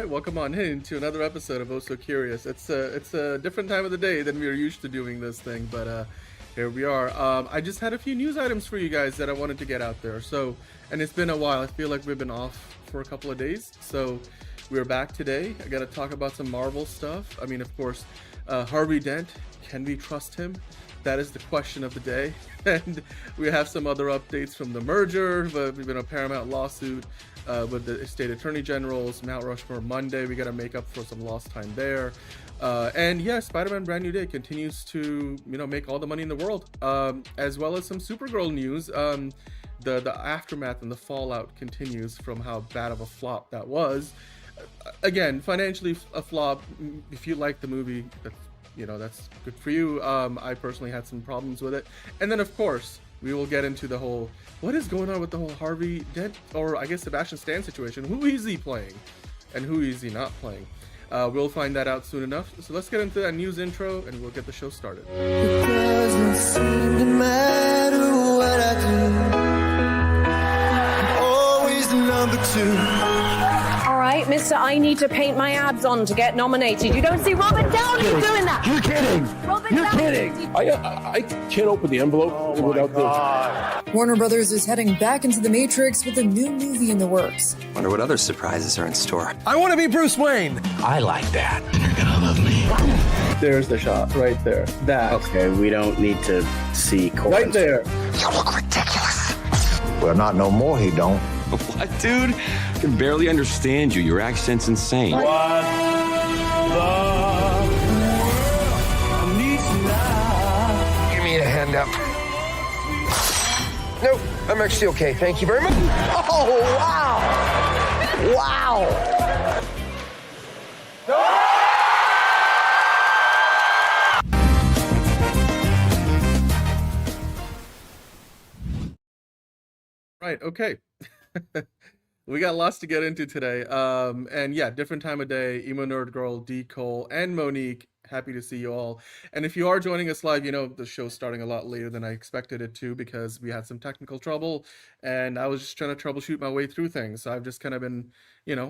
right, welcome on in to another episode of Oh So Curious. It's a different time of the day than we are used to doing this thing, but here we are. I just had a few news items for you guys that I wanted to get out there. So, and it's been a while. I feel like we've been off for a couple of days, so we're back today. I got to talk about some Marvel stuff. I mean, of course, HARVEY Dent. Can we trust him? That is the question of the day. And we have some other updates from the merger. We've been a Paramount lawsuit with the state attorney generals. Mount Rushmore Monday. We got to make up for some lost time there. And yeah, Spider-Man Brand New Day continues to, make all the money in the world, as well as some Supergirl news. The aftermath and the fallout continues from how bad of a flop that was. Again, financially a flop. If you like the movie, that's good for you. I personally had some problems with it. And then, of course, we will get into the whole, what is going on with the whole HARVEY Dent, or I guess Sebastian Stan situation. Who is he playing and who is he not playing? We'll find that out soon enough. So let's get into that news intro and we'll get the show started. It doesn't seem to matter what I do. I'm always number two. All right, mister, I need to paint my abs on to get nominated. You don't see Robert Downey doing that. You're kidding. You're kidding. I can't open the envelope without the... Warner Brothers is heading back into the Matrix with a new movie in the works. Wonder what other surprises are in store. I want to be Bruce Wayne. I like that. You're gonna love me. There's the shot right there. That. Okay, we don't need to see cords. Right there. You look ridiculous. Well, not no more, he don't. What, dude? I can barely understand you. Your accent's insane. What the needs now? Give me a hand up. Nope, I'm actually okay. Thank you very much. Oh, wow. Wow. Right, okay. We got lots to get into today. And yeah, different time of day. Emo Nerd Girl, D. Cole, and Monique. Happy to see you all. And if you are joining us live, the show's starting a lot later than I expected it to because we had some technical trouble and I was just trying to troubleshoot my way through things. So I've just kind of been,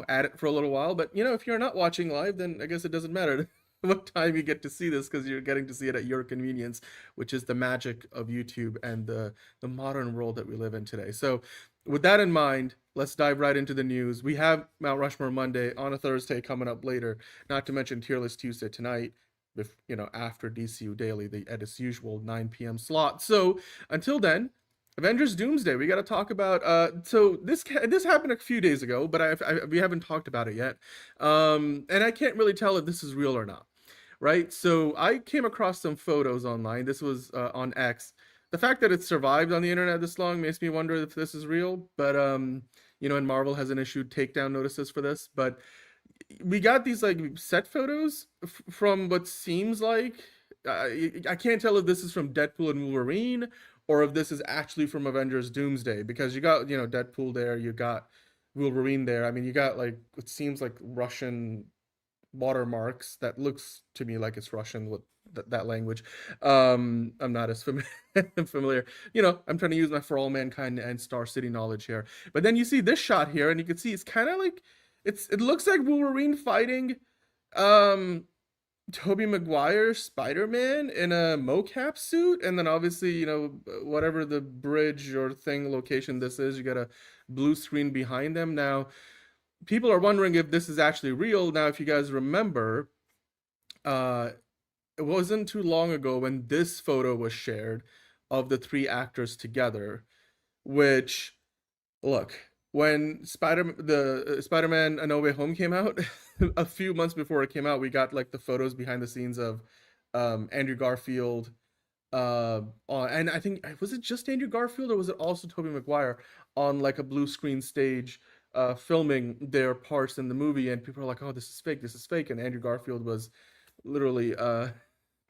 at it for a little while. But, if you're not watching live, then I guess it doesn't matter what time you get to see this because you're getting to see it at your convenience, which is the magic of YouTube and the modern world that we live in today. So with that in mind, let's dive right into the news. We have Mount Rushmore Monday on a Thursday coming up later, not to mention Tier List Tuesday tonight, with, after DCU Daily, at its usual 9 p.m. slot. So until then, Avengers Doomsday, we got to talk about, so this happened a few days ago, but we haven't talked about it yet. And I can't really tell if this is real or not, right? So I came across some photos online. This was on X. The fact that it survived on the internet this long makes me wonder if this is real, but, and Marvel hasn't issued takedown notices for this, but we got these set photos from what seems like, I can't tell if this is from Deadpool and Wolverine or if this is actually from Avengers Doomsday, because you got, Deadpool there, you got Wolverine there. I mean, you got what seems like Russian watermarks that looks to me like it's Russian with that language. I'm not as familiar. I'm trying to use my For All Mankind and Star City knowledge here. But then you see this shot here and you can see it's kind of like, it looks like Wolverine fighting Tobey Maguire Spider-Man in a mocap suit, and then obviously whatever the bridge or thing location this is, you got a blue screen behind them. Now people are wondering if this is actually real. Now if you guys remember, it wasn't too long ago when this photo was shared of the three actors together, which, look, when Spider-Man No Way Home came out, a few months before it came out, we got the photos behind the scenes of Andrew Garfield, and I think, was it just Andrew Garfield or was it also Tobey Maguire on a blue screen stage filming their parts in the movie, and people are like, oh, this is fake, and Andrew Garfield was literally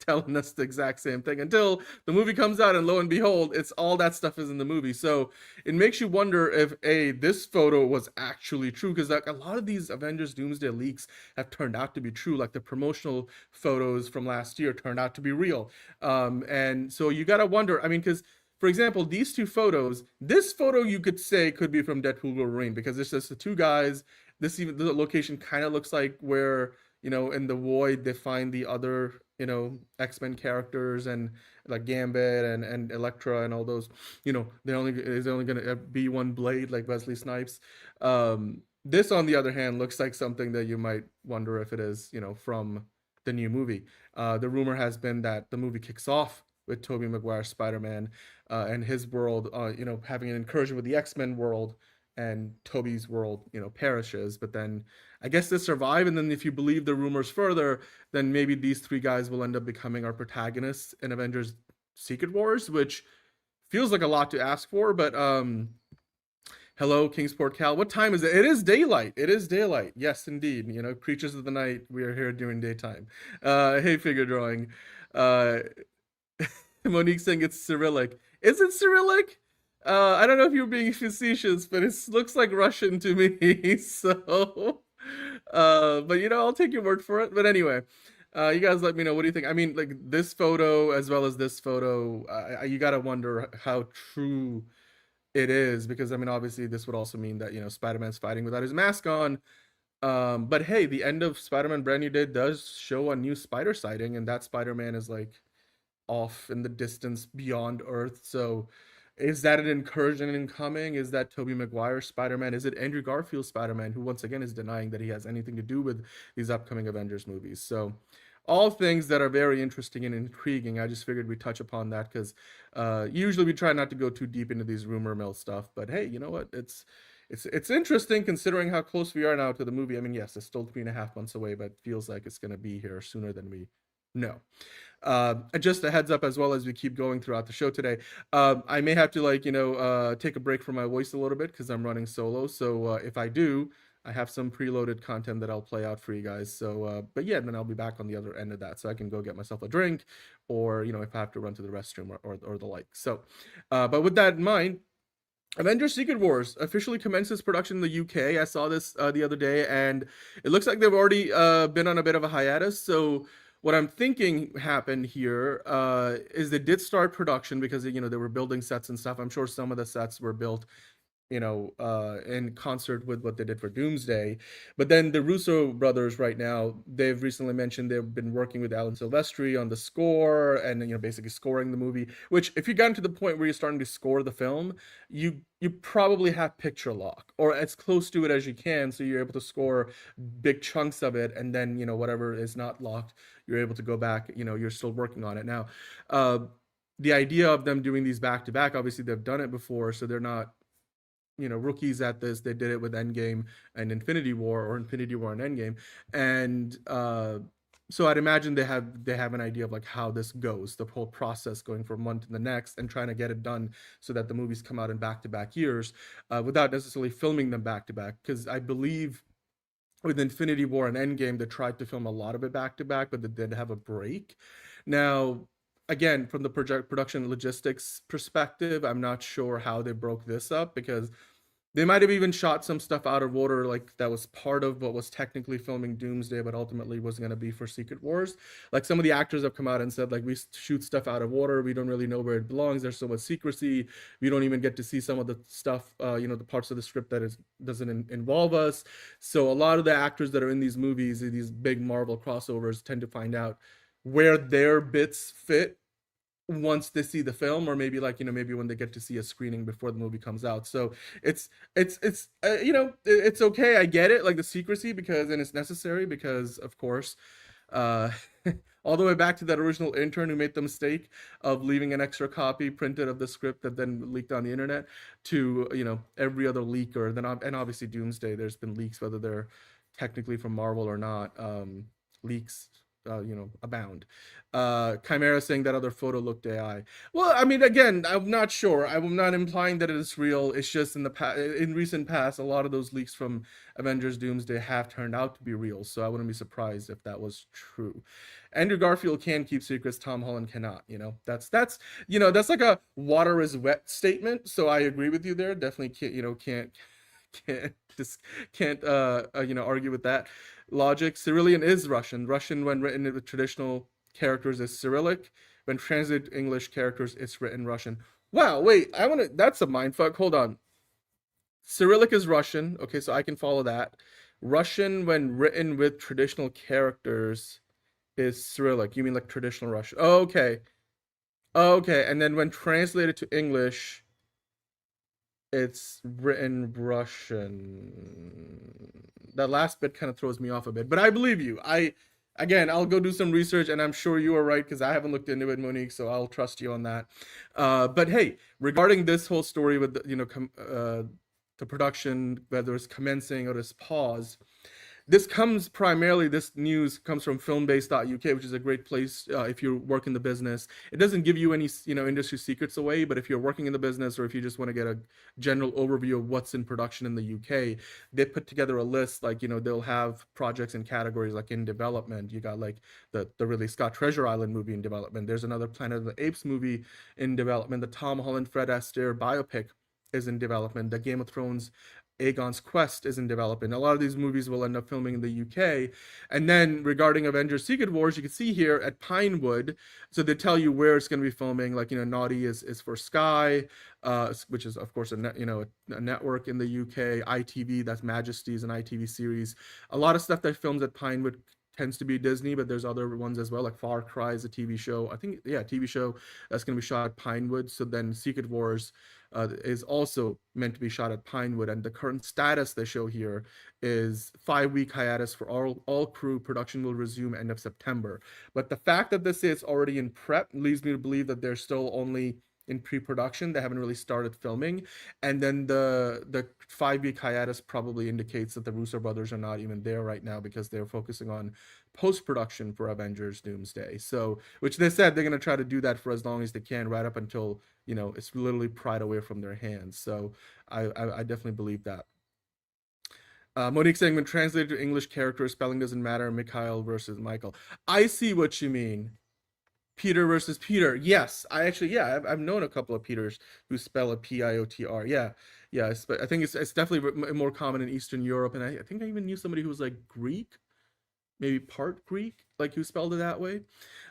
telling us the exact same thing until the movie comes out, and lo and behold, it's all that stuff is in the movie. So it makes you wonder if this photo was actually true, because a lot of these Avengers Doomsday leaks have turned out to be true. The promotional photos from last year turned out to be real, and so you gotta wonder. I mean, because for example, these two photos, this photo you could say could be from Deadpool Wolverine, because it's just the two guys this even the location kind of looks like where, in the void they find the other, X-Men characters, and like Gambit and Elektra and all those, there's only gonna be one blade like Wesley Snipes. This, on the other hand, looks like something that you might wonder if it is, from the new movie. The rumor has been that the movie kicks off with Tobey Maguire's Spider-Man, and his world, having an incursion with the X-Men world, and Tobey's world, perishes. But then I guess they survive, and then if you believe the rumors further, then maybe these three guys will end up becoming our protagonists in Avengers Secret Wars, which feels like a lot to ask for, but hello, Kingsport Cal. What time is it? It is daylight. It is daylight. Yes, indeed. Creatures of the night. We are here during daytime. Hey, figure drawing. Monique saying it's Cyrillic. Is it Cyrillic? I don't know if you're being facetious, but it looks like Russian to me. So, but I'll take your word for it. But anyway, you guys let me know. What do you think? I mean, like this photo as well as this photo, you gotta wonder how true it is, because I mean, obviously this would also mean that, Spider-Man's fighting without his mask on. But hey, the end of Spider-Man Brand New Day does show a new spider sighting, and that Spider-Man is like off in the distance beyond Earth. So is that an incursion incoming? Is that Tobey Maguire's Spider-Man? Is it Andrew Garfield's Spider-Man, who once again is denying that he has anything to do with these upcoming Avengers movies? So all things that are very interesting and intriguing. I just figured we'd touch upon that because usually we try not to go too deep into these rumor mill stuff. But hey, you know what? It's interesting considering how close we are now to the movie. I mean, yes, it's still 3.5 months away, but it feels like it's going to be here sooner than we know. And just a heads up, as well as we keep going throughout the show today, I may have to take a break from my voice a little bit because I'm running solo. So if I do, I have some preloaded content that I'll play out for you guys. So, but yeah, then I'll be back on the other end of that, so I can go get myself a drink, or if I have to run to the restroom or the like. So, but with that in mind, Avengers Secret Wars officially commences production in the UK. I saw this the other day, and it looks like they've already been on a bit of a hiatus. So what I'm thinking happened here is they did start production because they were building sets and stuff. I'm sure some of the sets were built in concert with what they did for Doomsday. But then the Russo brothers right now, they've recently mentioned they've been working with Alan Silvestri on the score and, basically scoring the movie, which if you got to the point where you're starting to score the film, you probably have picture lock or as close to it as you can. So you're able to score big chunks of it. And then, whatever is not locked, you're able to go back, you're still working on it. Now, the idea of them doing these back to back, obviously they've done it before. So they're not, rookies at this. They did it with Endgame and Infinity War, or Infinity War and Endgame. And so I'd imagine they have an idea of like how this goes, the whole process going from one to the next and trying to get it done so that the movies come out in back-to-back years without necessarily filming them back-to-back. Because I believe with Infinity War and Endgame, they tried to film a lot of it back-to-back, but they did have a break. Now, again, from the production logistics perspective, I'm not sure how they broke this up, because they might have even shot some stuff out of order, like that was part of what was technically filming Doomsday, but ultimately was going to be for Secret Wars. Like some of the actors have come out and said, like, we shoot stuff out of order. We don't really know where it belongs. There's so much secrecy. We don't even get to see some of the stuff, the parts of the script that doesn't involve us. So a lot of the actors that are in these movies, these big Marvel crossovers, tend to find out where their bits fit once they see the film, or maybe maybe when they get to see a screening before the movie comes out. So it's okay. I get it, like the secrecy, and it's necessary because of course, all the way back to that original intern who made the mistake of leaving an extra copy printed of the script that then leaked on the internet, to every other leaker. And obviously Doomsday, there's been leaks, whether they're technically from Marvel or not. Leaks abound. Chimera saying that other photo looked AI. Well, I mean, again, I'm not sure. I'm not implying that it is real. It's just in recent past, a lot of those leaks from Avengers Doomsday have turned out to be real. So I wouldn't be surprised if that was true. Andrew Garfield can keep secrets. Tom Holland cannot. That's like a water is wet statement. So I agree with you there. Definitely can't argue with that logic. Cyrillian is Russian. Russian, when written with traditional characters, is Cyrillic. When translated English characters, it's written Russian. Wow, wait, that's a mindfuck. Hold on. Cyrillic is Russian. Okay, so I can follow that. Russian when written with traditional characters is Cyrillic. You mean like traditional Russian? Oh, okay. Okay, and then when translated to English, it's written Russian. That last bit kind of throws me off a bit, but I believe you. Again, I'll go do some research, and I'm sure you are right because I haven't looked into it, Monique. So I'll trust you on that. But hey, regarding this whole story with the production, whether it's commencing or it's pause, this news comes from filmbase.uk, which is a great place if you work in the business. It doesn't give you any industry secrets away, but if you're working in the business or if you just want to get a general overview of what's in production in the UK, they put together a list. Like, they'll have projects and categories like in development. You got like the Ridley Scott Treasure Island movie in development. There's another Planet of the Apes movie in development. The Tom Holland Fred Astaire biopic is in development. The Game of Thrones Aegon's Quest is in development. A lot of these movies will end up filming in the UK. And then regarding Avengers Secret Wars, you can see here at Pinewood, so they tell you where it's going to be filming. Like, Naughty is for Sky, which is of course a network in the UK. ITV, that's Majesty's an ITV series. A lot of stuff that films at Pinewood tends to be Disney, but there's other ones as well, like Far Cry is a TV show. I think, TV show that's going to be shot at Pinewood. So then Secret Wars is also meant to be shot at Pinewood, and the current status they show here is 5-week hiatus for all crew. Production will resume end of September. But the fact that this is already in prep leads me to believe that they're still only in pre-production. They haven't really started filming, and then the 5-week hiatus probably indicates that the Russo brothers are not even there right now because they're focusing on post-production for Avengers Doomsday. So, which they said they're going to try to do that for as long as they can, right up until it's literally pried away from their hands. So I definitely believe that. Monique saying when translated to English, character spelling doesn't matter. Mikhail versus Michael. I see what you mean. Peter versus Peter. Yes, I've known a couple of Peters who spell it Piotr. Yeah, I think it's definitely more common in Eastern Europe, and I think I even knew somebody who was like Greek, maybe part Greek, like who spelled it that way.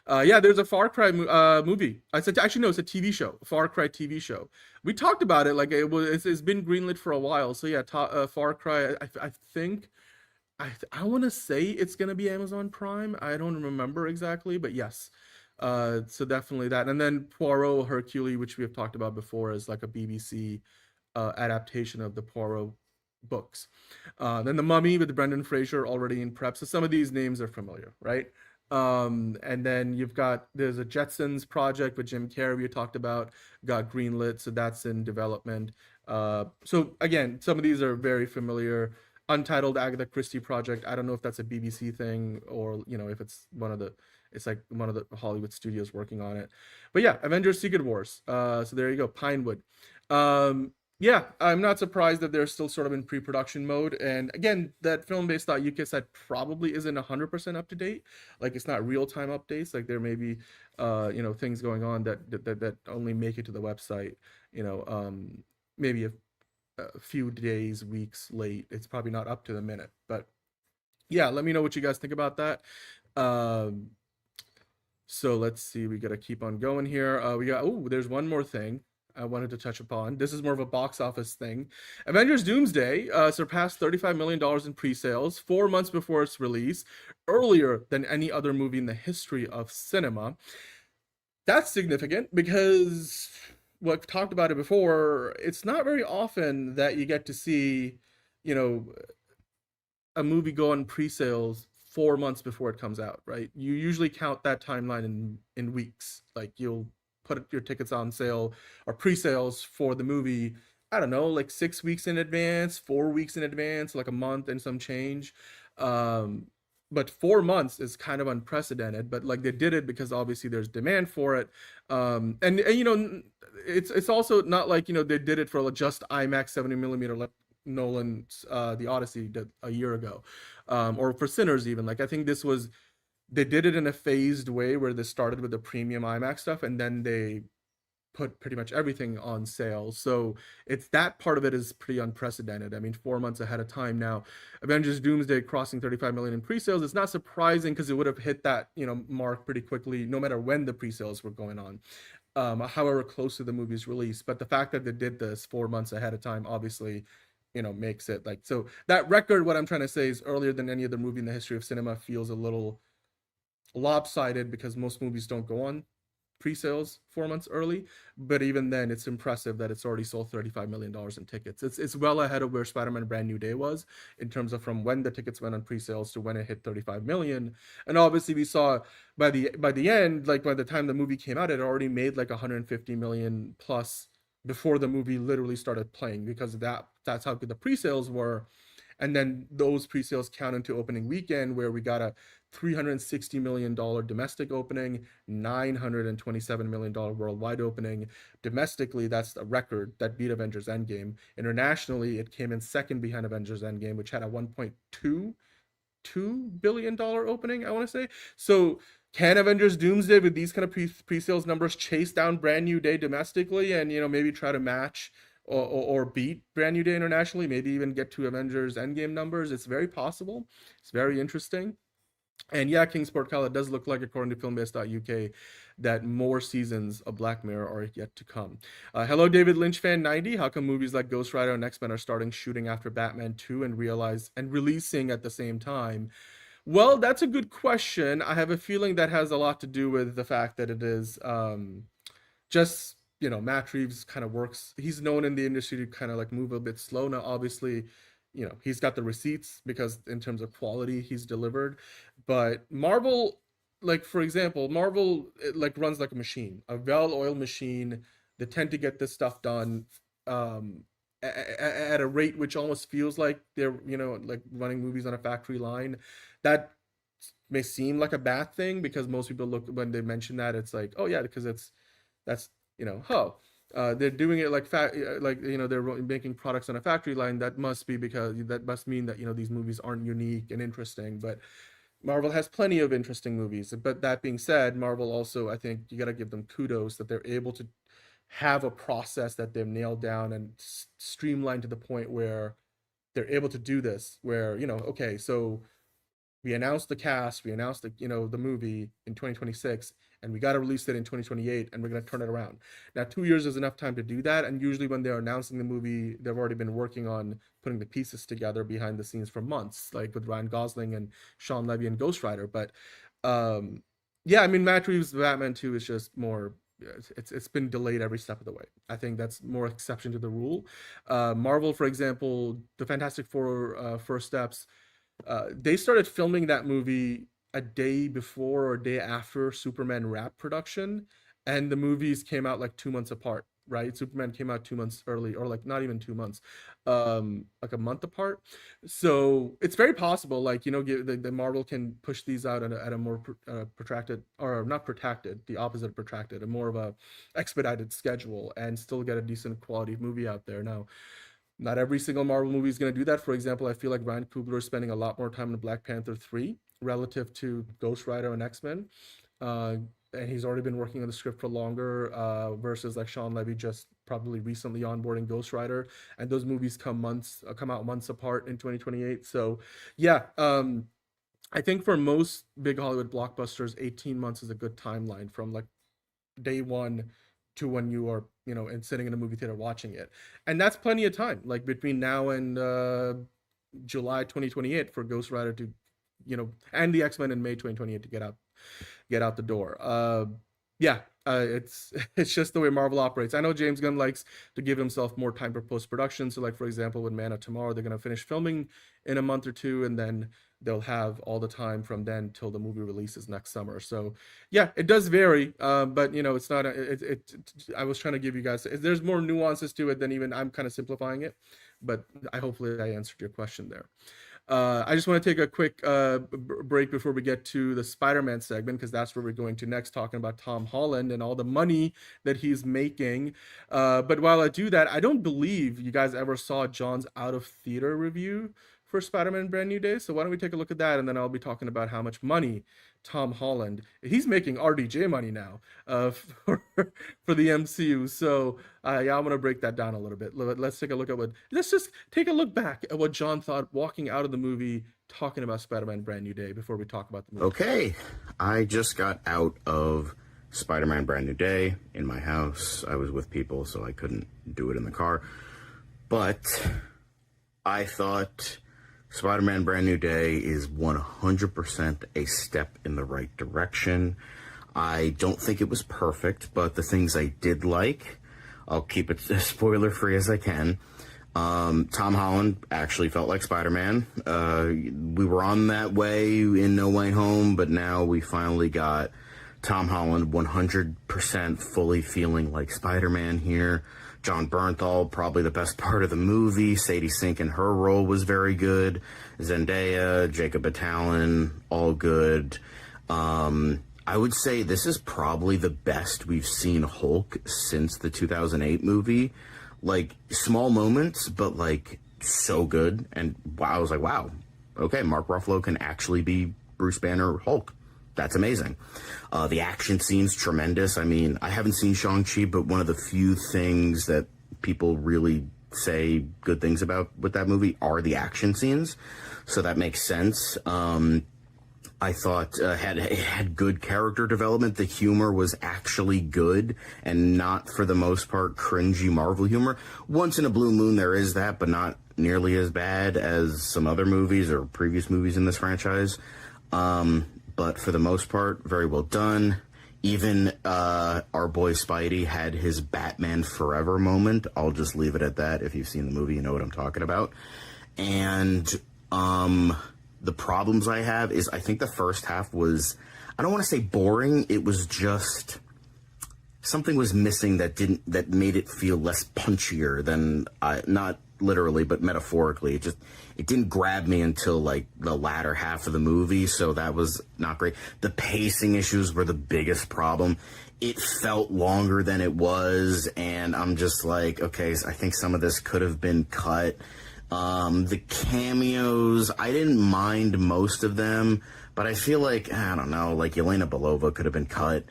There's a Far Cry movie. It's a TV show, Far Cry TV show. We talked about it, like it's been greenlit for a while. So yeah, Far Cry. I think I want to say it's gonna be Amazon Prime. I don't remember exactly, but yes. So definitely that, and then Poirot Hercule, which we have talked about before, is like a BBC adaptation of the Poirot books. Then The Mummy with Brendan Fraser already in prep. So some of these names are familiar, right? And then there's a Jetsons project with Jim Carrey we talked about, got greenlit, so that's in development. So again, some of these are very familiar. Untitled Agatha Christie project. I don't know if that's a BBC thing or if it's one of the Hollywood studios working on it. But yeah, Avengers Secret Wars. So there you go, Pinewood. Yeah, I'm not surprised that they're still sort of in pre-production mode. And again, that filmbase.uk site probably isn't 100% up to date. Like, it's not real-time updates. Like, there may be, things going on that only make it to the website, maybe a few days, weeks late. It's probably not up to the minute. But yeah, let me know what you guys think about that. So let's see, we got to keep on going here. There's one more thing I wanted to touch upon. This is more of a box office thing. Avengers Doomsday surpassed $35 million in pre-sales 4 months before its release, earlier than any other movie in the history of cinema. That's significant because we've talked about it before. It's not very often that you get to see, a movie go on pre-sales 4 months before it comes out, right? You usually count that timeline in weeks. Like, you'll put your tickets on sale or pre-sales for the movie, I don't know, like 6 weeks in advance, 4 weeks in advance, like a month and some change. But 4 months is kind of unprecedented, but like they did it because obviously there's demand for it. And it's also not like, they did it for just IMAX 70 millimeter, like Nolan's The Odyssey did a year ago, or for Sinners even. Like, I think they did it in a phased way where they started with the premium IMAX stuff and then they put pretty much everything on sale. So it's that part of it is pretty unprecedented. I mean, 4 months ahead of time now. Avengers Doomsday crossing 35 million in pre-sales. It's not surprising because it would have hit that mark pretty quickly, no matter when the pre-sales were going on, however close to the movie's release. But the fact that they did this 4 months ahead of time obviously makes it like, so that record, what I'm trying to say is earlier than any other movie in the history of cinema feels a little lopsided because most movies don't go on pre-sales 4 months early, but even then it's impressive that it's already sold $35 million in tickets. It's well ahead of where Spider-Man Brand New Day was in terms of from when the tickets went on pre-sales to when it hit 35 million. And obviously we saw by the end, like by the time the movie came out, it already made like 150 million plus before the movie literally started playing, because that's how good the pre-sales were. And then those pre-sales count into opening weekend, where we got a $360 million domestic opening, $927 million worldwide opening. Domestically, that's a record that beat Avengers Endgame. Internationally, it came in second behind Avengers Endgame, which had a $1.22 billion opening, I want to say. So can Avengers Doomsday with these kind of pre-sales numbers chase down Brand New Day domestically and, maybe try to match or beat Brand New Day internationally, maybe even get to Avengers Endgame numbers? It's very possible. It's very interesting. And yeah, Kingsport Kyle, it does look like, according to filmbase.uk, that more seasons of Black Mirror are yet to come. Hello, David Lynch fan 90. How come movies like Ghost Rider and X-Men are starting shooting after Batman 2 and releasing at the same time? Well, that's a good question. I have a feeling that has a lot to do with the fact that it is just, Matt Reeves kind of works. He's known in the industry to kind of like move a bit slow. Now, obviously, he's got the receipts because in terms of quality, he's delivered. But Marvel, like, for example, Marvel, it runs like a machine, a well-oiled machine. They tend to get this stuff done at a rate which almost feels like they're, like running movies on a factory line. That may seem like a bad thing because most people look, when they mention that, it's like, oh yeah, because that's they're doing it like they're making products on a factory line. That must mean that these movies aren't unique and interesting. But Marvel has plenty of interesting movies. But that being said, Marvel also, I think you got to give them kudos that they're able to have a process that they've nailed down and streamlined to the point where they're able to do this, where, okay, so we announced the cast, we announced the movie in 2026, and we got to release it in 2028, and we're going to turn it around. Now, 2 years is enough time to do that, and usually when they're announcing the movie, they've already been working on putting the pieces together behind the scenes for months, like with Ryan Gosling and Sean Levy and Ghost Rider. But yeah, I mean, Matt Reeves' Batman 2 is just more, it's been delayed every step of the way. I think that's more exception to the rule. Marvel, for example, the Fantastic Four First Steps, they started filming that movie a day before or a day after Superman wrapped production, and the movies came out like 2 months apart, right? Superman came out 2 months early, or like not even 2 months, like a month apart. So it's very possible, like, the Marvel can push these out at a more protracted, or not protracted, the opposite of protracted, a more of a expedited schedule, and still get a decent quality movie out there. Now, not every single Marvel movie is going to do that. For example, I feel like Ryan Coogler is spending a lot more time in Black Panther 3 relative to Ghost Rider and X-Men. And he's already been working on the script for longer, versus like Sean Levy just probably recently onboarding Ghost Rider. And those movies come out months apart in 2028. So yeah, I think for most big Hollywood blockbusters, 18 months is a good timeline from like day one to when you are, and sitting in a movie theater watching it. And that's plenty of time, like between now and July 2028 for Ghost Rider to, and the X-Men in May 2028 to get out the door. It's just the way Marvel operates. I know James Gunn likes to give himself more time for post-production. So like, for example, with Man of Tomorrow, they're going to finish filming in a month or two, and then they'll have all the time from then till the movie releases next summer. So yeah, it does vary, but it's not I was trying to give you guys, there's more nuances to it than even I'm kind of simplifying it, but hopefully I answered your question there. I just want to take a quick break before we get to the Spider-Man segment, because that's where we're going to next, talking about Tom Holland and all the money that he's making. But while I do that, I don't believe you guys ever saw John's out of theater review for Spider-Man Brand New Day. So why don't we take a look at that, and then I'll be talking about how much money Tom Holland, he's making RDJ money now for the MCU. So yeah, I'm gonna break that down a little bit. Let's take a look at let's just take a look back at what John thought walking out of the movie talking about Spider-Man Brand New Day before we talk about the movie. Okay, I just got out of Spider-Man Brand New Day in my house. I was with people, so I couldn't do it in the car. But I thought Spider-Man Brand New Day is 100% a step in the right direction. I don't think it was perfect, but the things I did like, I'll keep it as spoiler-free as I can. Tom Holland actually felt like Spider-Man. We were on that way in No Way Home, but now we finally got Tom Holland 100% fully feeling like Spider-Man here. John Bernthal, probably the best part of the movie. Sadie Sink in her role was very good. Zendaya, Jacob Batalon, all good. I would say this is probably the best we've seen Hulk since the 2008 movie. Like, small moments, but, like, so good. And I was like, wow, okay, Mark Ruffalo can actually be Bruce Banner Hulk. That's amazing. The action scene's tremendous. I mean, I haven't seen Shang-Chi, but one of the few things that people really say good things about with that movie are the action scenes. So that makes sense. I thought it had good character development. The humor was actually good and not, for the most part, cringy Marvel humor. Once in a blue moon, there is that, but not nearly as bad as some other movies or previous movies in this franchise. But for the most part, very well done. Even our boy Spidey had his Batman Forever moment. I'll just leave it at that. If you've seen the movie, you know what I'm talking about. And the problems I have is I think the first half was, I don't want to say boring. It was just something was missing that made it feel less punchier than, not literally, but metaphorically. It didn't grab me until like the latter half of the movie, so that was not great. The pacing issues were the biggest problem. It felt longer than it was, and I'm just like, okay, I think some of this could have been cut. The cameos, I didn't mind most of them, but I feel like, I don't know, like Yelena Belova could have been cut.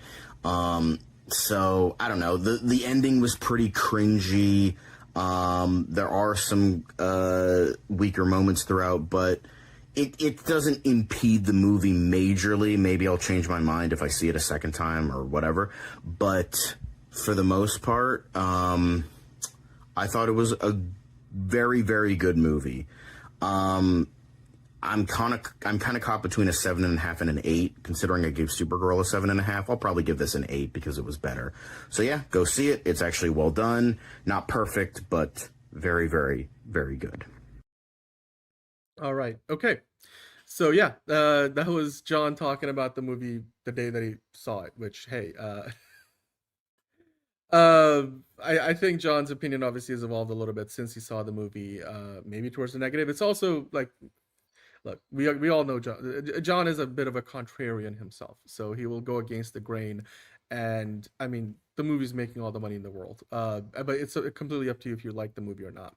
So, I don't know, the ending was pretty cringy. There are some weaker moments throughout, but it doesn't impede the movie majorly. Maybe I'll change my mind if I see it a second time or whatever. But for the most part, I thought it was a very, very good movie. I'm kind of caught between a 7.5 and an 8. Considering I gave Supergirl a 7.5, I'll probably give this an 8 because it was better. So yeah, go see it. It's actually well done. Not perfect, but very, very, very good. All right. Okay. So yeah, that was John talking about the movie the day that he saw it, which, hey, I think John's opinion obviously has evolved a little bit since he saw the movie, maybe towards the negative. It's also like, look, we all know John. John is a bit of a contrarian himself, so he will go against the grain. And I mean, the movie's making all the money in the world, but it's completely up to you if you like the movie or not.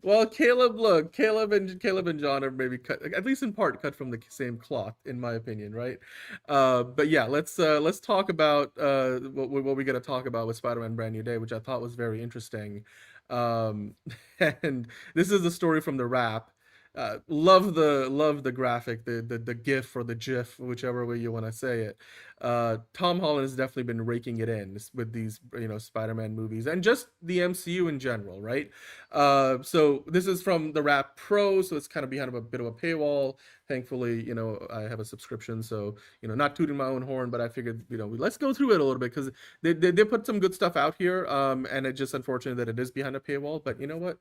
Well, Caleb and John are maybe cut, at least in part, cut from the same cloth, in my opinion, right? But yeah, let's talk about what we got to talk about with Spider-Man Brand New Day, which I thought was very interesting. And this is the story from the Wrap. Love the graphic, the GIF or the GIF, whichever way you want to say it. Tom Holland has definitely been raking it in with these, Spider-Man movies and just the MCU in general, right? So this is from the Wrap Pro, so it's kind of behind a bit of a paywall. Thankfully, I have a subscription, so not tooting my own horn, but I figured, let's go through it a little bit because they put some good stuff out here, and it's just unfortunate that it is behind a paywall. But you know what?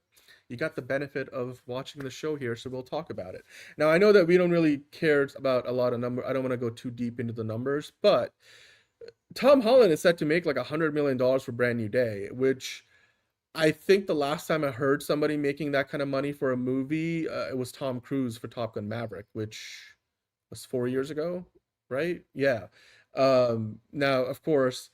You got the benefit of watching the show here, so we'll talk about it. Now, I know that we don't really care about a lot of numbers. I don't want to go too deep into the numbers, but Tom Holland is set to make like $100 million for Brand New Day, which I think the last time I heard somebody making that kind of money for a movie, it was Tom Cruise for Top Gun Maverick, which was 4 years ago, right? Yeah. Now, of course,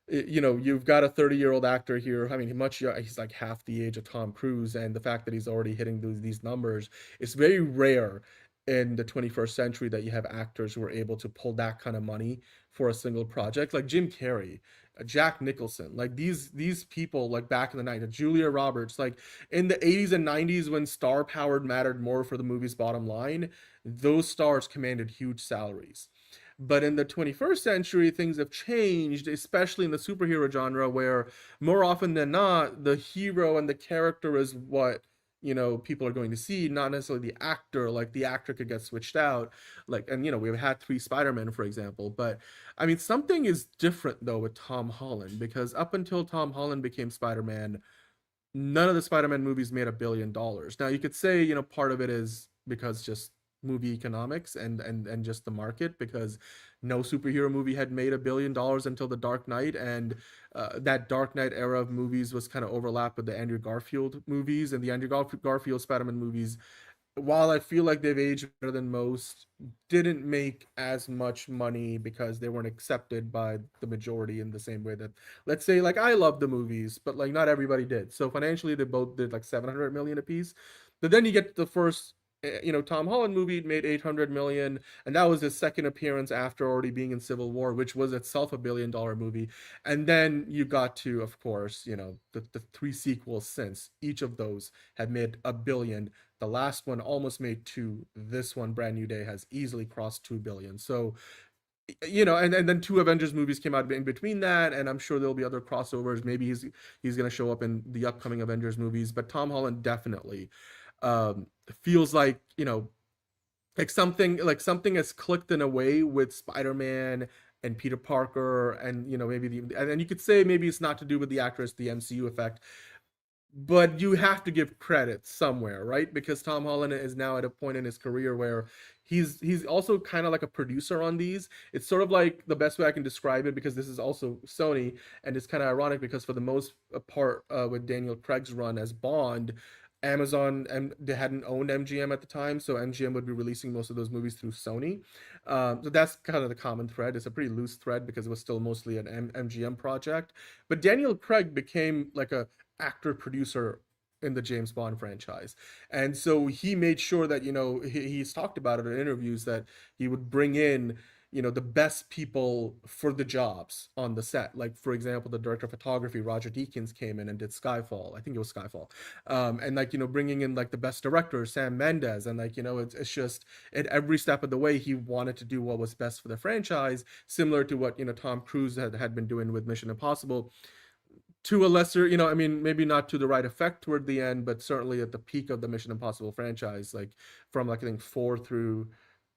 you've got a 30-year-old actor here. I mean, he's like half the age of Tom Cruise, and the fact that he's already hitting these numbers, it's very rare in the 21st century that you have actors who are able to pull that kind of money for a single project. Like Jim Carrey, Jack Nicholson, like these people, like back in the night, Julia Roberts, like in the 80s and 90s when star power mattered more for the movie's bottom line, those stars commanded huge salaries. But in the 21st century, things have changed, especially in the superhero genre, where more often than not, the hero and the character is what, you know, people are going to see, not necessarily the actor. Like the actor could get switched out, like, and you know, we've had 3 Spider-Men, for example. But I mean, something is different though with Tom Holland, because up until Tom Holland became Spider-Man, none of the Spider-Man movies made $1 billion. Now you could say, you know, part of it is because just movie economics and just the market, because no superhero movie had made $1 billion until The Dark Knight, and that Dark Knight era of movies was kind of overlapped with the Andrew Garfield movies, and the Andrew Garfield Spider-Man movies, while I feel like they've aged better than most, didn't make as much money because they weren't accepted by the majority in the same way that, let's say, like, I love the movies, but like not everybody did. So financially, they both did like 700 million apiece. But then you get the first, you know, Tom Holland movie made 800 million, and that was his second appearance after already being in Civil War, which was itself $1 billion movie. And then you got to, of course, you know, the 3 sequels since, each of those had made $1 billion. The last one almost made 2. This one, Brand New Day, has easily crossed 2 billion. So, you know, and then 2 Avengers movies came out in between that, and I'm sure there'll be other crossovers. Maybe he's going to show up in the upcoming Avengers movies, but Tom Holland definitely feels like, you know, like something has clicked in a way with Spider-Man and Peter Parker, and you know, maybe and then you could say maybe it's not to do with the actress, the MCU effect, but you have to give credit somewhere, right? Because Tom Holland is now at a point in his career where he's also kind of like a producer on these. It's sort of like, the best way I can describe it, because this is also Sony, and it's kind of ironic because for the most part, with Daniel Craig's run as Bond, Amazon, and they hadn't owned MGM at the time, so MGM would be releasing most of those movies through Sony. So that's kind of the common thread. It's a pretty loose thread because it was still mostly an MGM project. But Daniel Craig became like a actor producer in the James Bond franchise, and so he made sure that, you know, he's talked about it in interviews, that he would bring in, you know, the best people for the jobs on the set. Like, for example, the director of photography, Roger Deakins, came in and did Skyfall. I think it was Skyfall. And like, you know, bringing in like the best director, Sam Mendes, and like, you know, it's just at every step of the way, he wanted to do what was best for the franchise, similar to what, you know, Tom Cruise had been doing with Mission Impossible. To a lesser, you know, I mean, maybe not to the right effect toward the end, but certainly at the peak of the Mission Impossible franchise, like from like I think 4 through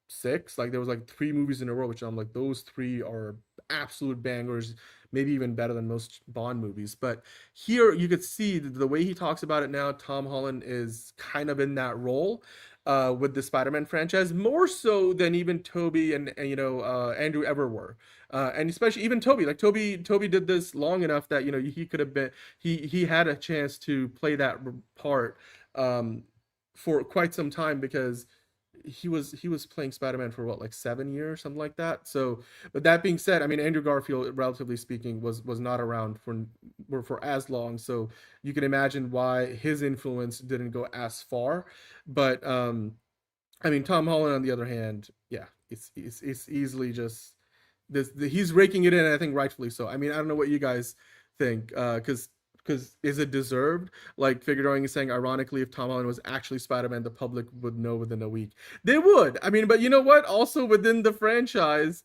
6, like there was like 3 movies in a row, which I'm like, those 3 are absolute bangers, maybe even better than most Bond movies. But here you could see the way he talks about it now, Tom Holland is kind of in that role with the Spider-Man franchise, more so than even Toby and you know, Andrew ever were. And especially even Toby, like Toby did this long enough that, you know, he could have been, he had a chance to play that part for quite some time, because he was playing Spider-Man for what, like 7 years, something like that. So, but that being said, I mean, Andrew Garfield, relatively speaking, was not around for as long. So you can imagine why his influence didn't go as far. But I mean, Tom Holland, on the other hand, yeah, it's easily just he's raking it in, and I think rightfully so. I mean, I don't know what you guys think, because is it deserved? Like, Figueroa is saying, ironically, if Tom Holland was actually Spider-Man, the public would know within a week. They would. I mean, but you know what? Also within the franchise,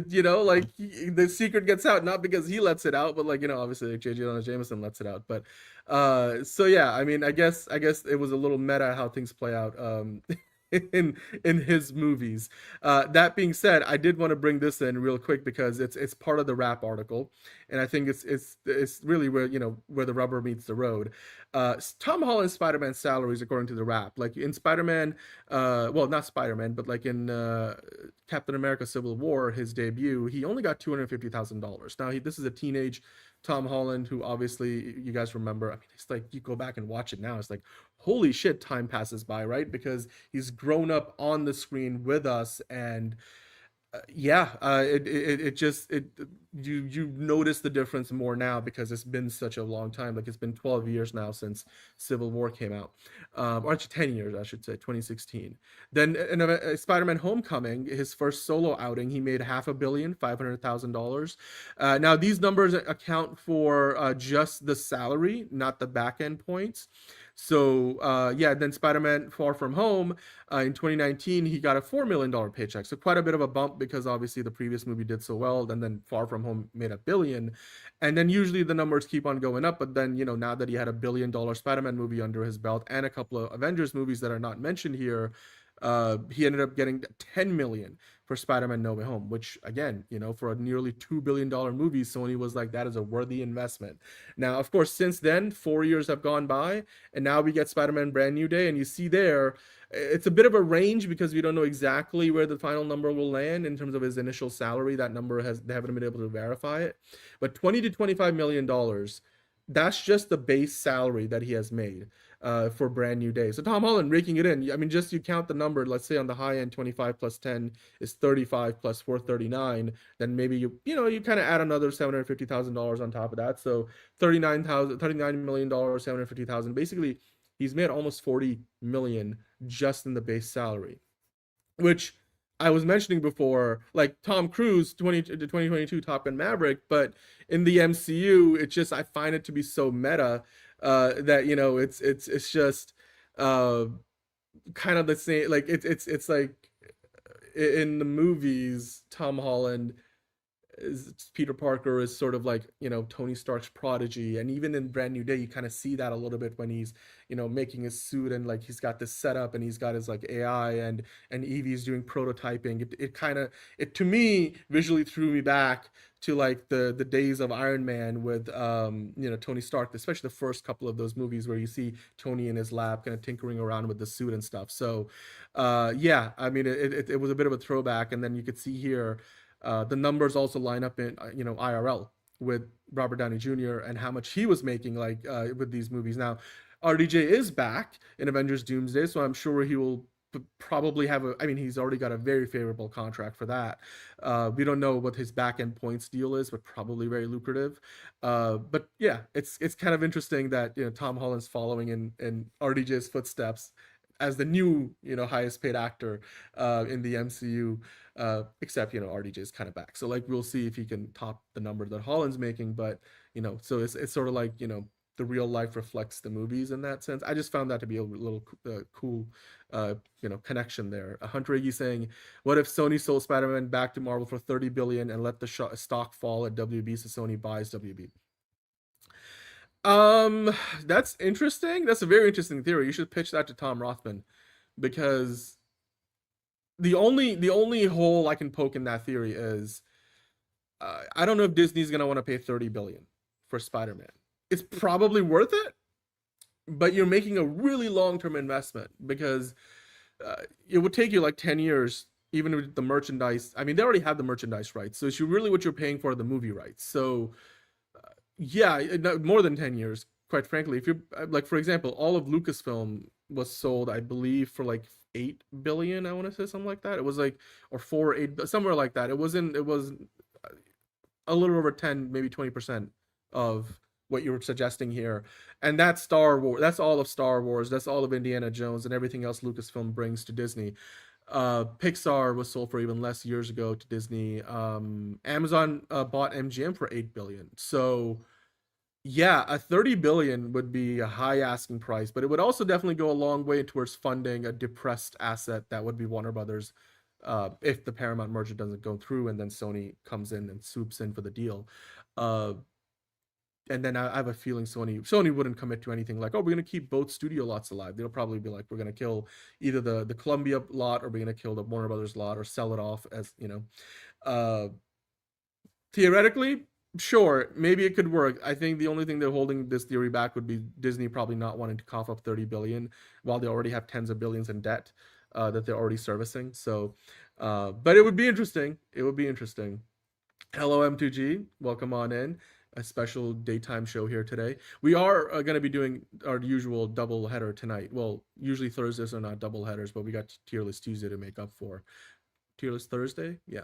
you know, like the secret gets out, not because he lets it out, but like, you know, obviously like J.J. Jonah Jameson lets it out. But so yeah, I mean, I guess it was a little meta how things play out in his movies. That being said, I did want to bring this in real quick because it's part of the Wrap article, and I think it's really where, you know, where the rubber meets the road. Tom Holland's Spider-Man salaries, according to the Wrap, like in Spider-Man, well, not Spider-Man, but like in Captain America: Civil War, his debut, he only got $250,000. Now this is a teenage Tom Holland, who obviously you guys remember. I mean, it's like you go back and watch it now, it's like, holy shit, time passes by, right? Because he's grown up on the screen with us, and you notice the difference more now because it's been such a long time. Like, it's been 12 years now since Civil War came out, or actually 10 years, I should say, 2016. Then in Spider-Man: Homecoming, his first solo outing, he made $500,000. Now these numbers account for just the salary, not the back end points. So yeah, then Spider-Man Far From Home in 2019, he got a $4 million paycheck. So quite a bit of a bump because obviously the previous movie did so well, and then Far From Home made $1 billion. And then usually the numbers keep on going up. But then, now that he had $1 billion Spider-Man movie under his belt and a couple of Avengers movies that are not mentioned here, he ended up getting 10 million for Spider-Man No Way Home, which again, for a nearly $2 billion movie, Sony was like, that is a worthy investment. Now, of course, since then, 4 years have gone by, and now we get Spider-Man Brand New Day, and you see there, it's a bit of a range because we don't know exactly where the final number will land in terms of his initial salary. That number they haven't been able to verify it, but $20 to $25 million, that's just the base salary that he has made for Brand New Day. So Tom Holland raking it in. I mean, just you count the number, let's say on the high end, 25 plus 10 is 35 plus 439. Then maybe you kind of add another $750,000 on top of that. So $39 million, 750,000. Basically, he's made almost 40 million just in the base salary, which I was mentioning before, like Tom Cruise, 2022 Top Gun Maverick, but in the MCU, I find it to be so meta that it's just kind of the same. Like it's like in the movies, Tom Holland Peter Parker is sort of like Tony Stark's prodigy, and even in Brand New Day you kind of see that a little bit when he's making his suit, and like he's got this setup and he's got his like AI and Evie's doing prototyping. It to me visually threw me back to like the days of Iron Man with Tony Stark, especially the first couple of those movies where you see Tony in his lab kind of tinkering around with the suit and stuff. So yeah, I mean it was a bit of a throwback. And then you could see here the numbers also line up in IRL with Robert Downey Jr. and how much he was making with these movies. Now RDJ is back in Avengers Doomsday, so I'm sure he will probably have he's already got a very favorable contract for that. We don't know what his back end points deal is, but probably very lucrative. But yeah, it's kind of interesting that Tom Holland's following in RDJ's footsteps as the new highest paid actor in the MCU, except RDJ is kind of back, so like we'll see if he can top the number that Holland's making. But so it's sort of like the real life reflects the movies in that sense. I just found that to be a little cool connection there. Hunter Iggy saying, what if Sony sold Spider-Man back to Marvel for $30 billion and let the stock fall at WB so Sony buys WB? That's interesting. That's a very interesting theory. You should pitch that to Tom Rothman, because the only hole I can poke in that theory is I don't know if Disney's gonna want to pay $30 billion for Spider-Man. It's probably worth it, but you're making a really long-term investment, because it would take you like 10 years, even with the merchandise. I mean, they already have the merchandise rights, so it's really what you're paying for the movie rights. So yeah, more than 10 years, quite frankly. If you're like, for example, all of Lucasfilm was sold, I believe, for like $8 billion. I want to say something like that. It was like, or 4 or 8, somewhere like that. It was a little over 10, maybe 20% of what you were suggesting here. And that's Star Wars. That's all of Star Wars. That's all of Indiana Jones and everything else Lucasfilm brings to Disney. Pixar was sold for even less years ago to Disney. Amazon bought MGM for $8 billion. So yeah, a $30 billion would be a high asking price, but it would also definitely go a long way towards funding a depressed asset that would be Warner Brothers, if the Paramount merger doesn't go through and then Sony comes in and swoops in for the deal. And then I have a feeling Sony wouldn't commit to anything like, oh, we're going to keep both studio lots alive. They'll probably be like, we're going to kill either the Columbia lot, or we're going to kill the Warner Brothers lot, or sell it off as, theoretically, sure, maybe it could work. I think the only thing they're holding this theory back would be Disney probably not wanting to cough up $30 billion while they already have tens of billions in debt that they're already servicing. So, but it would be interesting. It would be interesting. Hello, M2G. Welcome on in. A special daytime show here today. We are going to be doing our usual double header tonight. Well, usually Thursdays are not double headers, but we got Tier List Tuesday to make up for. Tier List Thursday? Yeah.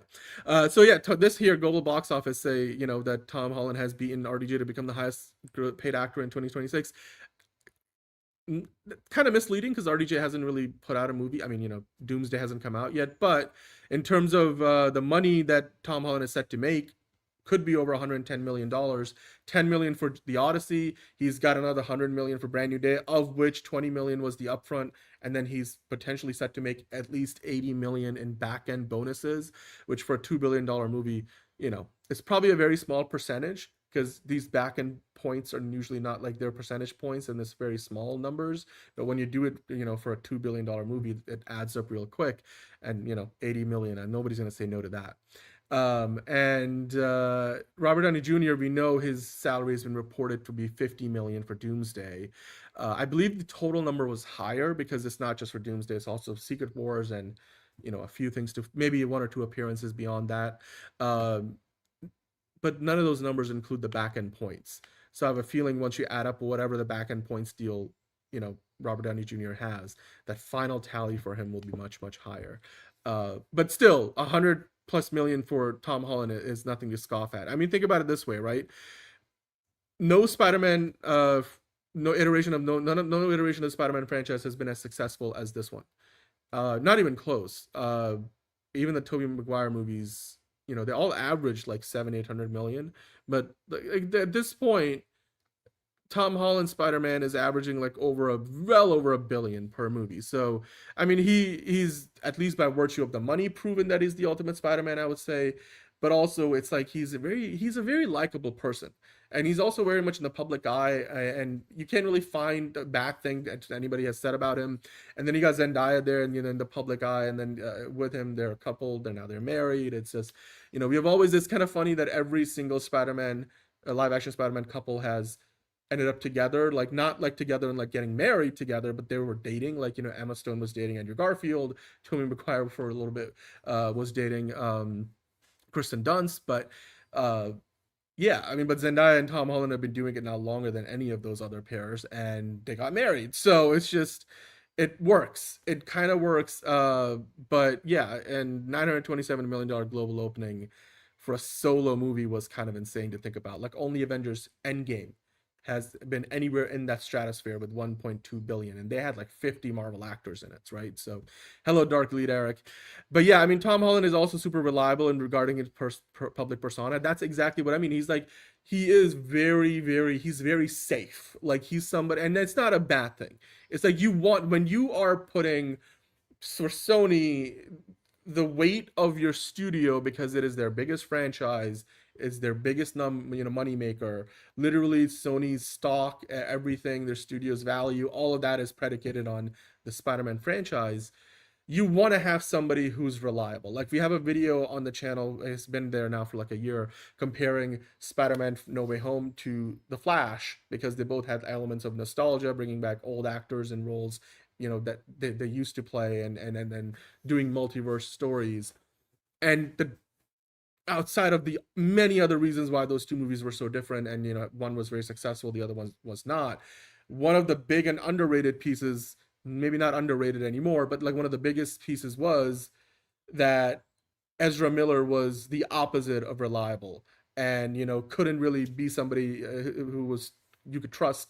So yeah, this here global box office say, that Tom Holland has beaten RDJ to become the highest paid actor in 2026. Kind of misleading, because RDJ hasn't really put out a movie. I mean, Doomsday hasn't come out yet, but in terms of the money that Tom Holland is set to make, could be over $110 million. $10 million for the Odyssey. He's got another $100 million for Brand New Day, of which $20 million was the upfront, and then he's potentially set to make at least $80 million in back-end bonuses, which for a $2 billion movie, it's probably a very small percentage, because these back-end points are usually not like their percentage points and this very small numbers. But when you do it, for a $2 billion movie, it adds up real quick. And, 80 million, and nobody's going to say no to that. And Robert Downey Jr., we know his salary has been reported to be $50 million for Doomsday. I believe the total number was higher because it's not just for Doomsday, it's also Secret Wars and, a few things to maybe 1 or 2 appearances beyond that. But none of those numbers include the back-end points. So I have a feeling once you add up whatever the back-end points deal, Robert Downey Jr. has, that final tally for him will be much, much higher. But still, $100+ million for Tom Holland is nothing to scoff at. I mean, think about it this way, right? No Spider-Man, no iteration of the Spider-Man franchise has been as successful as this one. Not even close. Even the Tobey Maguire movies, they all average like 700-800 million, but at this point, Tom Holland Spider-Man is averaging like well over $1 billion per movie. So I mean, he's at least by virtue of the money proven that he's the ultimate Spider-Man, I would say. But also, it's like he's a very likable person, and he's also very much in the public eye, and you can't really find a bad thing that anybody has said about him. And then you got Zendaya there, and in the public eye, and then with him they're a couple. They're married. It's just, we have always, it's kind of funny that every single Spider-Man, live action Spider-Man couple has ended up together, like not like together and like getting married together, but they were dating. Like, Emma Stone was dating Andrew Garfield. Tobey Maguire for a little bit was dating Kristen Dunst, but yeah, I mean, but Zendaya and Tom Holland have been doing it now longer than any of those other pairs, and they got married. So it's just, it works. It kind of works. But yeah, and $927 million global opening for a solo movie was kind of insane to think about. Like, only Avengers Endgame has been anywhere in that stratosphere with 1.2 billion, and they had like 50 Marvel actors in it, right? So hello, dark lead Eric. But yeah, I mean, Tom Holland is also super reliable in regarding his public persona. That's exactly what I mean. He's like, he is he's very safe. Like, he's somebody, and it's not a bad thing. It's like, when you are putting for Sony the weight of your studio, because it is their biggest franchise, is their biggest money maker. Literally, Sony's stock, everything, their studio's value, all of that is predicated on the Spider-Man franchise. You want to have somebody who's reliable. Like, we have a video on the channel, it's been there now for like a year, comparing Spider-Man No Way Home to The Flash, because they both had elements of nostalgia, bringing back old actors and roles, that they used to play, and doing multiverse stories. And outside of the many other reasons why those two movies were so different, and one was very successful, the other one was not, one of the big and underrated pieces, maybe not underrated anymore, but like one of the biggest pieces, was that Ezra Miller was the opposite of reliable, and couldn't really be somebody who was, you could trust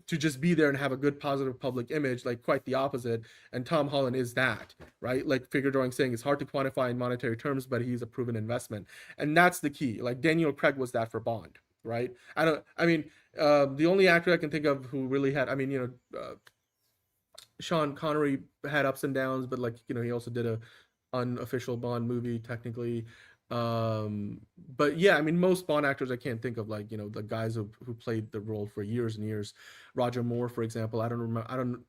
to just be there and have a good positive public image. Like, quite the opposite. And Tom Holland is that, right? Like Figure Drawing saying, it's hard to quantify in monetary terms, but he's a proven investment, and that's the key. Like, Daniel Craig was that for Bond, right? The only actor I can think of who really had, Sean Connery had ups and downs, but like, he also did a unofficial Bond movie technically. But yeah, I mean, most Bond actors I can't think of, like, the guys who played the role for years and years. Roger Moore, for example, I don't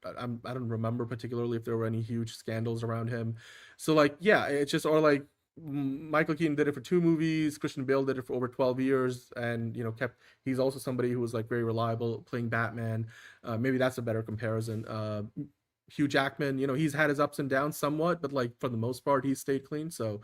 remember particularly if there were any huge scandals around him. So like, yeah, it's just, or like Michael Keaton did it for 2 movies, Christian Bale did it for over 12 years, and he's also somebody who was like very reliable playing Batman. Maybe that's a better comparison. Hugh Jackman, he's had his ups and downs somewhat, but like for the most part he's stayed clean. So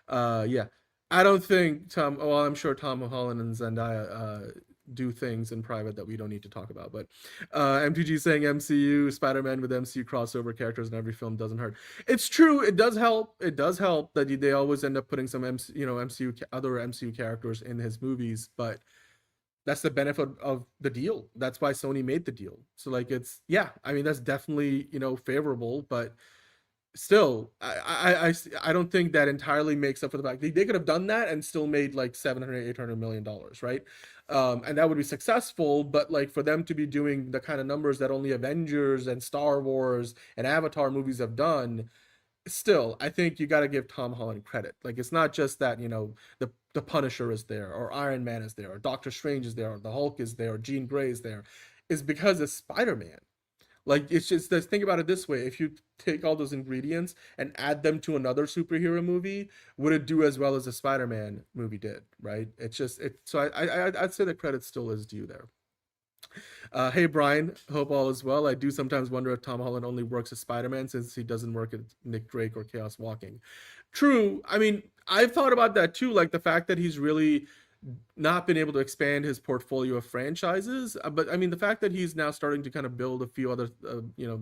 yeah, I don't think I'm sure Tom Holland and Zendaya do things in private that we don't need to talk about. But MTG saying MCU Spider-Man with MCU crossover characters in every film doesn't hurt. It's true. It does help. It does help that they always end up putting some other MCU characters in his movies, but that's the benefit of the deal. That's why Sony made the deal. So like, that's definitely, favorable, but still, I don't think that entirely makes up for the fact they could have done that and still made like 700-800 million dollars, right? And that would be successful, but like for them to be doing the kind of numbers that only Avengers and Star Wars and Avatar movies have done, still, I think you got to give Tom Holland credit. Like, it's not just that, the Punisher is there, or Iron Man is there, or Doctor Strange is there, or the Hulk is there, or Jean Grey is there. It's because it's Spider-Man. Like, it's just, think about it this way: if you take all those ingredients and add them to another superhero movie, would it do as well as the Spider-Man movie did? Right? It's just it. So I'd say the credit still is due there. Hey Brian, hope all is well. I do sometimes wonder if Tom Holland only works as Spider-Man since he doesn't work as Nick Drake or Chaos Walking. True. I mean, I've thought about that too, like the fact that he's really not been able to expand his portfolio of franchises. But I mean, the fact that he's now starting to kind of build a few other,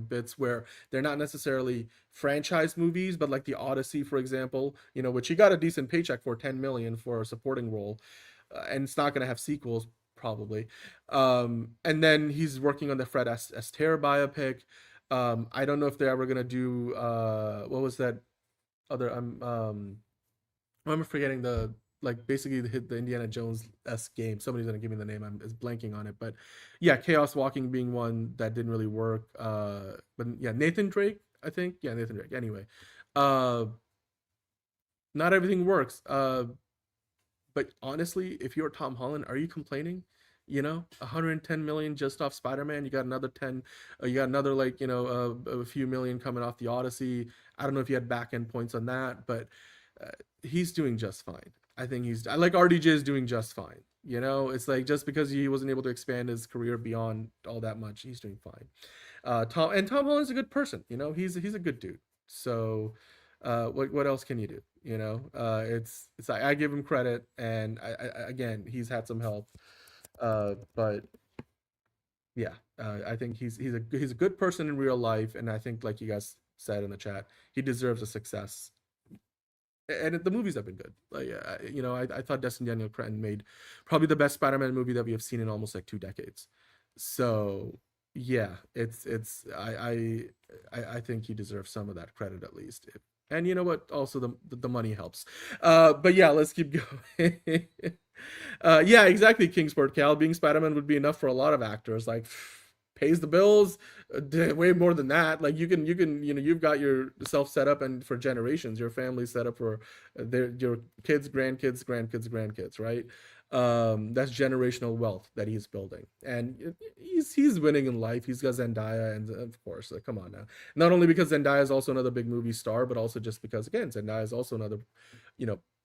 bits where they're not necessarily franchise movies, but like the Odyssey, for example, which he got a decent paycheck for, 10 million for a supporting role, and it's not going to have sequels probably. And then he's working on the Fred Astaire biopic. I don't know if they're ever going to do what was that other I'm forgetting the, like, basically the Indiana Jones-esque game. Somebody's gonna give me the name. I'm is blanking on it, but yeah, Chaos Walking being one that didn't really work. But yeah, Nathan Drake, I think. Yeah, Nathan Drake. Anyway, not everything works. But honestly, if you're Tom Holland, are you complaining? 110 million just off Spider-Man. You got another 10. You got another, like, a few million coming off the Odyssey. I don't know if you had back end points on that, but he's doing just fine. I think I like RDJ is doing just fine. It's like, just because he wasn't able to expand his career beyond all that much, he's doing fine. Tom Holland's a good person. He's a good dude. So what else can you do? It's like, I give him credit, and I again, he's had some help, but yeah, I think he's a good person in real life, and I think, like you guys said in the chat, he deserves a success. And the movies have been good. Like, I thought Destin Daniel Cretton made probably the best Spider-Man movie that we have seen in almost like 2 decades. So yeah, I think he deserves some of that credit at least. And you know what? Also, the money helps. But yeah, let's keep going. Yeah, exactly. Kingsport Cal, being Spider-Man would be enough for a lot of actors. Like, pays the bills, way more than that. Like, you've got yourself set up, and for generations, your family set up for your kids, grandkids, right? That's generational wealth that he's building, and he's winning in life. He's got Zendaya, and of course, like, come on now. Not only because Zendaya is also another big movie star, but also just because, again, Zendaya is also another,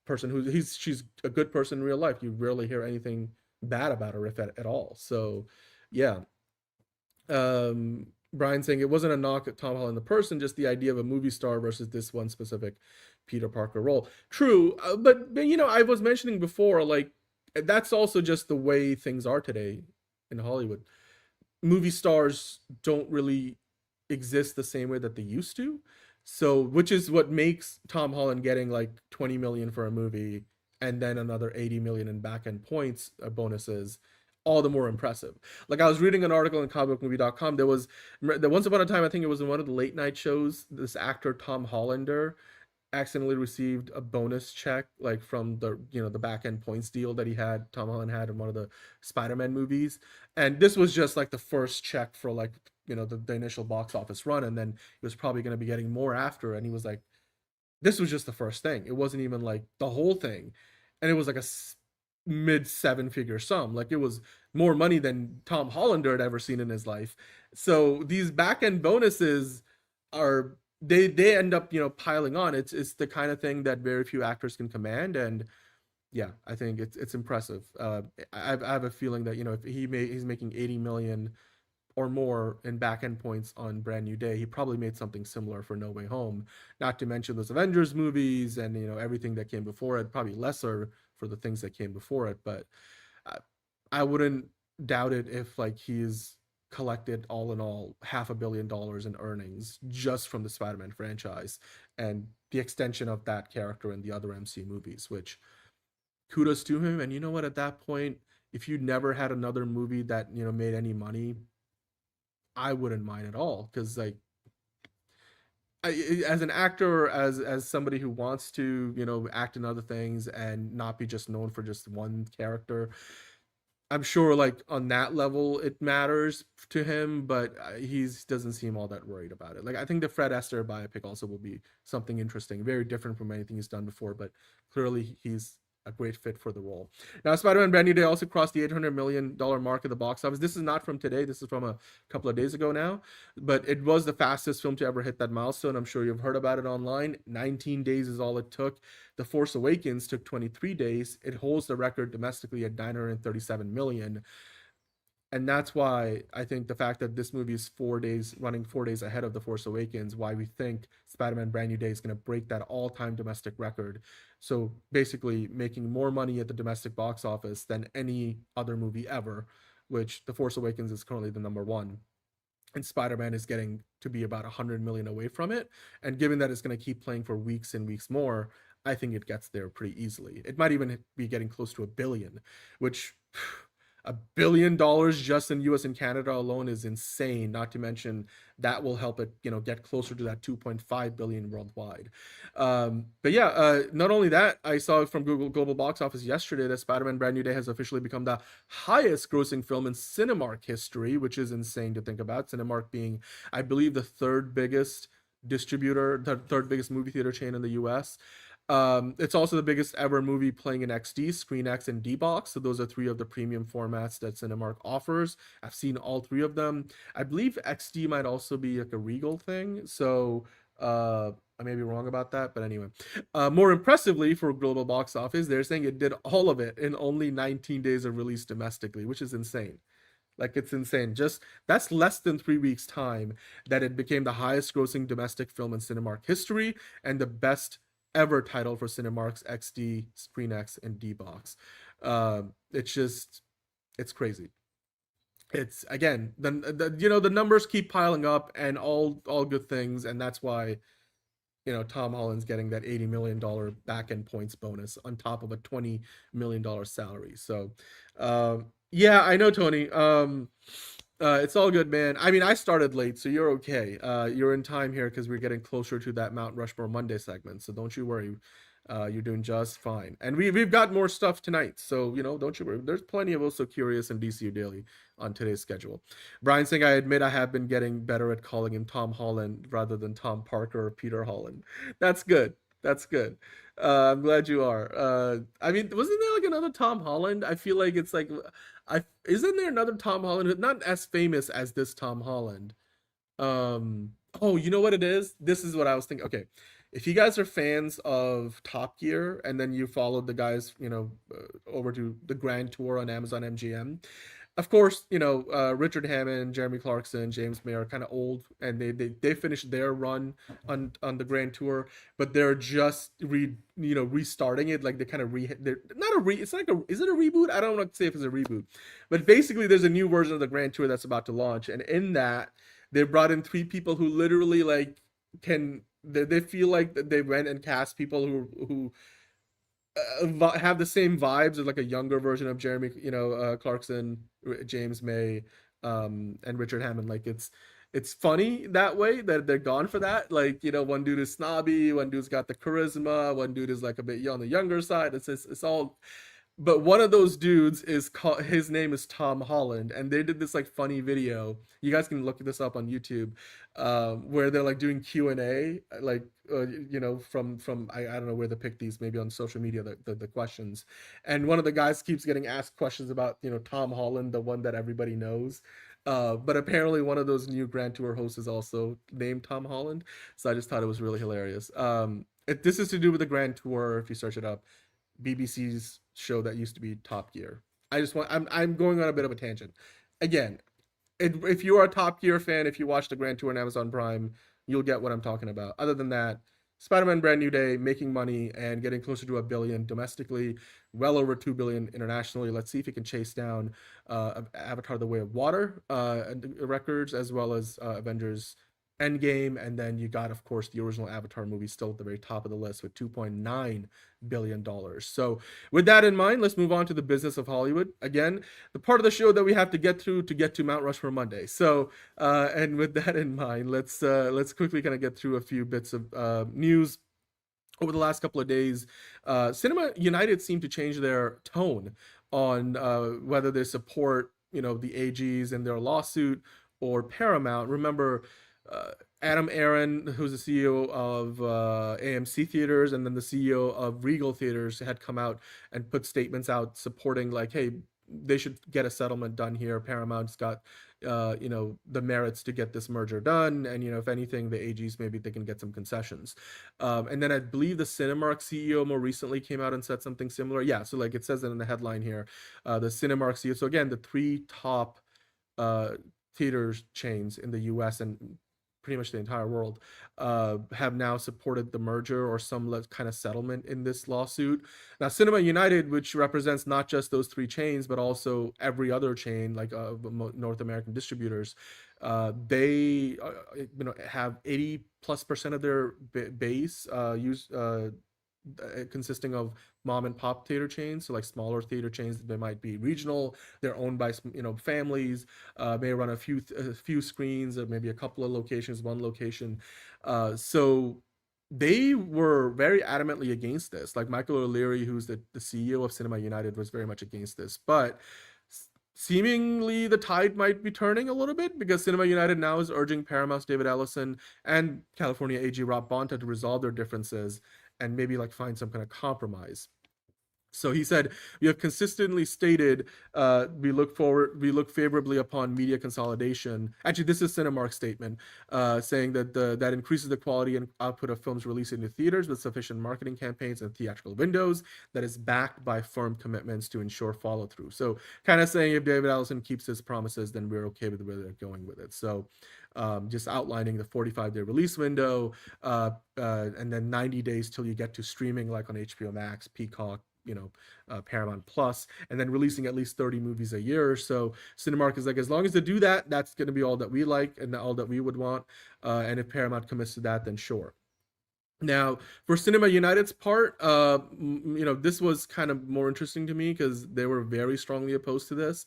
person she's a good person in real life. You rarely hear anything bad about her, if at all. So yeah. Brian saying it wasn't a knock at Tom Holland the person, just the idea of a movie star versus this one specific Peter Parker role. True, but I was mentioning before, like, that's also just the way things are today in Hollywood. Movie stars don't really exist the same way that they used to. So, which is what makes Tom Holland getting like 20 million for a movie and then another 80 million in back end points, bonuses, all the more impressive. Like, I was reading an article in comicbookmovie.com. There once upon a time, I think it was in one of the late night shows, this actor Tom Hollander accidentally received a bonus check, like, from the the back end points deal that Tom Holland had in one of the Spider-Man movies. And this was just like the first check for, like, the initial box office run, and then he was probably going to be getting more after. And he was like, this was just the first thing. It wasn't even like the whole thing. And it was like a mid 7-figure sum. Like, it was more money than Tom Hollander had ever seen in his life. So these back end bonuses are, they end up piling on. It's the kind of thing that very few actors can command. And yeah, I think it's impressive. I have a feeling that if he's making 80 million or more in back end points on Brand New Day, he probably made something similar for No Way Home. Not to mention those Avengers movies and everything that came before it. Probably lesser for the things that came before it, but I wouldn't doubt it if, like, he's collected all in all $500 million in earnings just from the Spider-Man franchise and the extension of that character in the other MCU movies, which, kudos to him. And you know what, at that point, if you never had another movie that made any money, I wouldn't mind at all, because, like, as an actor, or as somebody who wants to, act in other things and not be just known for just one character, I'm sure like on that level it matters to him, but he's doesn't seem all that worried about it. Like I think the Fred Astaire biopic also will be something interesting, very different from anything he's done before, but clearly he's a great fit for the role. Now, Spider-Man Brand New Day also crossed the $800 million mark at the box office. This is not from today. This is from a couple of days ago now, but it was the fastest film to ever hit that milestone. I'm sure you've heard about it online. 19 days is all it took. The Force Awakens took 23 days. It holds the record domestically at 937 million. And that's why I think the fact that this movie is running 4 days ahead of The Force Awakens, why we think Spider-Man Brand New Day is going to break that all-time domestic record. So basically making more money at the domestic box office than any other movie ever, which The Force Awakens is currently the number one. And Spider-Man is getting to be about 100 million away from it. And given that it's going to keep playing for weeks and weeks more, I think it gets there pretty easily. It might even be getting close to $1 billion, which... $1 billion just in US and Canada alone is insane, not to mention that will help it get closer to that 2.5 billion worldwide. But yeah, not only that, I saw from Google Global Box Office yesterday that Spider-Man Brand New Day has officially become the highest grossing film in Cinemark history, which is insane to think about. Cinemark being, I believe, the third biggest distributor, the third biggest movie theater chain in the US. It's also the biggest ever movie playing in XD, ScreenX, and D-Box. So those are three of the premium formats that Cinemark offers. I've seen all three of them. I believe XD might also be like a Regal thing. So I may be wrong about that, but anyway. More impressively for Global Box Office, they're saying it did all of it in only 19 days of release domestically, which is insane. Like, it's insane. Just that's less than 3 weeks time that it became the highest grossing domestic film in Cinemark history and the best ever title for Cinemark's XD, ScreenX, and D-Box. It's crazy. It's, again, the numbers keep piling up, and all good things, and that's why Tom Holland's getting that $80 million back-end points bonus on top of a $20 million salary. So yeah, I know, Tony. It's all good, man. I mean, I started late, so you're okay. You're in time here because we're getting closer to that Mount Rushmore Monday segment, so don't you worry. You're doing just fine. And we've got more stuff tonight, so, don't you worry. There's plenty of Also Curious and DCU Daily on today's schedule. Brian saying, I admit I have been getting better at calling him Tom Holland rather than Tom Parker or Peter Holland. That's good. That's good. I'm glad you are. I mean, wasn't there like another Tom Holland? I feel like it's like... isn't there another Tom Holland, not as famous as this Tom Holland? Oh, you know what it is? This is what I was thinking. Okay, if you guys are fans of Top Gear and then you followed the guys, over to the Grand Tour on Amazon MGM, of course, Richard Hammond, Jeremy Clarkson, James May are kind of old, and they finished their run on the Grand Tour, but they're just restarting it. Like, they kind of it's like is it a reboot? I don't want to say if it's a reboot, but basically there's a new version of the Grand Tour that's about to launch, and in that they brought in 3 people who literally they feel like they went and cast people who have the same vibes as like a younger version of Jeremy, Clarkson, James May, and Richard Hammond. Like, it's funny that way that they're gone for that. Like, one dude is snobby, one dude's got the charisma, one dude is like a bit on the younger side. It's all, but one of those dudes his name is Tom Holland, and they did this like funny video. You guys can look this up on YouTube, where they're like doing Q&A, like from I don't know where they pick these, maybe on social media, the questions, and one of the guys keeps getting asked questions about Tom Holland, the one that everybody knows. But apparently one of those new Grand Tour hosts is also named Tom Holland, so I just thought it was really hilarious. This is to do with the Grand Tour. If you search it up, BBC's show that used to be Top Gear. I'm going on a bit of a tangent. Again, if you are a Top Gear fan, if you watch the Grand Tour on Amazon Prime, you'll get what I'm talking about. Other than that, Spider-Man Brand New Day making money and getting closer to $1 billion domestically, well over $2 billion internationally. Let's see if he can chase down Avatar: The Way of Water records, as well as Avengers Endgame, and then you got, of course, the original Avatar movie still at the very top of the list with $2.9 billion. So with that in mind, let's move on to the business of Hollywood. Again, the part of the show that we have to get through to get to Mount Rushmore Monday. So and with that in mind, let's quickly kind of get through a few bits of news. Over the last couple of days, Cinema United seemed to change their tone on whether they support, the AGs in their lawsuit or Paramount. Remember, Adam Aaron, who's the CEO of AMC Theaters and then the CEO of Regal Theaters, had come out and put statements out supporting, like, hey, they should get a settlement done here. Paramount's got, the merits to get this merger done. And, if anything, the AGs, maybe they can get some concessions. And then I believe the Cinemark CEO more recently came out and said something similar. Yeah, so like it says it in the headline here, the Cinemark CEO. So again, the three top theaters chains in the US and pretty much the entire world have now supported the merger or some kind of settlement in this lawsuit. Now, Cinema United, which represents not just those three chains, but also every other chain, like North American distributors, they have 80+% of their base consisting of mom and pop theater chains, so like smaller theater chains. They might be regional, they're owned by families, may run a few screens, or maybe a couple of locations, one location. So they were very adamantly against this. Like Michael O'Leary, who's the CEO of Cinema United, was very much against this, but seemingly the tide might be turning a little bit, because Cinema United now is urging Paramount's David Ellison and California AG Rob Bonta to resolve their differences and maybe like find some kind of compromise. So he said, we have consistently stated we look favorably upon media consolidation. Actually, this is Cinemark's statement, saying that that increases the quality and output of films released into theaters with sufficient marketing campaigns and theatrical windows that is backed by firm commitments to ensure follow through. So kind of saying if David Ellison keeps his promises, then we're okay with where they're going with it. So just outlining the 45-day release window, and then 90 days till you get to streaming, like on HBO Max, Peacock, Paramount Plus, and then releasing at least 30 movies a year. So Cinemark is like, as long as they do that, that's going to be all that we like and all that we would want. And if Paramount commits to that, then sure. Now, for Cinema United's part, this was kind of more interesting to me because they were very strongly opposed to this.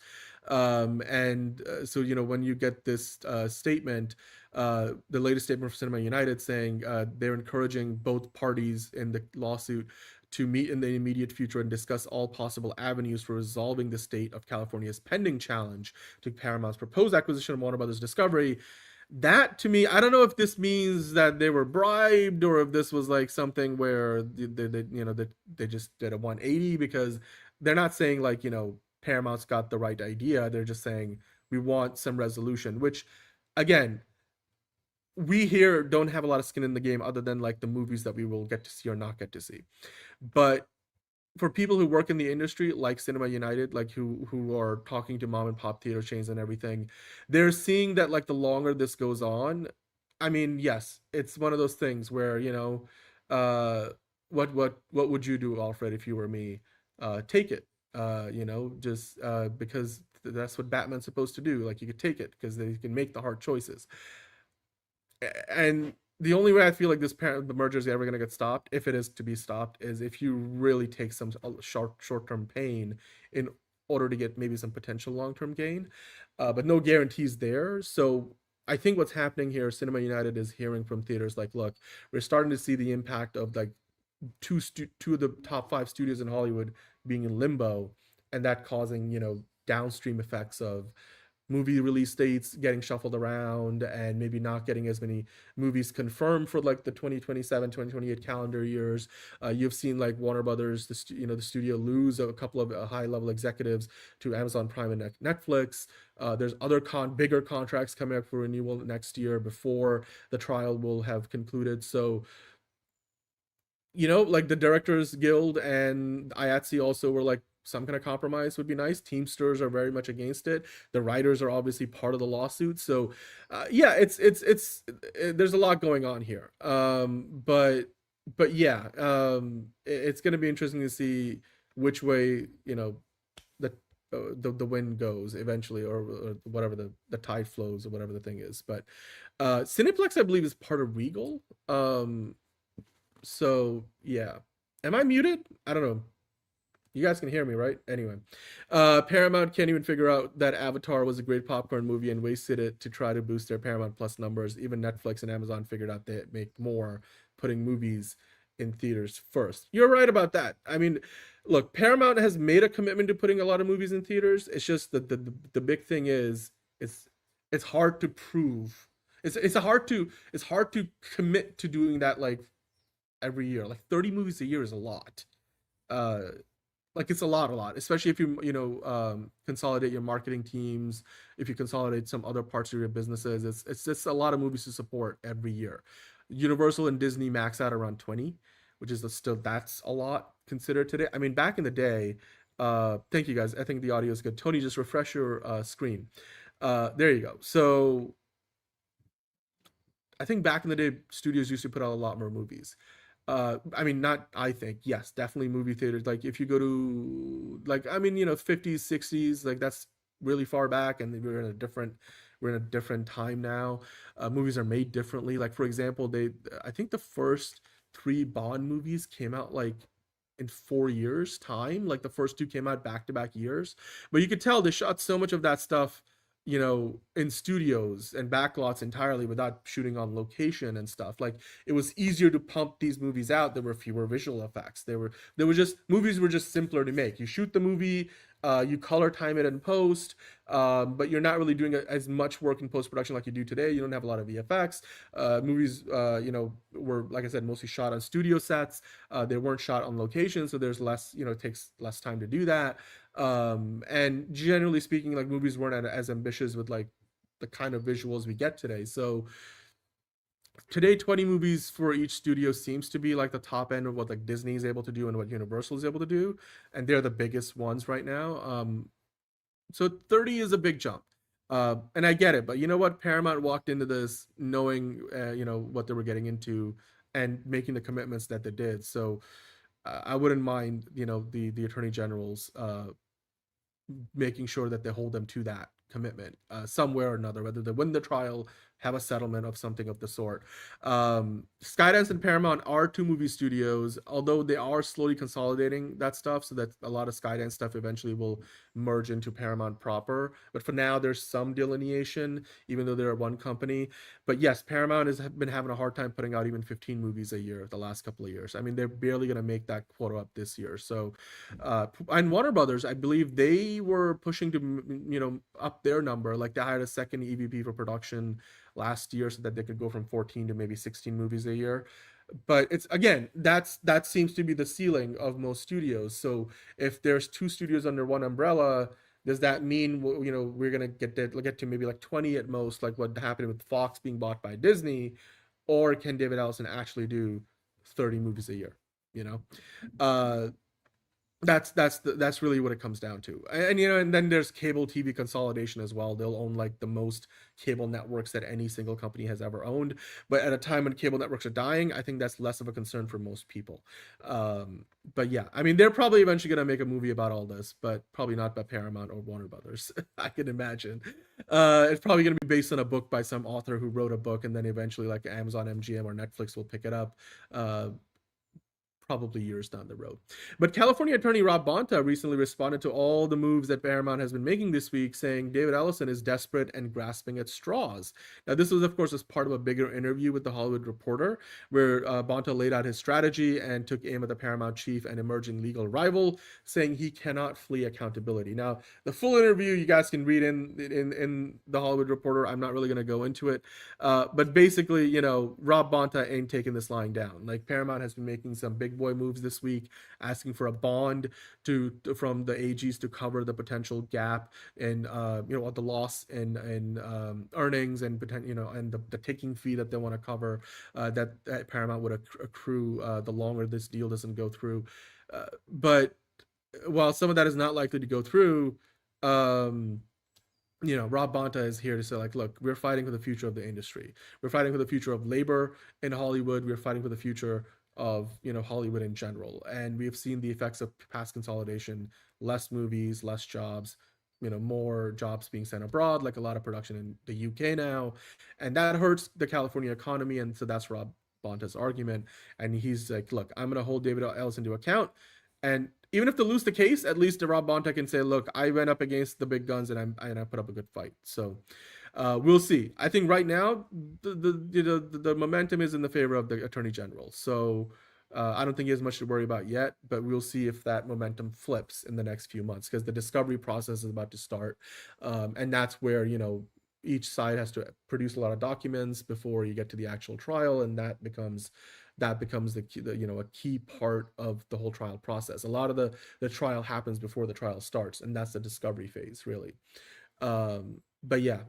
So, when you get this statement, the latest statement from Cinema United saying they're encouraging both parties in the lawsuit to meet in the immediate future and discuss all possible avenues for resolving the state of California's pending challenge to Paramount's proposed acquisition of Warner Brothers Discovery. That, to me, I don't know if this means that they were bribed or if this was like something where they just did a 180, because they're not saying like, Paramount's got the right idea. They're just saying we want some resolution, which, again, we here don't have a lot of skin in the game other than like the movies that we will get to see or not get to see. But for people who work in the industry, like Cinema United, like who are talking to mom and pop theater chains and everything, they're seeing that like the longer this goes on, I mean, yes, it's one of those things where, what would you do, Alfred, if you were me? Take it, because that's what Batman's supposed to do. Like, you could take it because they can make the hard choices. And the only way I feel like the merger is ever going to get stopped, if it is to be stopped, is if you really take some short-term pain in order to get maybe some potential long-term gain, but no guarantees there. So I think what's happening here, Cinema United is hearing from theaters like, look, we're starting to see the impact of like two of the top 5 studios in Hollywood being in limbo, and that causing downstream effects of movie release dates getting shuffled around and maybe not getting as many movies confirmed for like the 2027 2028 calendar years. You've seen like Warner Brothers, the studio, lose a couple of high level executives to Amazon Prime and Netflix. There's other bigger contracts coming up for renewal next year before the trial will have concluded. So like the Directors Guild and IATSE also were like, some kind of compromise would be nice. Teamsters are very much against it. The writers are obviously part of the lawsuit. So it's there's a lot going on here. But yeah, it's going to be interesting to see which way the wind goes eventually, or whatever the tide flows, or whatever the thing is. But Cineplex, I believe, is part of Regal. So yeah. Am I muted? I don't know. You guys can hear me, right? Anyway, Paramount can't even figure out that Avatar was a great popcorn movie and wasted it to try to boost their Paramount Plus numbers. Even Netflix and Amazon figured out they make more putting movies in theaters first. You're right about that. I mean, look, Paramount has made a commitment to putting a lot of movies in theaters. It's just that the big thing is it's hard to prove. It's hard to commit to doing that like every year. Like 30 movies a year is a lot. Like it's a lot, especially if you consolidate your marketing teams, if you consolidate some other parts of your businesses. It's just a lot of movies to support every year. Universal and Disney max out around 20, which is still, that's a lot considered today. I mean, back in the day, thank you guys. I think the audio is good. Tony, just refresh your screen. There you go. So I think back in the day, studios used to put out a lot more movies. I mean, not, I think, yes, definitely movie theaters. Like if you go to like, I mean, 50s, 60s, like that's really far back, and we're in a different time now. Movies are made differently. Like for example, I think the first 3 Bond movies came out like in 4 years time. Like the first 2 came out back to back years, but you could tell they shot so much of that stuff in studios and backlots entirely without shooting on location and stuff. Like it was easier to pump these movies out. There were fewer visual effects. Movies were just simpler to make. You shoot the movie, you color time it in post, but you're not really doing as much work in post-production like you do today. You don't have a lot of VFX. Movies, were, like I said, mostly shot on studio sets. They weren't shot on location, so there's less, it takes less time to do that. And generally speaking, like movies weren't as ambitious with like the kind of visuals we get today. So today 20 movies for each studio seems to be like the top end of what like Disney is able to do and what Universal is able to do, and they're the biggest ones right now. So 30 is a big jump. And I get it, but you know what, Paramount walked into this knowing what they were getting into and making the commitments that they did. So I wouldn't mind the attorney generals making sure that they hold them to that commitment somewhere or another, whether they win the trial, have a settlement of something of the sort. Skydance and Paramount are 2 movie studios, although they are slowly consolidating that stuff, so that a lot of Skydance stuff eventually will merge into Paramount proper. But for now, there's some delineation, even though they're one company. But yes, Paramount has been having a hard time putting out even 15 movies a year the last couple of years. I mean, they're barely going to make that quota up this year. So, and Warner Brothers, I believe they were pushing to, up their number. Like they hired a second EVP for production last year so that they could go from 14 to maybe 16 movies a year. But it's, again, that seems to be the ceiling of most studios. So if there's 2 studios under one umbrella, does that mean we're gonna get to maybe like 20 at most, like what happened with Fox being bought by Disney, or can David Ellison actually do 30 movies a year? That's really what it comes down to. And then there's cable TV consolidation as well. They'll own like the most cable networks that any single company has ever owned. But at a time when cable networks are dying, I think that's less of a concern for most people. But yeah, I mean, they're probably eventually going to make a movie about all this, but probably not by Paramount or Warner Brothers. I can imagine. It's probably going to be based on a book by some author who wrote a book, and then eventually like Amazon, MGM, or Netflix will pick it up. Probably years down the road. But California attorney Rob Bonta recently responded to all the moves that Paramount has been making this week, saying David Ellison is desperate and grasping at straws. Now, this was, of course, as part of a bigger interview with The Hollywood Reporter, where Bonta laid out his strategy and took aim at the Paramount chief and emerging legal rival, saying he cannot flee accountability. Now, the full interview you guys can read in The Hollywood Reporter. I'm not really going to go into it. But basically, Rob Bonta ain't taking this lying down. Like, Paramount has been making some big boy moves this week, asking for a bond from the AGs to cover the potential gap in the loss in earnings and and the ticking fee that they want to cover, that Paramount would accrue the longer this deal doesn't go through. But while some of that is not likely to go through, Rob Bonta is here to say, like, look, we're fighting for the future of the industry. We're fighting for the future of labor in Hollywood. We're fighting for the future of Hollywood in general, and we've seen the effects of past consolidation: less movies, less jobs, more jobs being sent abroad, like a lot of production in the UK now, and that hurts the California economy. And so that's Rob Bonta's argument. And he's like, look, I'm going to hold David Ellis into account. And even if they lose the case, at least Rob Bonta can say, look, I went up against the big guns and I put up a good fight. So we'll see. I think right now the momentum is in the favor of the Attorney General. So I don't think he has much to worry about yet, but we'll see if that momentum flips in the next few months, because the discovery process is about to start. And that's where, each side has to produce a lot of documents before you get to the actual trial. And that becomes the key, a key part of the whole trial process. A lot of the trial happens before the trial starts, and that's the discovery phase, really. But yeah,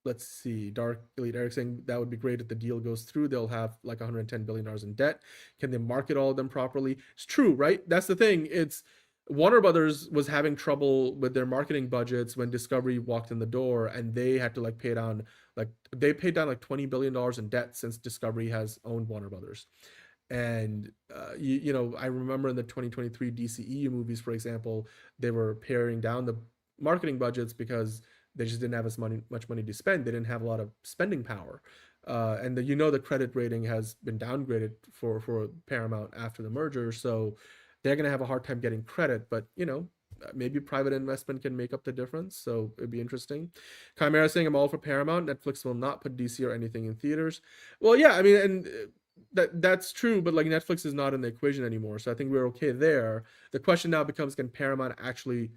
let's see. Dark Elite Eric saying that would be great if the deal goes through. They'll have like $110 billion in debt. Can they market all of them properly? It's true, right? That's the thing. It's Warner Brothers was having trouble with their marketing budgets when Discovery walked in the door, and they had to pay down like $20 billion in debt since Discovery has owned Warner Brothers. And I remember in the 2023 DCEU movies, for example, they were paring down the marketing budgets because they just didn't have much money to spend. They didn't have a lot of spending power. And the credit rating has been downgraded for Paramount after the merger. So they're going to have a hard time getting credit, but maybe private investment can make up the difference. So it'd be interesting. Chimera saying, I'm all for Paramount. Netflix will not put DC or anything in theaters. Well, yeah, I mean, and that's true, but Netflix is not in the equation anymore. So I think we're okay there. The question now becomes, can Paramount actually,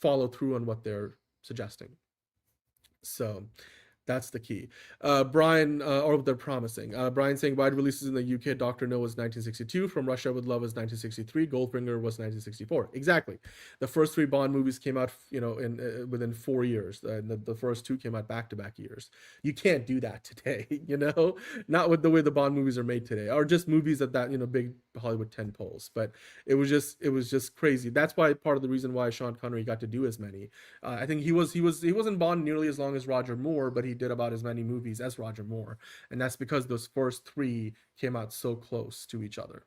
follow through on what they're suggesting? So that's the key. Brian, or they're promising. Brian saying wide releases in the UK, Dr. No was 1962, From Russia with Love was 1963, Goldfinger was 1964. Exactly. The first 3 Bond movies came out, in within 4 years. The first 2 came out back-to-back years. You can't do that today, not with the way the Bond movies are made today, or just movies at that, big Hollywood tentpoles. But it was just crazy. That's why part of the reason why Sean Connery got to do as many. I think he wasn't Bond nearly as long as Roger Moore, but he did about as many movies as Roger Moore, and that's because those first 3 came out so close to each other.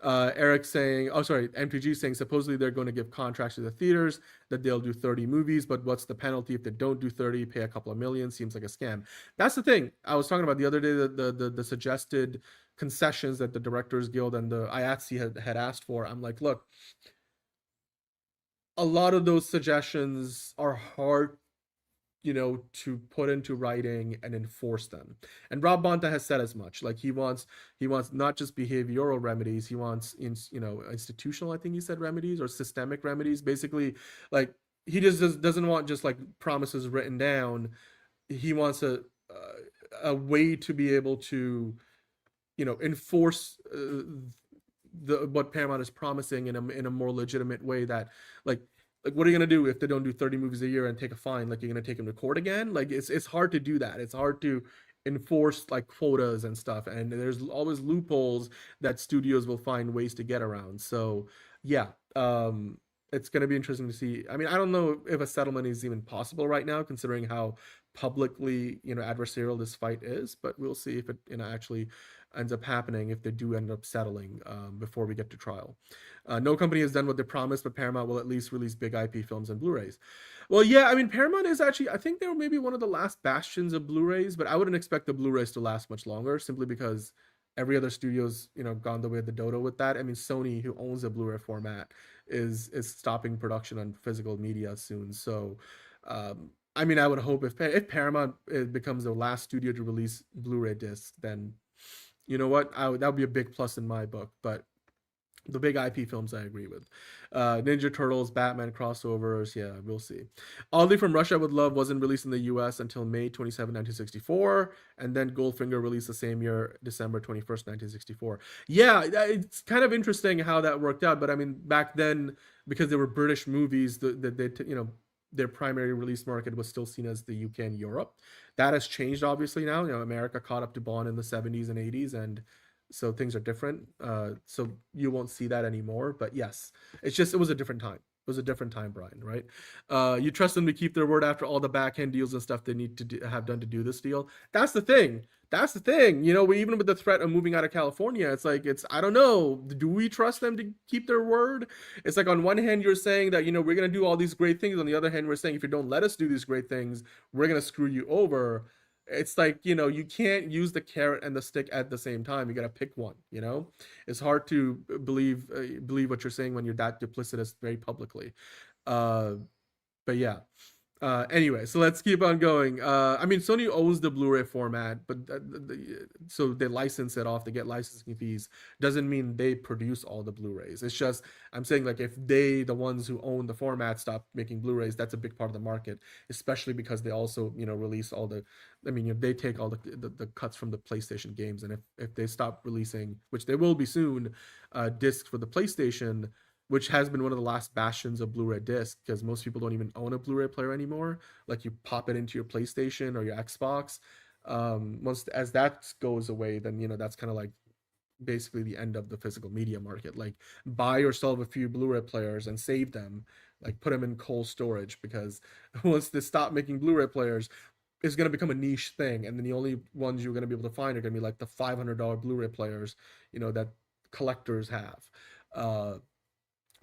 Eric saying, MTG saying supposedly they're going to give contracts to the theaters that they'll do 30 movies, but what's the penalty if they don't do 30? Pay a couple of million. Seems like a scam. That's the thing I was talking about the other day, the suggested concessions that the Directors Guild and the IATSE had asked for. I'm like, look, a lot of those suggestions are hard to put into writing and enforce them. And Rob Bonta has said as much. He wants not just behavioral remedies, he wants institutional, I think he said, remedies, or systemic remedies. Basically, he just doesn't want just promises written down. He wants a way to be able to enforce what Paramount is promising in a more legitimate way, that what are you going to do if they don't do 30 movies a year and take a fine? You're going to take them to court again? It's hard to do that. It's hard to enforce quotas and stuff. And there's always loopholes that studios will find ways to get around. So yeah, it's going to be interesting to see. I mean, I don't know if a settlement is even possible right now, considering how publicly, adversarial this fight is, but we'll see if it, actually ends up happening, if they do end up settling before we get to trial. No company has done what they promised, but Paramount will at least release big IP films and Blu-rays. Well, yeah, I mean, Paramount is actually, I think they were maybe one of the last bastions of Blu-rays, but I wouldn't expect the Blu-rays to last much longer, simply because every other studio's, gone the way of the dodo with that. I mean, Sony, who owns the Blu-ray format, is stopping production on physical media soon. So, I mean, I would hope if Paramount becomes the last studio to release Blu-ray discs, then you know what? That would be a big plus in my book. But the big IP films, I agree with. Ninja Turtles, Batman crossovers, yeah, we'll see. Oddly, From Russia with Love wasn't released in the US until May 27, 1964, and then Goldfinger released the same year, December 21st, 1964. Yeah, it's kind of interesting how that worked out, but I mean, back then, because they were British movies, their primary release market was still seen as the UK and Europe. That has changed, obviously, now. America caught up to Bond in the 70s and 80s, and so things are different. So you won't see that anymore. But yes, it was a different time. It was a different time, Brian, right? You trust them to keep their word after all the back-end deals and stuff they need to have done to do this deal. That's the thing. that's the thing, even with the threat of moving out of California, it's like, I don't know, do we trust them to keep their word? It's like, on one hand, you're saying that, we're going to do all these great things. On the other hand, we're saying, if you don't let us do these great things, we're going to screw you over. It's like, you can't use the carrot and the stick at the same time. You got to pick one, It's hard to believe what you're saying when you're that duplicitous very publicly. But yeah. Anyway, so let's keep on going. Sony owns the Blu-ray format, but so they license it off. They get licensing fees. Doesn't mean they produce all the Blu-rays. It's just, I'm saying, like, if the ones who own the format, stop making Blu-rays, that's a big part of the market, especially because they also, release all the, they take all the cuts from the PlayStation games. And if they stop releasing, which they will be soon, discs for the PlayStation, which has been one of the last bastions of Blu-ray disc, because most people don't even own a Blu-ray player anymore. Like, you pop it into your PlayStation or your Xbox. Once as that goes away, then that's kind of like basically the end of the physical media market. Like, buy yourself a few Blu-ray players and save them, like put them in cold storage, because once they stop making Blu-ray players, it's going to become a niche thing, and then the only ones you're going to be able to find are going to be like the $500 Blu-ray players, that collectors have.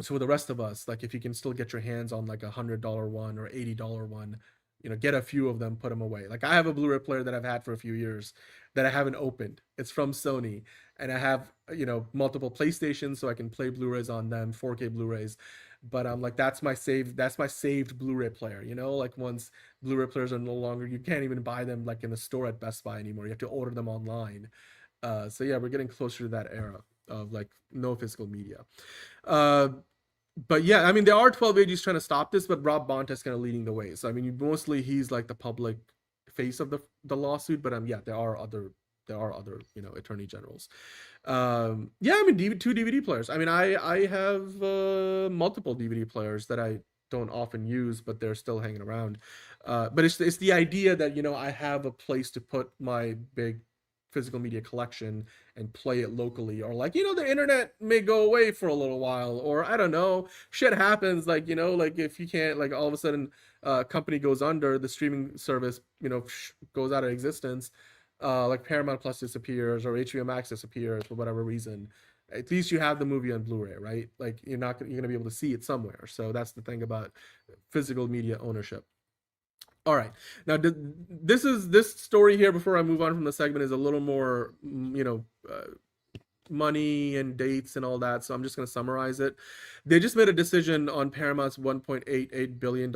So for the rest of us, like, if you can still get your hands on like $100 one or $80 one, get a few of them, put them away. Like, I have a Blu-ray player that I've had for a few years that I haven't opened. It's from Sony, and I have, multiple PlayStations, so I can play Blu-rays on them, 4K Blu-rays. But I'm like, that's my saved Blu-ray player. Like, once Blu-ray players are no longer, you can't even buy them like in the store at Best Buy anymore. You have to order them online. So yeah, we're getting closer to that era of like no physical media. But yeah, there are 12 ages trying to stop this, but Rob Bontas kind of leading the way. So mostly he's like the public face of the lawsuit, but yeah, there are other attorney generals. Two DVD players. I have multiple DVD players that I don't often use, but they're still hanging around. But it's the idea that I have a place to put my big physical media collection and play it locally, or like, the internet may go away for a little while, or I don't know, shit happens, like, like if you can't, like, all of a sudden a company goes under, the streaming service, goes out of existence, like Paramount Plus disappears or HBO Max disappears for whatever reason, at least you have the movie on Blu-ray, right? Like, you're gonna be able to see it somewhere. So that's the thing about physical media ownership. All right, now this story here, before I move on from the segment, is a little more, money and dates and all that, so I'm just going to summarize it. They just made a decision on Paramount's $1.88 billion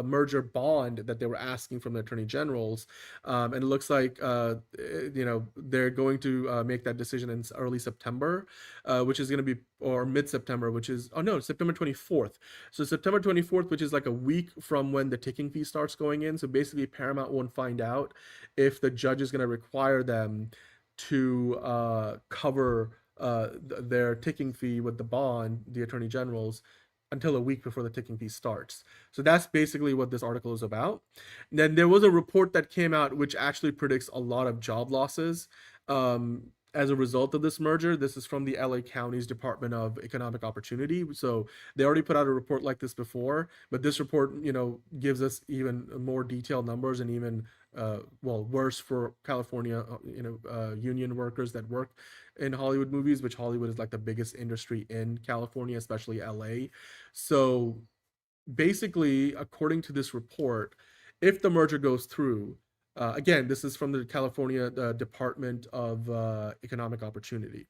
merger bond that they were asking from the attorney generals, and it looks like they're going to make that decision in early September, which is going to be, or mid-September, which is September 24th. So September 24th, which is like a week from when the ticking fee starts going in. So basically Paramount won't find out if the judge is going to require them to cover their ticking fee with the bond, the attorney generals, until a week before the ticking fee starts. So that's basically what this article is about. And then there was a report that came out which actually predicts a lot of job losses as a result of this merger. This is from the LA County's Department of Economic Opportunity. So they already put out a report like this before, but this report, gives us even more detailed numbers, and even worse for California, union workers that work in Hollywood movies, which Hollywood is like the biggest industry in California, especially LA. So basically, according to this report, if the merger goes through, again, this is from the California Department of Economic Opportunity.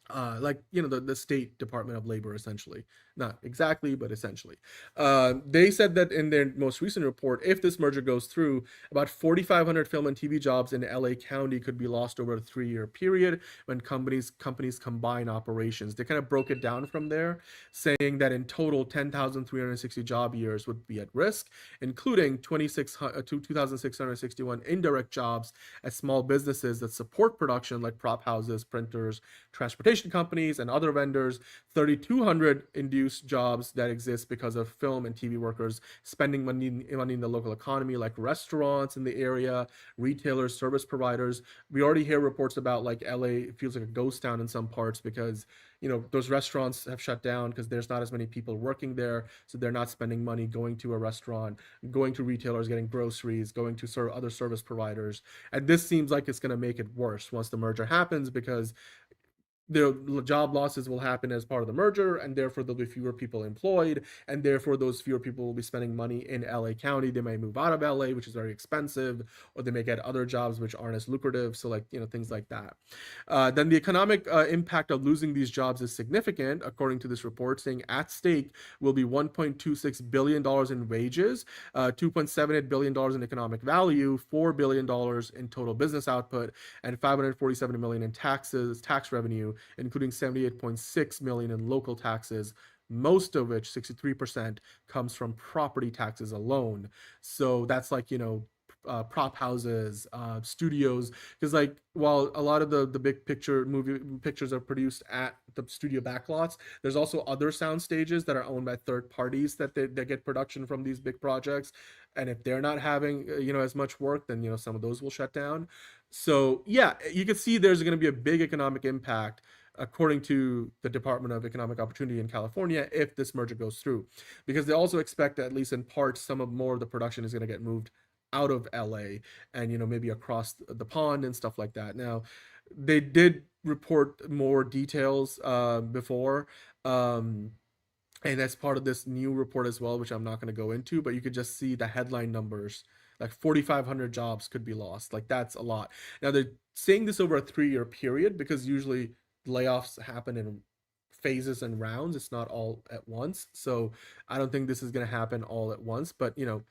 The state Department of Labor, essentially. Not exactly, but essentially. They said that in their most recent report, if this merger goes through, about 4,500 film and TV jobs in LA County could be lost over a 3-year period when companies combine operations. They kind of broke it down from there, saying that in total, 10,360 job years would be at risk, including 2,661 indirect jobs at small businesses that support production, like prop houses, printers, transportation animation companies and other vendors, 3,200 induced jobs that exist because of film and TV workers spending money in the local economy, like restaurants in the area, retailers, service providers. We already hear reports about like LA feels like a ghost town in some parts because, you know, those restaurants have shut down because there's not as many people working there, so they're not spending money going to a restaurant, going to retailers, getting groceries, going to other service providers. And this seems like it's going to make it worse once the merger happens, because the job losses will happen as part of the merger, and therefore there'll be fewer people employed, and therefore those fewer people will be spending money in LA County. They may move out of LA, which is very expensive, or they may get other jobs which aren't as lucrative, so like, you know, things like that. Then the economic impact of losing these jobs is significant, according to this report, saying at stake will be $1.26 billion in wages, $2.78 billion in economic value, $4 billion in total business output, and $547 million in tax revenue, including 78.6 million in local taxes, most of which, 63%, comes from property taxes alone. So that's like, you know, prop houses, studios, because like while a lot of the big picture movie pictures are produced at the studio backlots, there's also other sound stages that are owned by third parties that they get production from these big projects, and if they're not having, you know, as much work, then, you know, some of those will shut down. So yeah, you can see there's going to be a big economic impact, according to the Department of Economic Opportunity in California, if this merger goes through, because they also expect that at least in part some of more of the production is going to get moved out of LA and, you know, maybe across the pond and stuff like that. Now, they did report more details before, and that's part of this new report as well, which I'm not going to go into, but you could just see the headline numbers. Like 4,500 jobs could be lost. Like, that's a lot. Now, they're saying this over a 3-year period, because usually layoffs happen in phases and rounds. It's not all at once. So I don't think this is going to happen all at once, but, you know,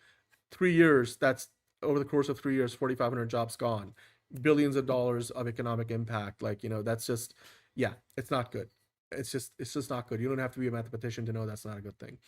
3 years, that's over the course of 3 years, 4,500 jobs gone, billions of dollars of economic impact. Like, you know, that's just, yeah, it's not good. It's just not good. You don't have to be a mathematician to know that's not a good thing.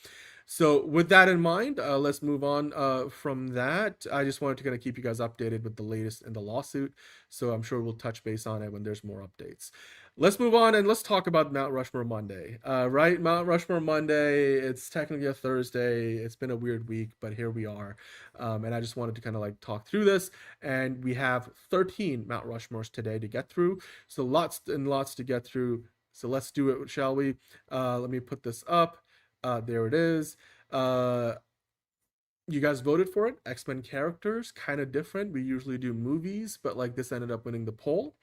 So with that in mind, let's move on from that. I just wanted to kind of keep you guys updated with the latest in the lawsuit. So I'm sure we'll touch base on it when there's more updates. Let's move on and let's talk about Mount Rushmore Monday. Right, Mount Rushmore Monday, it's technically a Thursday. It's been a weird week, but here we are. And I just wanted to kind of like talk through this. And we have 13 Mount Rushmores today to get through. So lots and lots to get through. So let's do it, shall we? Let me put this up. There it is. You guys voted for it. X-Men characters, kind of different. We usually do movies, but like this ended up winning the poll.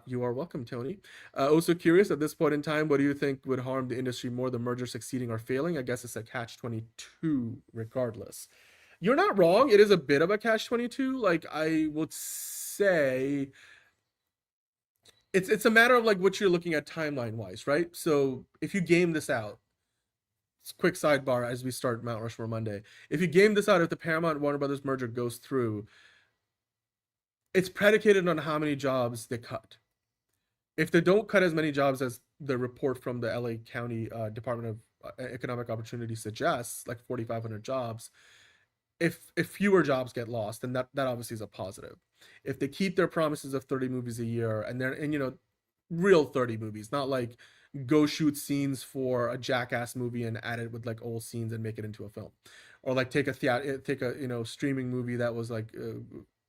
You are welcome, Tony. Also curious, at this point in time, what do you think would harm the industry more, the merger succeeding or failing? I guess it's a catch-22 regardless. You're not wrong. It is a bit of a catch-22. Like, I would say it's a matter of like what you're looking at timeline wise, right? So if you game this out, quick sidebar as we start Mount Rushmore Monday, if you game this out, if the Paramount Warner Brothers merger goes through, it's predicated on how many jobs they cut. If they don't cut as many jobs as the report from the LA County Department of Economic Opportunity suggests, like 4,500 jobs, if fewer jobs get lost, then that obviously is a positive. If they keep their promises of 30 movies a year, and you know, real 30 movies, not like go shoot scenes for a Jackass movie and add it with like old scenes and make it into a film, or like take a you know, streaming movie that was like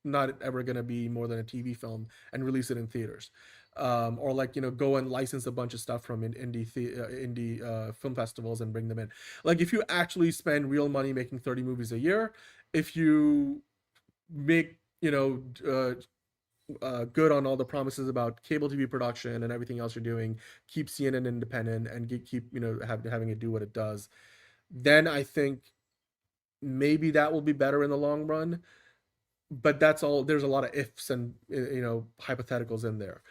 not ever going to be more than a TV film and release it in theaters, or like, you know, go and license a bunch of stuff from indie film festivals and bring them in. Like, if you actually spend real money making 30 movies a year, if you make, you know, good on all the promises about cable TV production and everything else you're doing, keep CNN independent and keep, you know, having it do what it does, then I think maybe that will be better in the long run. But that's all. There's a lot of ifs and, you know, hypotheticals in there.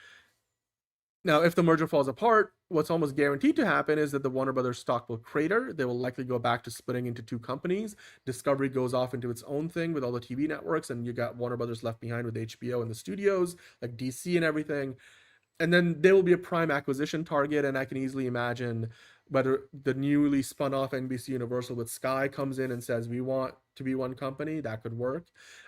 Now, if the merger falls apart, what's almost guaranteed to happen is that the Warner Brothers stock will crater. They will likely go back to splitting into two companies. Discovery goes off into its own thing with all the TV networks, and you got Warner Brothers left behind with HBO and the studios, like DC and everything. and then they will be a prime acquisition target, and I can easily imagine whether the newly spun off NBC Universal with Sky comes in and says we want to be one company, that could work.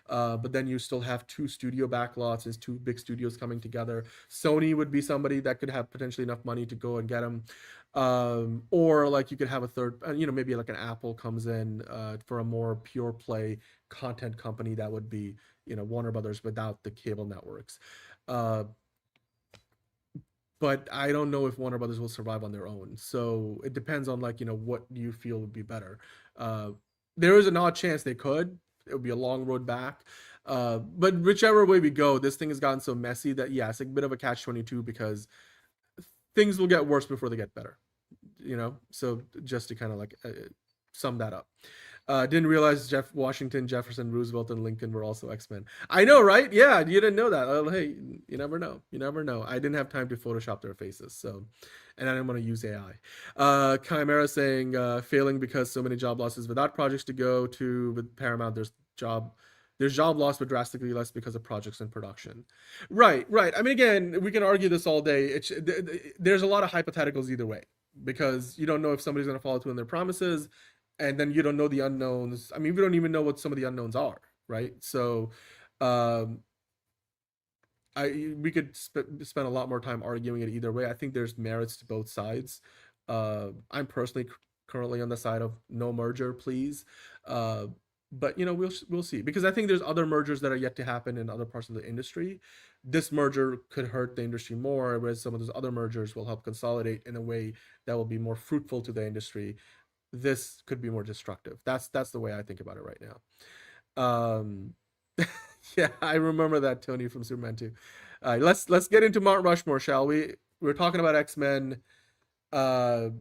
But then you still have two studio backlots as two big studios coming together. Sony would be somebody that could have potentially enough money to go and get them. Or like you could have a third, maybe like an Apple comes in for a more pure play content company that would be, Warner Brothers without the cable networks. But I don't know if Warner Brothers will survive on their own. So it depends on what you feel would be better. There is an odd chance they could. It would be a long road back. But whichever way we go, this thing has gotten so messy that it's a bit of a catch-22 because things will get worse before they get better. So just to kind of sum that up. Didn't realize Washington, Jefferson, Roosevelt, and Lincoln were also X-Men. I know, right? Yeah, you didn't know that. Hey, you never know. You never know. I didn't have time to Photoshop their faces, and I didn't want to use AI. Chimera saying, failing because so many job losses. Without projects to go to with Paramount, there's job loss, but drastically less because of projects in production. Right. I mean, again, we can argue this all day. There's a lot of hypotheticals either way, because you don't know if somebody's going to follow through on their promises. And then you don't know the unknowns. I mean, we don't even know what some of the unknowns are, right? So we could spend a lot more time arguing it either way. I think there's merits to both sides. I'm personally currently on the side of no merger, please. But we'll see, because I think there's other mergers that are yet to happen in other parts of the industry. This merger could hurt the industry more, whereas some of those other mergers will help consolidate in a way that will be more fruitful to the industry. This could be more destructive. That's the way I think about it right now. Yeah, I remember that, Tony from Superman 2. Let's get into Mount Rushmore, shall we? We're talking about X-Men, the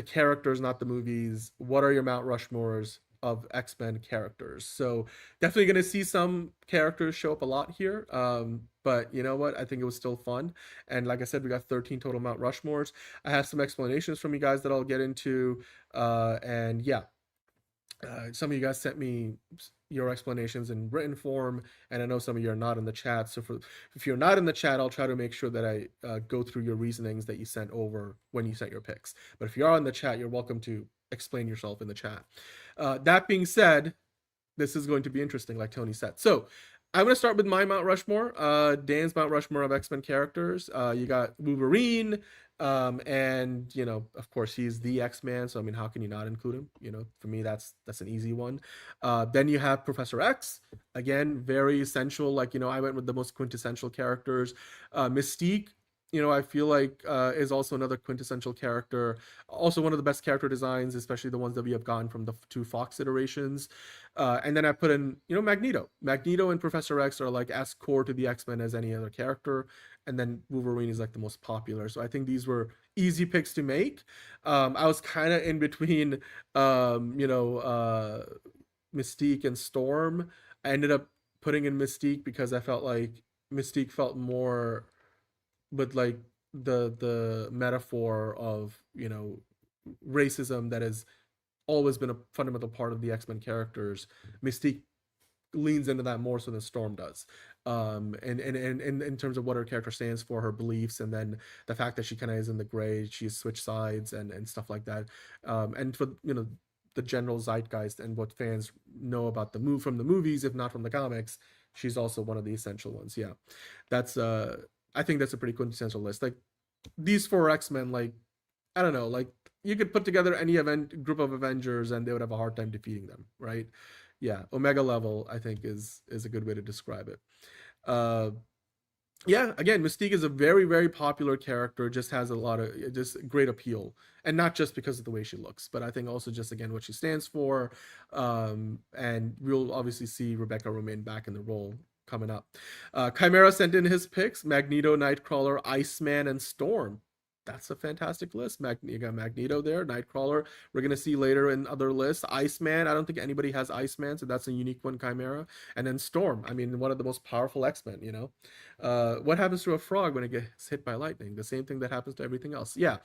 characters, not the movies. What are your Mount Rushmores of X-Men characters? So definitely going to see some characters show up a lot here. But you know what? I think it was still fun. And like I said, we got 13 total Mount Rushmores. I have some explanations from you guys that I'll get into. And yeah, some of you guys sent me your explanations in written form, and I know some of you are not in the chat. So if you're not in the chat, I'll try to make sure that I go through your reasonings that you sent over when you sent your picks. But if you are in the chat, you're welcome to explain yourself in the chat. That being said, this is going to be interesting, like Tony said. So I'm going to start with my Mount Rushmore, Dan's Mount Rushmore of X-Men characters. You got Wolverine, and of course he's the X-Man, so I mean, how can you not include him? For me, that's an easy one. Then you have Professor X, again, very essential. I went with the most quintessential characters. Mystique, I feel like is also another quintessential character. Also one of the best character designs, especially the ones that we have gotten from the two Fox iterations. And then I put in, Magneto. Magneto and Professor X are as core to the X-Men as any other character. And then Wolverine is the most popular. So I think these were easy picks to make. I was kind of in between, Mystique and Storm. I ended up putting in Mystique because I felt like Mystique felt more with the metaphor of racism that has always been a fundamental part of the X-Men characters. Mystique leans into that more so than Storm does, and in terms of what her character stands for, her beliefs, and then the fact that she kind of is in the gray, she's switched sides and stuff like that, and for the general zeitgeist and what fans know about the from the movies, if not from the comics, she's also one of the essential ones. Yeah, that's I think that's a pretty quintessential list. These four X-Men, I don't know, you could put together any group of Avengers and they would have a hard time defeating them, right? Yeah, Omega level, I think, is a good way to describe it. Yeah, again, Mystique is a very, very popular character, just has a lot of just great appeal. And not just because of the way she looks, but I think also just, again, what she stands for. And we'll obviously see Rebecca Romijn back in the role coming up. Chimera sent in his picks: Magneto, Nightcrawler, Iceman, and Storm. That's a fantastic list. You got Magneto there, Nightcrawler. We're going to see later in other lists. Iceman, I don't think anybody has Iceman, so that's a unique one, Chimera. And then Storm, I mean, one of the most powerful X-Men, What happens to a frog when it gets hit by lightning? The same thing that happens to everything else. Yeah.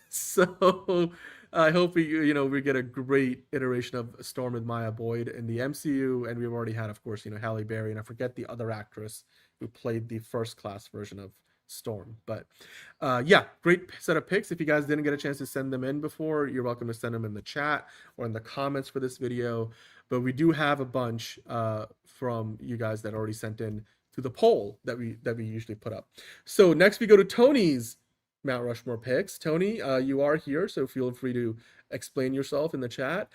So I hope we get a great iteration of Storm with Maya Boyd in the MCU. And we've already had, of course, Halle Berry. And I forget the other actress who played the first class version of Storm. But yeah, great set of picks. If you guys didn't get a chance to send them in before, you're welcome to send them in the chat or in the comments for this video. But we do have a bunch from you guys that already sent in to the poll that we usually put up. So next we go to Tony's Mount Rushmore picks. Tony, you are here, so feel free to explain yourself in the chat.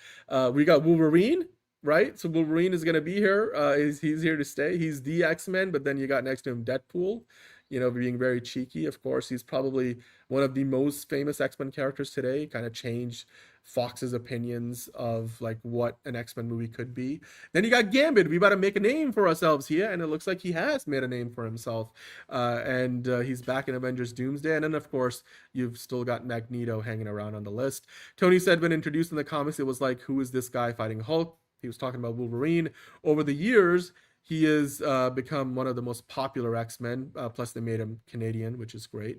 We got Wolverine, right? So Wolverine is going to be here. He's here to stay. He's the X-Men, but then you got next to him Deadpool, you know, being very cheeky. Of course, he's probably one of the most famous X-Men characters today. Kind of changed Fox's opinions of like what an X-Men movie could be. Then you got Gambit. We about to make a name for ourselves here, and it looks like he has made a name for himself. And he's back in Avengers Doomsday. And then of course you've still got Magneto hanging around on the list. Tony said when introduced in the comics, it was like, who is this guy fighting Hulk? He was talking about Wolverine. Over the years, he has become one of the most popular X-Men, plus they made him Canadian, which is great.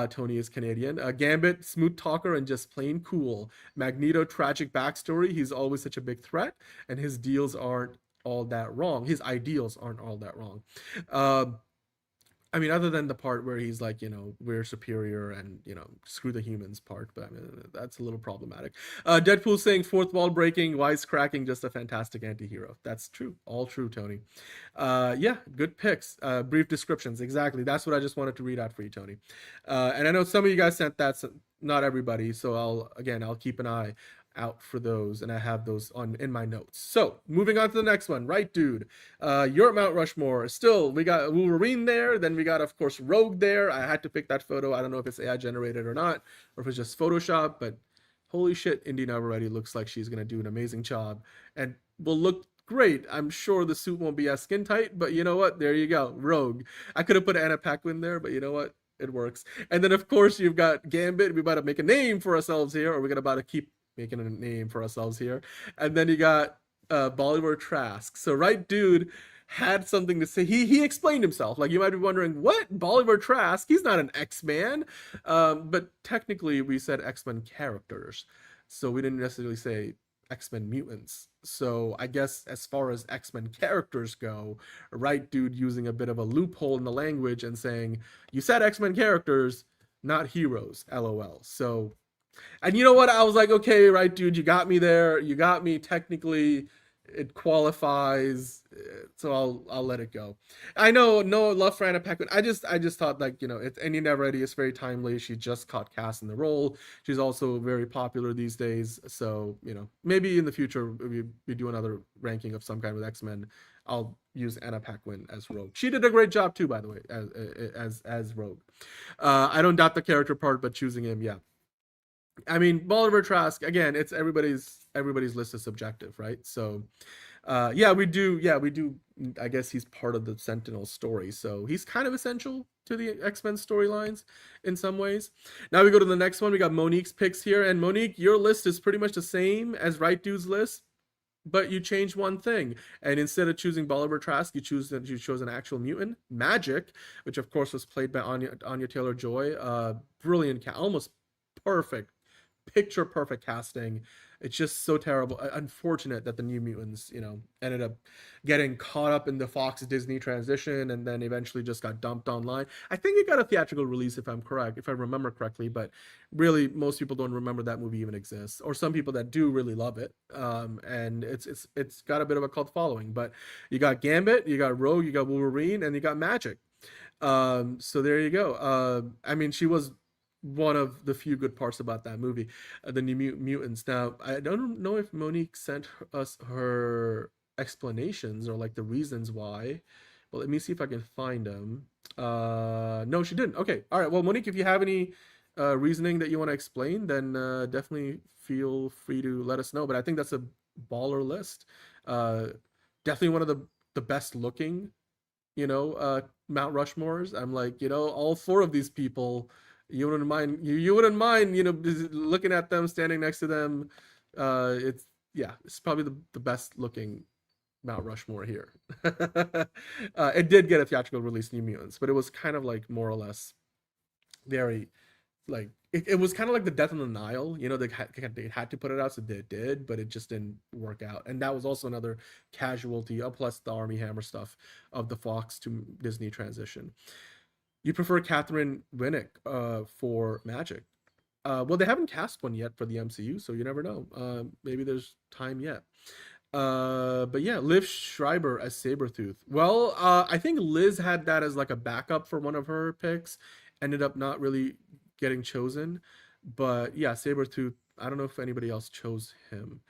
Tony is Canadian. Gambit, smooth talker and just plain cool. Magneto, tragic backstory. He's always such a big threat, and his deals aren't all that wrong. His ideals aren't all that wrong. I mean, other than the part where he's like, you know, we're superior and, you know, screw the humans part, but I mean, that's a little problematic. Deadpool saying fourth wall breaking, wisecracking, just a fantastic anti-hero. That's true. All true, Tony. Yeah, good picks. Brief descriptions. Exactly. That's what I just wanted to read out for you, Tony. And I know some of you guys sent that, so not everybody. So I'll keep an eye out for those, and I have those in my notes. So moving on to the next one, right, dude? You're at Mount Rushmore. Still, we got Wolverine there, then we got, of course, Rogue there. I had to pick that photo. I don't know if it's AI generated or not, or if it's just Photoshop, but holy shit, Indy Navarrete looks like she's gonna do an amazing job and will look great. I'm sure the suit won't be as skin tight, but you know what? There you go, Rogue. I could have put Anna Paquin there, but you know what? It works. And then of course you've got Gambit. We about to make a name for ourselves here, or we're about to keep making a name for ourselves here. And then you got Bolivar Trask. So right dude had something to say. He explained himself. Like, you might be wondering, what? Bolivar Trask? He's not an X-Man. But technically we said X-Men characters, so we didn't necessarily say X-Men mutants. So I guess as far as X-Men characters go, right dude using a bit of a loophole in the language and saying, you said X-Men characters, not heroes, LOL. So, and you know what? I was like, okay, right, dude, you got me there. You got me. Technically, it qualifies, so I'll let it go. I know, no love for Anna Paquin. I just thought, like, you know, it's Indy Navarrete is very timely. She just caught cast in the role. She's also very popular these days. So, you know, maybe in the future we do another ranking of some kind with X-Men. I'll use Anna Paquin as Rogue. She did a great job too, by the way, as Rogue. I don't doubt the character part, but choosing him, yeah. I mean, Bolivar Trask, again, it's everybody's list is subjective, right? So yeah, we do. I guess he's part of the Sentinel story, so he's kind of essential to the X-Men storylines in some ways. Now we go to the next one. We got Monique's picks here, and Monique, your list is pretty much the same as Right Dude's list, but you changed one thing, and instead of choosing Bolivar Trask, you chose an actual mutant, Magic, which of course was played by Anya Taylor-Joy. Brilliant, almost perfect, picture perfect casting. It's just so terrible, unfortunate that the New Mutants, you know, ended up getting caught up in the Fox Disney transition and then eventually just got dumped online. I think it got a theatrical release, if I remember correctly, but really most people don't remember that movie even exists, or some people that do really love it. And it's got a bit of a cult following. But you got Gambit, you got Rogue, you got Wolverine, and you got Magic. So there you go. I mean, she was one of the few good parts about that movie, the New Mutants. Now, I don't know if Monique sent us her explanations or like the reasons why. Well, let me see if I can find them. No, she didn't. Okay, all right. Well, Monique, if you have any reasoning that you want to explain, then definitely feel free to let us know. But I think that's a baller list. Definitely one of the best looking, you know, Mount Rushmores. I'm like, you know, all four of these people. You wouldn't mind, you know, looking at them, standing next to them. It's probably the best looking Mount Rushmore here. It did get a theatrical release, New Mutants, but it was kind of like more or less very, like, it was kind of like the Death on the Nile. You know, they had to put it out, so they did, but it just didn't work out. And that was also another casualty, plus the Army Hammer stuff of the Fox to Disney transition. You prefer Catherine Winnick for Magic. Well, they haven't cast one yet for the MCU, so you never know. Maybe there's time yet. But yeah, Liv Schreiber as Sabretooth. Well, I think Liz had that as like a backup for one of her picks. Ended up not really getting chosen. But yeah, Sabretooth, I don't know if anybody else chose him.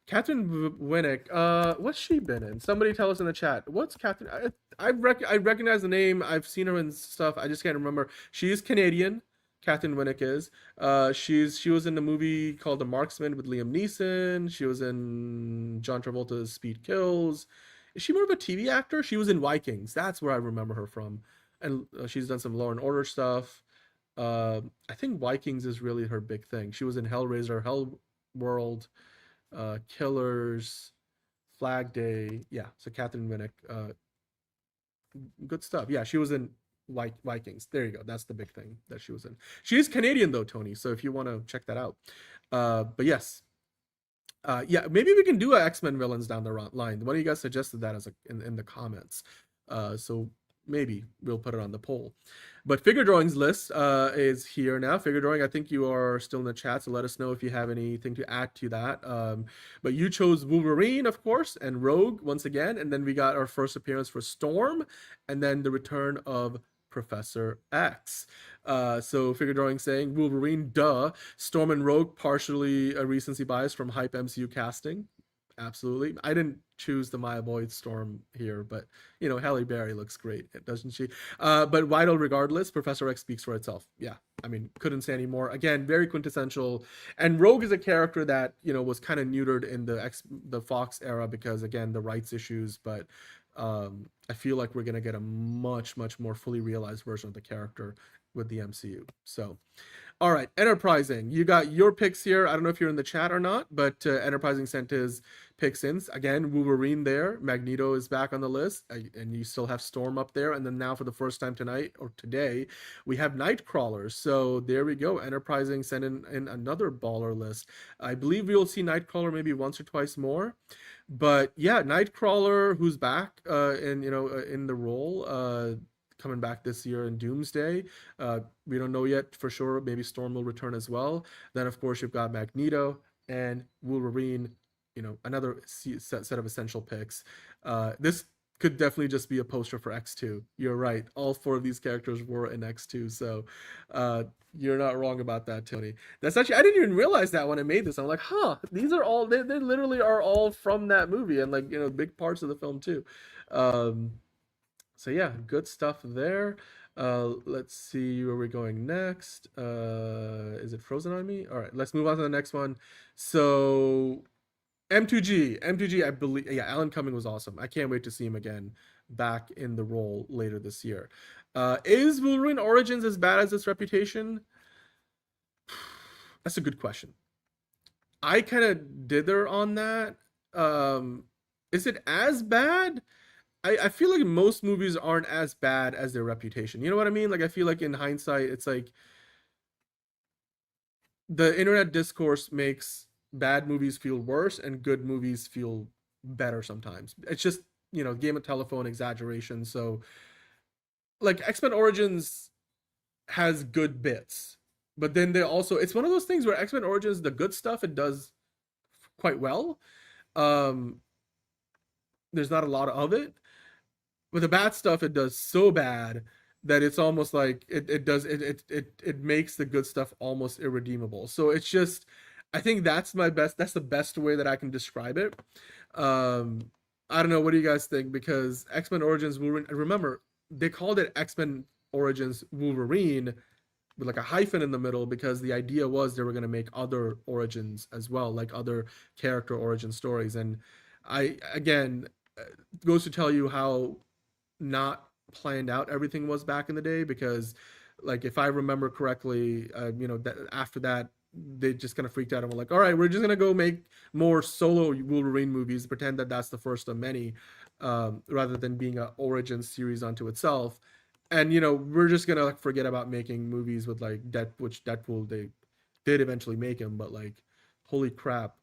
Catherine Winnick, what's she been in? Somebody tell us in the chat. What's Catherine? I recognize the name. I've seen her in stuff. I just can't remember. She is Canadian. Catherine Winnick is. She was in the movie called The Marksman with Liam Neeson. She was in John Travolta's Speed Kills. Is she more of a TV actor? She was in Vikings. That's where I remember her from. And she's done some Law and Order stuff. I think Vikings is really her big thing. She was in Hellraiser, Hell World, Killers, Flag Day. Yeah, so Catherine Winnick. Good stuff. Yeah, she was in Vikings. There you go. That's the big thing that she was in. She is Canadian though, Tony. So if you want to check that out. But yes. Yeah, maybe we can do a X-Men villains down the line. One of you guys suggested that as in the comments. So maybe we'll put it on the poll. But figure drawings list is here now. Figure drawing, I think you are still in the chat, so let us know if you have anything to add to that. But you chose Wolverine, of course, and Rogue once again, and then we got our first appearance for Storm, and then the return of Professor X. So figure drawing saying Wolverine, duh. Storm and Rogue, partially a recency bias from hype MCU casting. Absolutely. I didn't choose the Maya Boyd Storm here, but you know, Halle Berry looks great, doesn't she? But vital regardless, Professor X speaks for itself. Yeah, I mean, couldn't say any more. Again, very quintessential. And Rogue is a character that, you know, was kind of neutered in the Fox era because, again, the rights issues, but I feel like we're going to get a much more fully realized version of the character with the MCU. So, all right, Enterprising. You got your picks here. I don't know if you're in the chat or not, but Enterprising sent his picks in. Again, Wolverine there. Magneto is back on the list, and you still have Storm up there. And then now for the first time tonight, or today, we have Nightcrawler. So there we go. Enterprising sent in another baller list. I believe we'll see Nightcrawler maybe once or twice more. But yeah, Nightcrawler, who's back in the role, coming back this year in Doomsday. We don't know yet for sure. Maybe Storm will return as well. Then of course you've got Magneto and Wolverine. You know, another set of essential picks. This could definitely just be a poster for X2. You're right. All four of these characters were in X2, so you're not wrong about that, Tony. That's actually, I didn't even realize that when I made this. I'm like, huh, these are all, they literally are all from that movie, and like, you know, big parts of the film too. So yeah, good stuff there. Let's see where we're going next. Is it frozen on me? All right, let's move on to the next one. So M2G, I believe, yeah, Alan Cumming was awesome. I can't wait to see him again back in the role later this year. Is Wolverine Origins as bad as its reputation? That's a good question. I kind of dither on that. Is it as bad? I feel like most movies aren't as bad as their reputation. You know what I mean? Like, I feel like in hindsight, it's like the internet discourse makes bad movies feel worse and good movies feel better sometimes. It's just, you know, game of telephone exaggeration. So like X-Men Origins has good bits, but then they also, it's one of those things where X-Men Origins, the good stuff, it does quite well. There's not a lot of it, but the bad stuff, it does so bad that it's almost like it makes the good stuff almost irredeemable. So it's just, I think that's the best way that I can describe it. I don't know, what do you guys think? Because X-Men Origins Wolverine, remember, they called it X-Men Origins Wolverine with like a hyphen in the middle because the idea was they were going to make other origins as well, like other character origin stories. And again, goes to tell you how not planned out everything was back in the day, because like, if I remember correctly, you know, that after that, they just kind of freaked out and were like, all right, we're just going to go make more solo Wolverine movies, pretend that that's the first of many, rather than being an origin series unto itself. And, you know, we're just going to like forget about making movies with like Deadpool, they did eventually make him, but like, holy crap,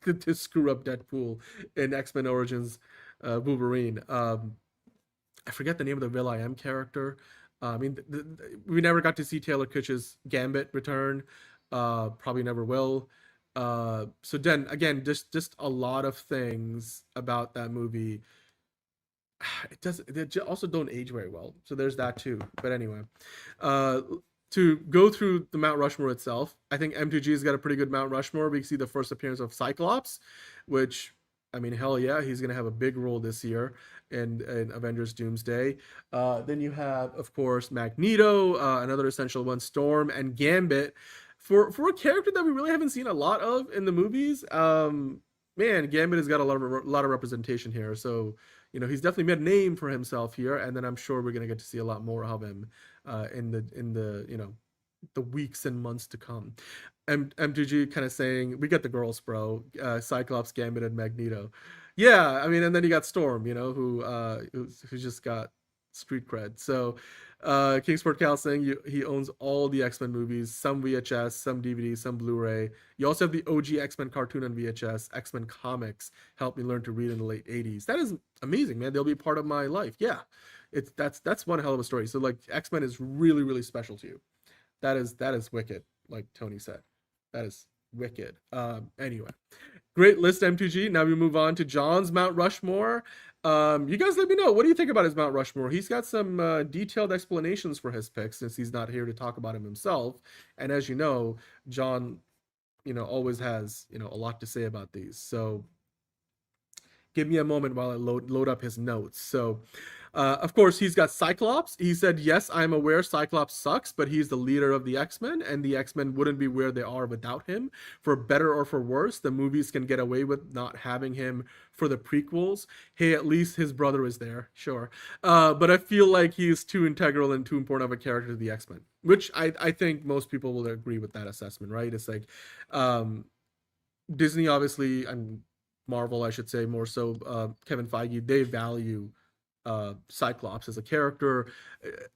to screw up Deadpool in X-Men Origins Wolverine. I forget the name of the Will.i.am character. I mean, we never got to see Taylor Kitsch's Gambit return. Probably never will. So then again, just a lot of things about that movie. They also don't age very well. So there's that too. But anyway, to go through the Mount Rushmore itself, I think M2G's got a pretty good Mount Rushmore. We see the first appearance of Cyclops, which, I mean, hell yeah, he's going to have a big role this year in Avengers Doomsday. Then you have, of course, Magneto, another essential one, Storm, and Gambit. For a character that we really haven't seen a lot of in the movies, man, Gambit has got a lot of representation here. So, you know, he's definitely made a name for himself here, and then I'm sure we're gonna get to see a lot more of him in the you know, the weeks and months to come. M2G kind of saying, we got the girls, bro. Cyclops, Gambit, and Magneto. Yeah, I mean, and then you got Storm, you know, who just got street cred. So Kingsport Cal saying he owns all the X-Men movies, some VHS, some DVD, some Blu-ray. You also have the OG X-Men cartoon on VHS. X-Men comics helped me learn to read in the late 80s. That is amazing, man. They'll be part of my life. Yeah, that's one hell of a story. So like, X-Men is really, really special to you. That is wicked, like Tony said. That is wicked. Anyway, great list, M2G. Now we move on to John's Mount Rushmore. You guys let me know, what do you think about his Mount Rushmore? He's got some detailed explanations for his picks, since he's not here to talk about him himself. And as you know, John, you know, always has, you know, a lot to say about these. So give me a moment while I load up his notes. So of course, he's got Cyclops. He said, yes, I'm aware Cyclops sucks, but he's the leader of the X-Men, and the X-Men wouldn't be where they are without him. For better or for worse, the movies can get away with not having him for the prequels. Hey, at least his brother is there, sure. But I feel like he's too integral and too important of a character to the X-Men, which I think most people will agree with that assessment, right? It's like Disney, obviously, and Marvel, I should say, more so, Kevin Feige, they value Cyclops as a character.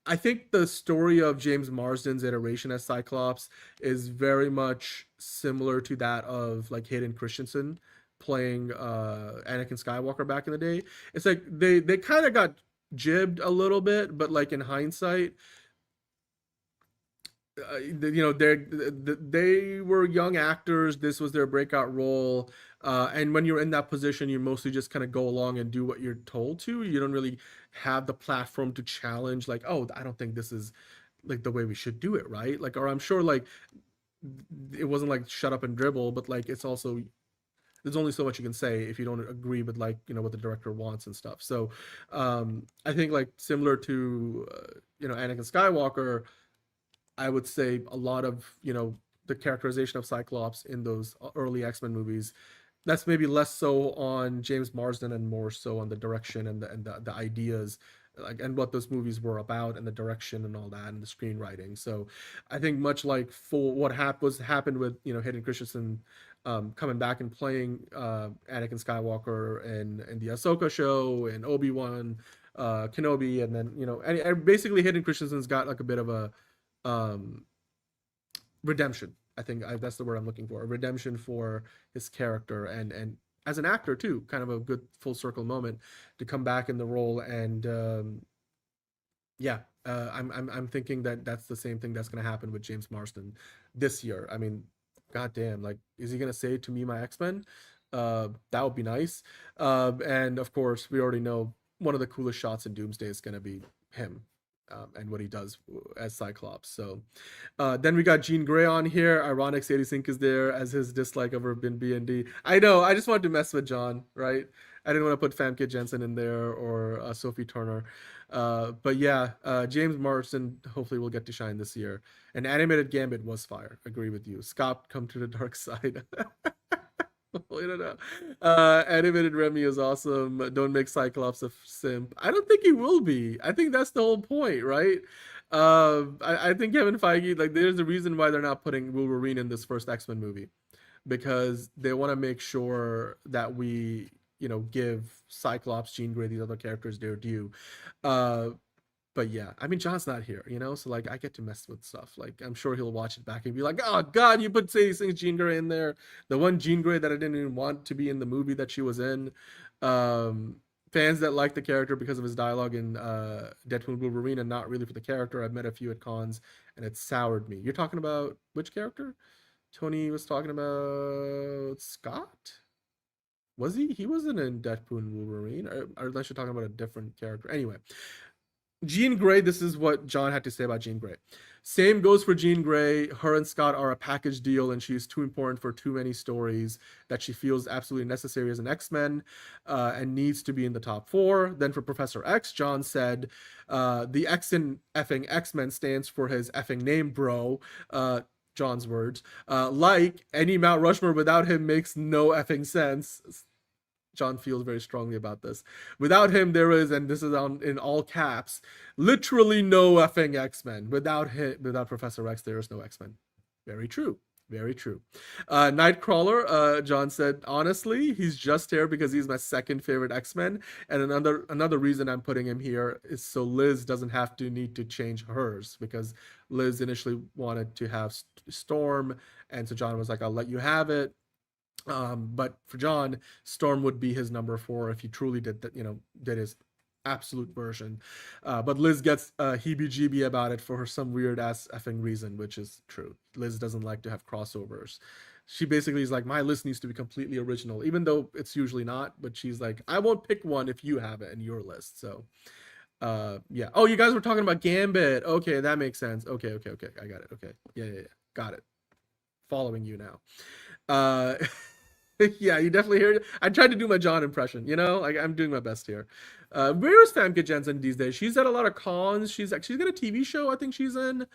I think the story of James Marsden's iteration as Cyclops is very much similar to that of like Hayden Christensen playing Anakin Skywalker back in the day. It's like they kind of got jibbed a little bit, but like in hindsight, you know, they were young actors. This was their breakout role. And when you're in that position, you mostly just kind of go along and do what you're told to. You don't really have the platform to challenge, like, oh, I don't think this is like the way we should do it, right? Like, or I'm sure like it wasn't like shut up and dribble, but like it's also, there's only so much you can say if you don't agree with, like, you know, what the director wants and stuff. So I think like similar to you know, Anakin Skywalker, I would say a lot of, you know, the characterization of Cyclops in those early X-Men movies, that's maybe less so on James Marsden and more so on the direction and the ideas, like, and what those movies were about and the direction and all that and the screenwriting. So I think much like for what happened with, you know, Hayden Christensen coming back and playing Anakin Skywalker in the Ahsoka show and Obi-Wan Kenobi, and then, you know, and basically Hayden Christensen's got like a bit of a redemption. I think that's the word I'm looking for. A redemption for his character, and as an actor too, kind of a good full circle moment to come back in the role. And yeah, I'm thinking that that's the same thing that's going to happen with James Marsden this year. I mean, goddamn, like, is he going to say "To me, my X-Men"? That would be nice. And of course, we already know one of the coolest shots in Doomsday is going to be him. And what he does as Cyclops. So then we got Jean Grey on here. Ironics 86 is there as his dislike of Urban B&D. I know, I just wanted to mess with John, right? I didn't want to put Famke Jensen in there or Sophie Turner. But yeah, James Marsden hopefully will get to shine this year. And animated Gambit was fire. Agree with you. Scott, come to the dark side. We don't know. Animated Remy is awesome. Don't make Cyclops a simp. I don't think he will be. I think that's the whole point, right? I think Kevin Feige, like, there's a reason why they're not putting Wolverine in this first X-Men movie, because they want to make sure that we, you know, give Cyclops, Jean Grey, these other characters their due. But yeah, I mean, John's not here, you know, so like I get to mess with stuff. Like, I'm sure he'll watch it back and be like, oh God, you put these things, Jean Grey in there. The one Jean Grey that I didn't even want to be in the movie that she was in. fans that like the character because of his dialogue in Deadpool and Wolverine and not really for the character. I've met a few at cons and it soured me. You're talking about which character? Tony was talking about Scott? Was he? He wasn't in Deadpool and Wolverine, or unless you're talking about a different character. Anyway, Jean Grey, this is what John had to say about Jean Grey. Same goes for Jean Grey. Her and Scott are a package deal, and she's too important for too many stories that she feels absolutely necessary as an X-Men and needs to be in the top 4. Then for Professor X, John said, the X in effing X-Men stands for his effing name, bro. John's words. Like, any Mount Rushmore without him makes no effing sense. John feels very strongly about this. Without him, there is, and this is in all caps, literally no effing X-Men. Without Professor X, there is no X-Men. Very true. Very true. Nightcrawler, John said, honestly, he's just here because he's my second favorite X-Men. And another reason I'm putting him here is so Liz doesn't have to need to change hers, because Liz initially wanted to have Storm. And so John was like, I'll let you have it. But for John, Storm would be his number 4 if he truly did that, did his absolute version. But Liz gets heebie-jeebie about it for some weird ass effing reason, which is true. Liz doesn't like to have crossovers. She basically is like, my list needs to be completely original, even though it's usually not. But she's like, I won't pick one if you have it in your list. So yeah. Oh, you guys were talking about Gambit. Okay, that makes sense. Okay. I got it. Okay. Yeah. Got it. Following you now. Yeah, you definitely hear it. I tried to do my John impression, like I'm doing my best here. Where is Famke Janssen these days? She's at a lot of cons. She's got a TV show I think she's in.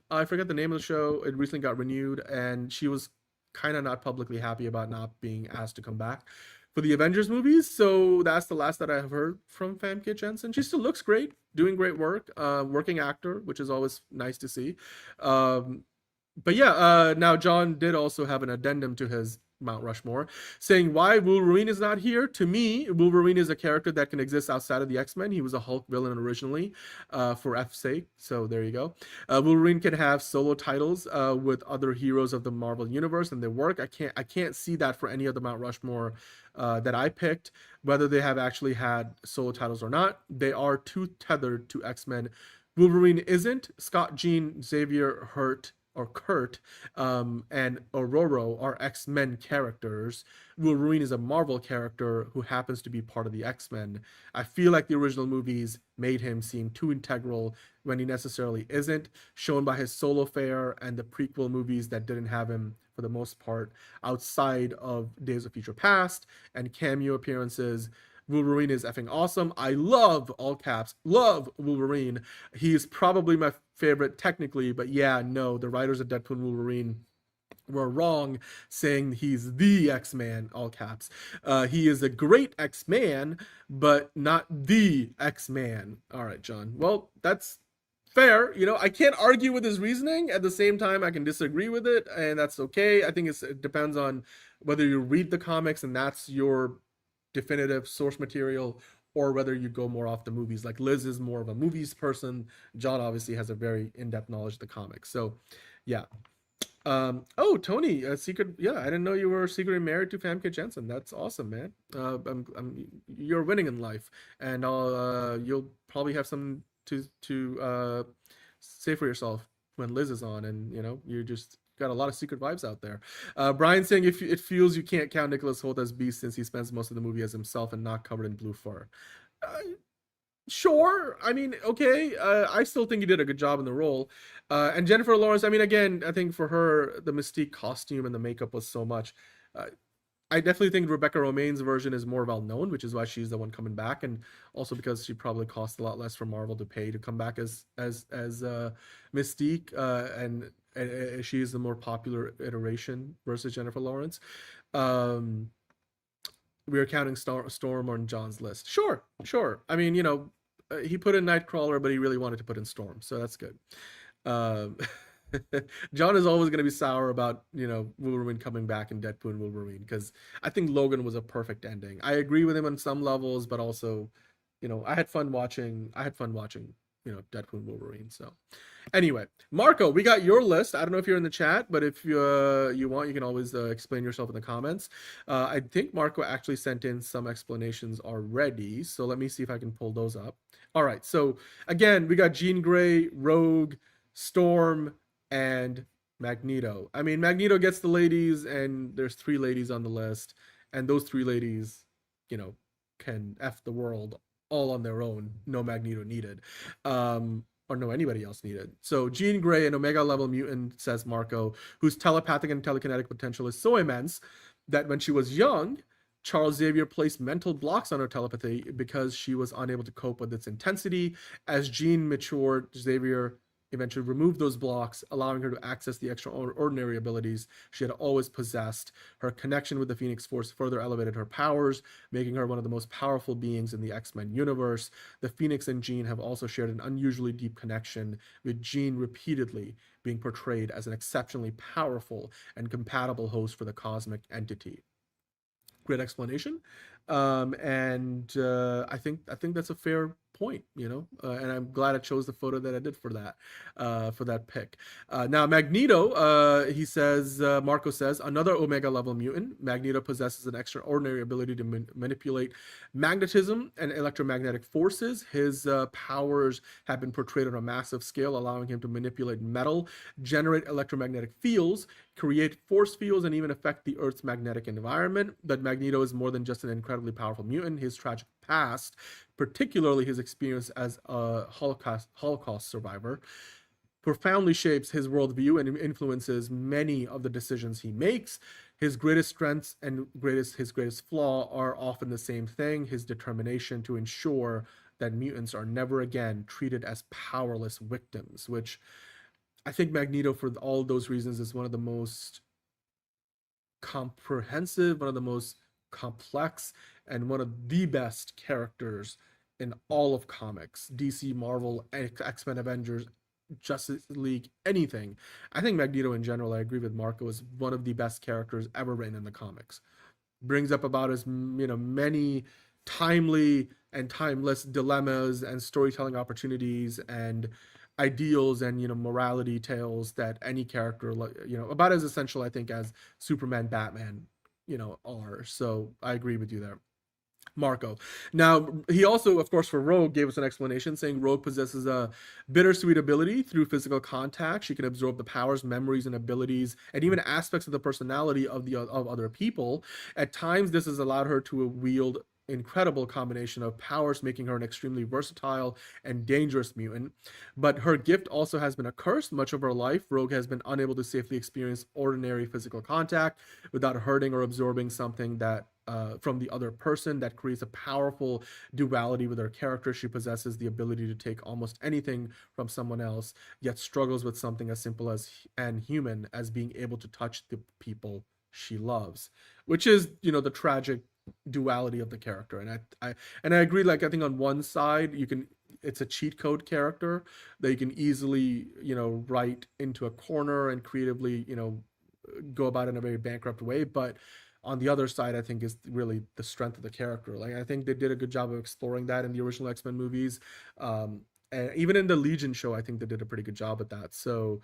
I forget the name of the show. It recently got renewed, and she was kind of not publicly happy about not being asked to come back for the Avengers movies. So that's the last that I have heard from Famke Janssen. She still looks great, doing great work, working actor, which is always nice to see. But yeah, now John did also have an addendum to his Mount Rushmore, saying why Wolverine is not here. To me, Wolverine is a character that can exist outside of the X-Men. He was a Hulk villain originally, for F's sake. So there you go. Wolverine can have solo titles with other heroes of the Marvel universe, and they work. I can't see that for any of the Mount Rushmore that I picked, whether they have actually had solo titles or not. They are too tethered to X-Men. Wolverine isn't. Scott, Jean, Xavier, Kurt, and Aurora are X-Men characters. Wolverine is a Marvel character who happens to be part of the X-Men. I feel like the original movies made him seem too integral when he necessarily isn't, shown by his solo fare and the prequel movies that didn't have him for the most part outside of Days of Future Past and cameo appearances. Wolverine is effing awesome. I love, all caps, love Wolverine. He is probably my favorite technically, but yeah, no, the writers of Deadpool and Wolverine were wrong saying he's the X-Man, all caps. He is a great X-Man, but not the X-Man. All right, John. Well, that's fair. I can't argue with his reasoning. At the same time, I can disagree with it, and that's okay. I think it depends on whether you read the comics and that's your definitive source material, or whether you go more off the movies. Like Liz is more of a movies person. John obviously has a very in-depth knowledge of the comics. So yeah. Oh, Tony, secret. Yeah, I didn't know you were secretly married to Famke Janssen. That's awesome, man. You're winning in life, and you'll probably have some to say for yourself when Liz is on, and you just got a lot of secret vibes out there. Brian saying, if it feels you can't count Nicholas Hoult as Beast since he spends most of the movie as himself and not covered in blue fur. Sure. I mean, okay. I still think he did a good job in the role. And Jennifer Lawrence, I mean, again, I think for her, the Mystique costume and the makeup was so much. I definitely think Rebecca Romijn's version is more well known, which is why she's the one coming back, and also because she probably cost a lot less for Marvel to pay to come back as Mystique, and she is the more popular iteration versus Jennifer Lawrence. We are counting Storm on John's list. Sure. I mean, he put in Nightcrawler, but he really wanted to put in Storm, so that's good. John is always going to be sour about Wolverine coming back in Deadpool and Wolverine, because I think Logan was a perfect ending. I agree with him on some levels, but also I had fun watching Deadpool and Wolverine. So anyway, Marco, we got your list. I don't know if you're in the chat, but if you want, you can always explain yourself in the comments. I think Marco actually sent in some explanations already, so let me see if I can pull those up. All right, so again, we got Jean Grey, Rogue, Storm, and Magneto. I mean, Magneto gets the ladies, and there's 3 ladies on the list, and those 3 ladies, can F the world all on their own, no Magneto needed, or no anybody else needed. So Jean Grey, an Omega level mutant, says Marco, whose telepathic and telekinetic potential is so immense that when she was young, Charles Xavier placed mental blocks on her telepathy because she was unable to cope with its intensity. As Jean matured, Xavier eventually removed those blocks, allowing her to access the extraordinary abilities she had always possessed. Her connection with the Phoenix Force further elevated her powers, making her one of the most powerful beings in the X-Men universe. The Phoenix and Jean have also shared an unusually deep connection, with Jean repeatedly being portrayed as an exceptionally powerful and compatible host for the cosmic entity. Great explanation. And I think that's a fair point, and I'm glad I chose the photo that I did for that pick. Now Magneto, he says, Marco says, another Omega level mutant. Magneto possesses an extraordinary ability to manipulate magnetism and electromagnetic forces. His powers have been portrayed on a massive scale, allowing him to manipulate metal, generate electromagnetic fields, create force fields, and even affect the Earth's magnetic environment. But Magneto is more than just an incredibly powerful mutant. His tragic past, particularly his experience as a Holocaust survivor, profoundly shapes his worldview and influences many of the decisions he makes. His greatest strengths and his greatest flaw are often the same thing: his determination to ensure that mutants are never again treated as powerless victims, which I think Magneto, for all those reasons, is one of the most comprehensive, one of the most complex, and one of the best characters in all of comics. DC, Marvel, X-Men, Avengers, Justice League, anything. I think Magneto in general, I agree with Marco, is one of the best characters ever written in the comics. Brings up about as many timely and timeless dilemmas and storytelling opportunities and ideals and morality tales that any character, about as essential, I think, as Superman, Batman, are. So I agree with you there, Marco. Now, he also, of course, for Rogue, gave us an explanation saying Rogue possesses a bittersweet ability through physical contact. She can absorb the powers, memories, and abilities, and even aspects of the personality of other people. At times, this has allowed her to wield incredible combination of powers, making her an extremely versatile and dangerous mutant. But her gift also has been a curse. Much of her life, Rogue has been unable to safely experience ordinary physical contact without hurting or absorbing something that from the other person. That creates a powerful duality with her character. She possesses the ability to take almost anything from someone else, yet struggles with something as simple as and human as being able to touch the people she loves, which is the tragic duality of the character. And I agree, like, I think on one side it's a cheat code character that you can easily write into a corner and creatively go about it in a very bankrupt way, but on the other side, I think, is really the strength of the character. Like, I think they did a good job of exploring that in the original X-Men movies, and even in the Legion show, I think they did a pretty good job at that. So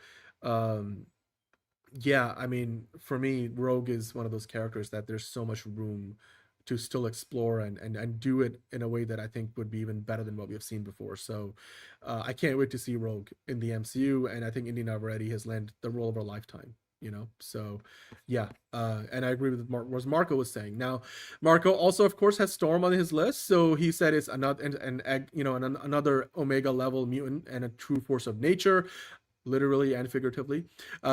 yeah, I mean, for me, Rogue is one of those characters that there's so much room to still explore and do it in a way that I think would be even better than what we have seen before. So I can't wait to see Rogue in the MCU, and I think Indy already has landed the role of her lifetime. So yeah, and I agree with what Marco was saying. Now, Marco also, of course, has Storm on his list, so he said it's another another Omega level mutant and a true force of nature, literally and figuratively.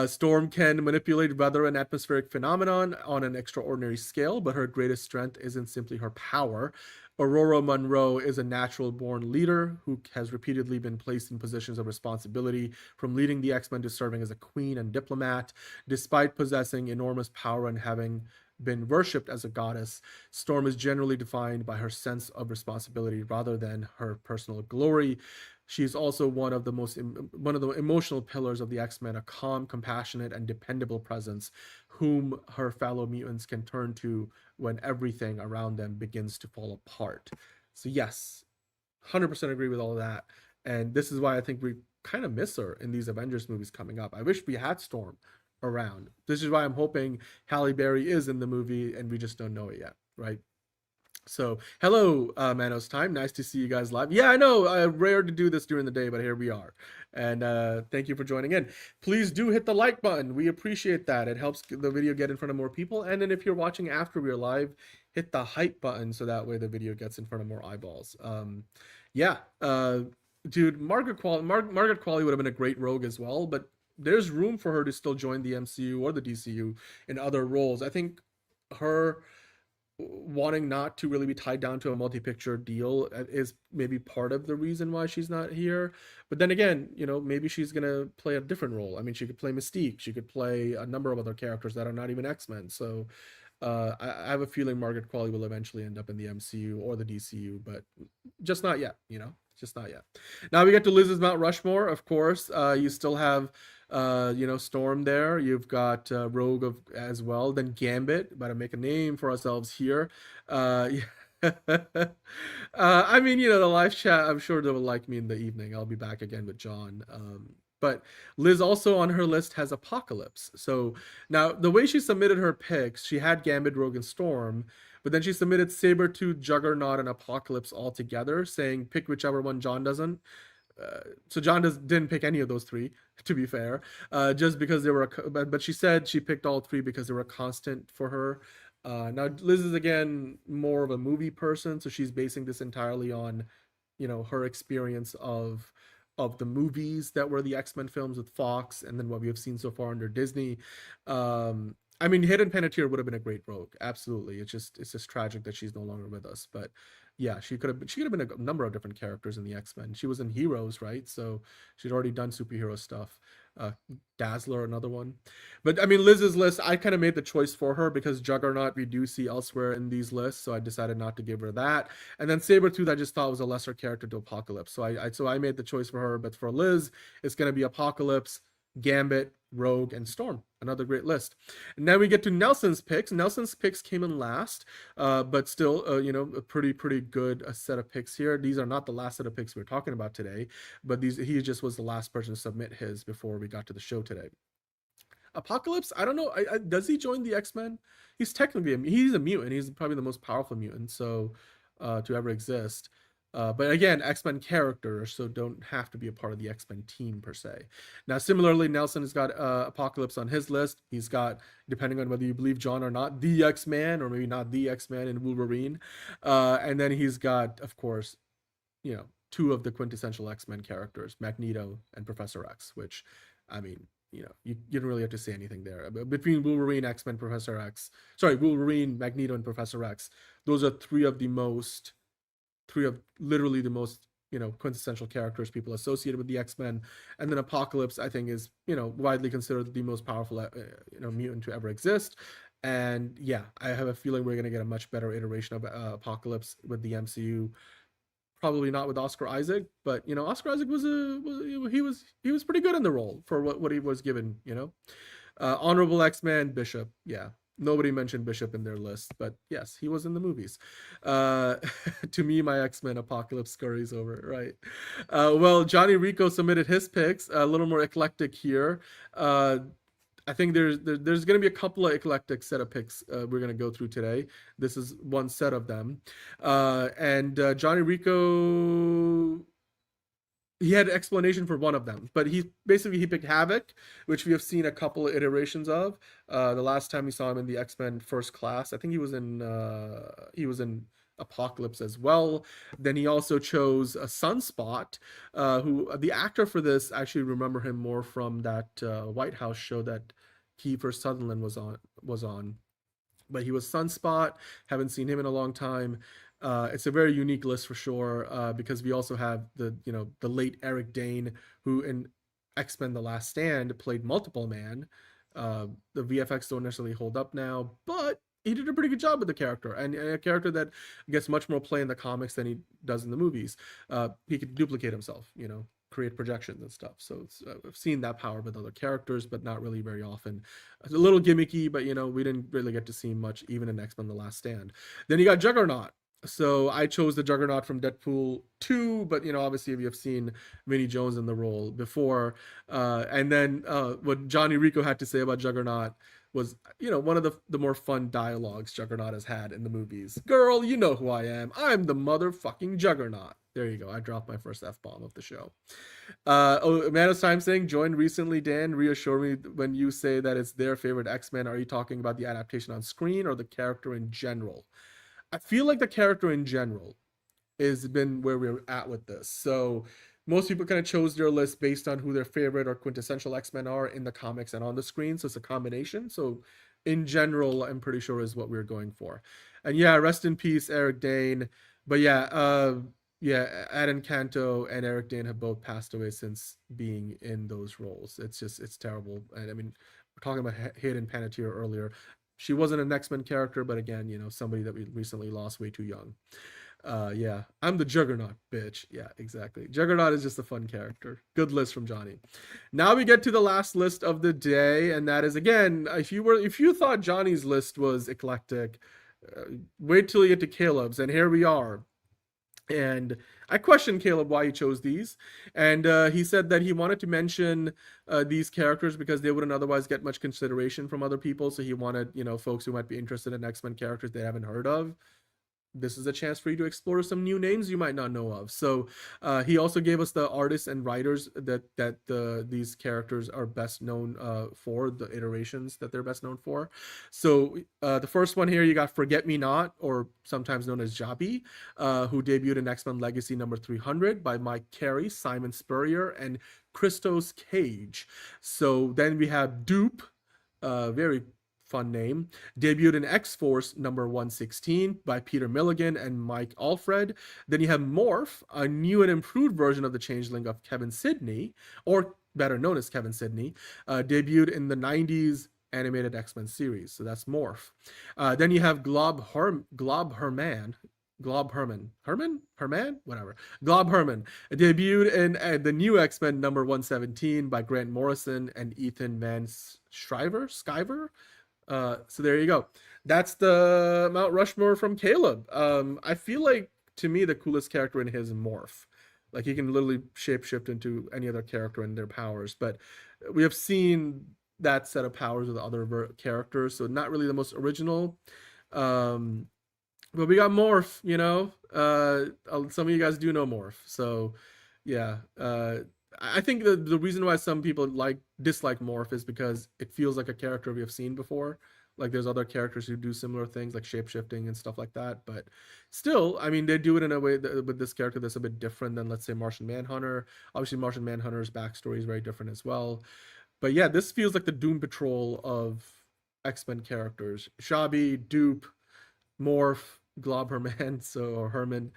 Storm can manipulate weather and atmospheric phenomenon on an extraordinary scale, but her greatest strength isn't simply her power. Aurora Monroe is a natural-born leader who has repeatedly been placed in positions of responsibility, from leading the X-Men to serving as a queen and diplomat. Despite possessing enormous power and having been worshipped as a goddess, Storm is generally defined by her sense of responsibility rather than her personal glory. She's also one of the emotional pillars of the X-Men, a calm, compassionate, and dependable presence whom her fellow mutants can turn to when everything around them begins to fall apart. So yes, 100% agree with all of that. And this is why I think we kind of miss her in these Avengers movies coming up. I wish we had Storm around. This is why I'm hoping Halle Berry is in the movie and we just don't know it yet, right? So, hello, Manos Time. Nice to see you guys live. Yeah, I know, rare to do this during the day, but here we are. And thank you for joining in. Please do hit the like button. We appreciate that. It helps the video get in front of more people. And then if you're watching after we're live, hit the hype button so that way the video gets in front of more eyeballs. Dude, Margaret Qualley would have been a great Rogue as well, but there's room for her to still join the MCU or the DCU in other roles. I think her wanting not to really be tied down to a multi-picture deal is maybe part of the reason why she's not here. But then again, you know, maybe she's gonna play a different role. I mean, she could play Mystique, she could play a number of other characters that are not even X-Men. So I have a feeling Margaret Qualley will eventually end up in the MCU or the DCU, but just not yet, you know, just not yet. Now we get to Liz's Mount Rushmore, of course. You still have Storm there. You've got Rogue as well. Then Gambit. About to make a name for ourselves here. I mean, the live chat, I'm sure they will like me in the evening. I'll be back again with John. But Liz also on her list has Apocalypse. So now the way she submitted her picks, she had Gambit, Rogue, and Storm, but then she submitted Sabretooth, Juggernaut, and Apocalypse all together, saying pick whichever one John doesn't. So John didn't pick any of those three, to be fair, just because they were, but she said she picked all three because they were a constant for her. Now Liz is again more of a movie person, so she's basing this entirely on, her experience of the movies that were the X-Men films with Fox, and then what we have seen so far under Disney. I mean, Hayden Panettiere would have been a great Rogue, absolutely. It's just tragic that she's no longer with us, but yeah, she could have been a number of different characters in the X-Men. She was in Heroes, right? So she'd already done superhero stuff. Dazzler, another one. But I mean, Liz's list, I kind of made the choice for her because Juggernaut we do see elsewhere in these lists, so I decided not to give her that. And then Sabretooth I just thought was a lesser character to Apocalypse, so I made the choice for her. But for Liz, it's going to be Apocalypse, Gambit, Rogue, and Storm. Another great list. And now we get to Nelson's picks. Nelson's picks came in last, but still, a pretty good set of picks here. These are not the last set of picks we're talking about today, but he just was the last person to submit his before we got to the show today. Apocalypse, I don't know. Does he join the X-Men? He's technically he's a mutant. He's probably the most powerful mutant to ever exist. But again, X-Men characters, so don't have to be a part of the X-Men team per se. Now, similarly, Nelson has got Apocalypse on his list. He's got, depending on whether you believe John or not, the X-Man, or maybe not the X-Man in Wolverine. And then he's got, of course, two of the quintessential X-Men characters, Magneto and Professor X, which, I mean, you don't really have to say anything there. Between Wolverine, X-Men, Wolverine, Magneto, and Professor X, those are three of literally the most quintessential characters people associated with the X-Men. And then Apocalypse, I think, is widely considered the most powerful mutant to ever exist. And yeah, I have a feeling we're going to get a much better iteration of Apocalypse with the MCU. Probably not with Oscar Isaac, but Oscar Isaac was pretty good in the role for what he was given. Honorable X-Man, Bishop. Yeah, nobody mentioned Bishop in their list, but yes, he was in the movies. To me, my X-Men Apocalypse scurries over, right? Well, Johnny Rico submitted his picks, a little more eclectic here. I think there's going to be a couple of eclectic set of picks we're going to go through today. This is one set of them. And Johnny Rico, he had an explanation for one of them, but he picked Havoc, which we have seen a couple of iterations of. The last time we saw him in the X-Men First Class, I think he was in Apocalypse as well. Then he also chose a Sunspot, who the actor for this, actually remember him more from that White House show that Kiefer Sutherland was on. But he was Sunspot. Haven't seen him in a long time. It's a very unique list for sure, because we also have the late Eric Dane, who in X-Men The Last Stand played Multiple Man. The VFX don't necessarily hold up now, but he did a pretty good job with the character, and a character that gets much more play in the comics than he does in the movies. He could duplicate himself, create projections and stuff. So I've seen that power with other characters, but not really very often. It's a little gimmicky, but we didn't really get to see much even in X-Men The Last Stand. Then you got Juggernaut. So I chose the Juggernaut from Deadpool 2, but obviously we have seen Vinnie Jones in the role before. And then what Johnny Rico had to say about Juggernaut was, one of the more fun dialogues Juggernaut has had in the movies. Girl, you know who I am. I'm the motherfucking Juggernaut. There you go. I dropped my first F-bomb of the show. Amanda's Time saying, joined recently, Dan. Reassure me when you say that it's their favorite X-Men. Are you talking about the adaptation on screen or the character in general? I feel like the character in general has been where we're at with this. So most people kind of chose their list based on who their favorite or quintessential X-Men are in the comics and on the screen. So it's a combination. So in general, I'm pretty sure is what we're going for. And yeah, rest in peace, Eric Dane. But yeah, Adam Canto and Eric Dane have both passed away since being in those roles. It's terrible. And I mean, we're talking about Hayden Panettiere earlier. She wasn't an X-Men character, but again, somebody that we recently lost way too young. Yeah, I'm the Juggernaut, bitch. Yeah, exactly. Juggernaut is just a fun character. Good list from Johnny. Now we get to the last list of the day, and that is, again, if you thought Johnny's list was eclectic, wait till you get to Caleb's, and here we are. And I questioned Caleb why he chose these, and he said that he wanted to mention these characters because they wouldn't otherwise get much consideration from other people. So he wanted, folks who might be interested in X-Men characters they haven't heard of. This is a chance for you to explore some new names you might not know of. So he also gave us the artists and writers that these characters are best known for, the iterations that they're best known for. So the first one here, you got Forget Me Not, or sometimes known as Jabi, who debuted in X-Men Legacy number 300 by Mike Carey, Simon Spurrier, and Christos Cage. So then we have Dupe, very fun name, debuted in X-Force number 116 by Peter Milligan and Mike Alfred. Then you have Morph, a new and improved version of the Changeling of Kevin Sidney, or better known as Kevin Sidney, debuted in the 90s animated X-Men series. So that's Morph. Then you have Glob Herman, debuted in the new X-Men number 117 by Grant Morrison and Ethan Van Sciver. So there you go. That's the Mount Rushmore from Caleb. I feel like, to me, the coolest character in his Morph. Like, he can literally shapeshift into any other character and their powers. But we have seen that set of powers with other characters, so not really the most original. But we got Morph, some of you guys do know Morph. So yeah, I think the reason why some people dislike Morph is because it feels like a character we have seen before. Like, there's other characters who do similar things like shapeshifting and stuff like that, but still, I mean, they do it in a way that, with this character that's a bit different than, let's say, Martian Manhunter. Obviously, Martian Manhunter's backstory is very different as well. But yeah, this feels like the Doom Patrol of X-Men characters. Shabi, Dupe, Morph, Glob Herman, or Herman,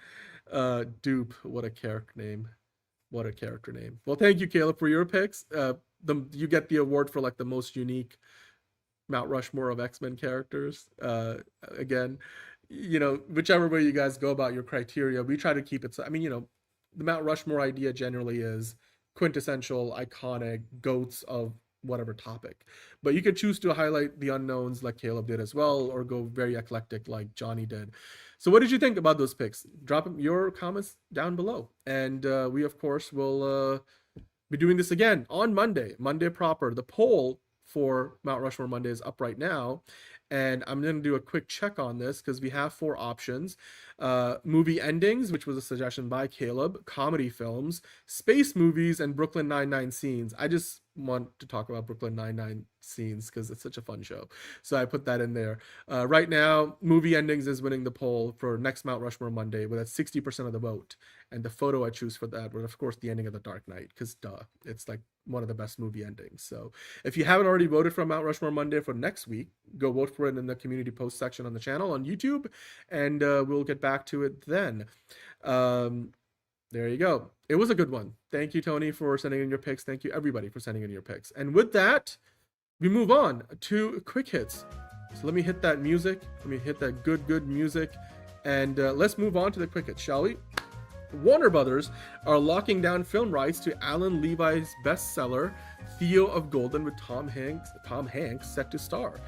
Dupe. What a character name. What a character name. Well, thank you, Caleb, for your picks. You get the award for like the most unique Mount Rushmore of X-Men characters. Again, whichever way you guys go about your criteria, we try to keep it. I mean, the Mount Rushmore idea generally is quintessential, iconic goats of whatever topic. But you could choose to highlight the unknowns like Caleb did as well, or go very eclectic like Johnny did. So what did you think about those picks? Drop your comments down below. And we, of course, will be doing this again on Monday proper. The poll for Mount Rushmore Monday is up right now. And I'm going to do a quick check on this because we have 4 options. Movie endings, which was a suggestion by Caleb, comedy films, space movies, and Brooklyn Nine-Nine scenes. I just want to talk about Brooklyn Nine-Nine scenes because it's such a fun show. So I put that in there. Right now, movie endings is winning the poll for next Mount Rushmore Monday with 60% of the vote. And the photo I choose for that was, of course, the ending of The Dark Knight, because duh, it's like one of the best movie endings. So if you haven't already voted for Mount Rushmore Monday for next week, go vote for it in the community post section on the channel on YouTube, and we'll get back to it then. There you go. It was a good one. Thank you, Tony, for sending in your picks. Thank you, everybody, for sending in your picks. And with that, we move on to quick hits. So let me hit that music. Let me hit that good music. And let's move on to the quick hits, shall we? Warner Brothers are locking down film rights to Alan Levi's bestseller Theo of Golden, with Tom Hanks set to star.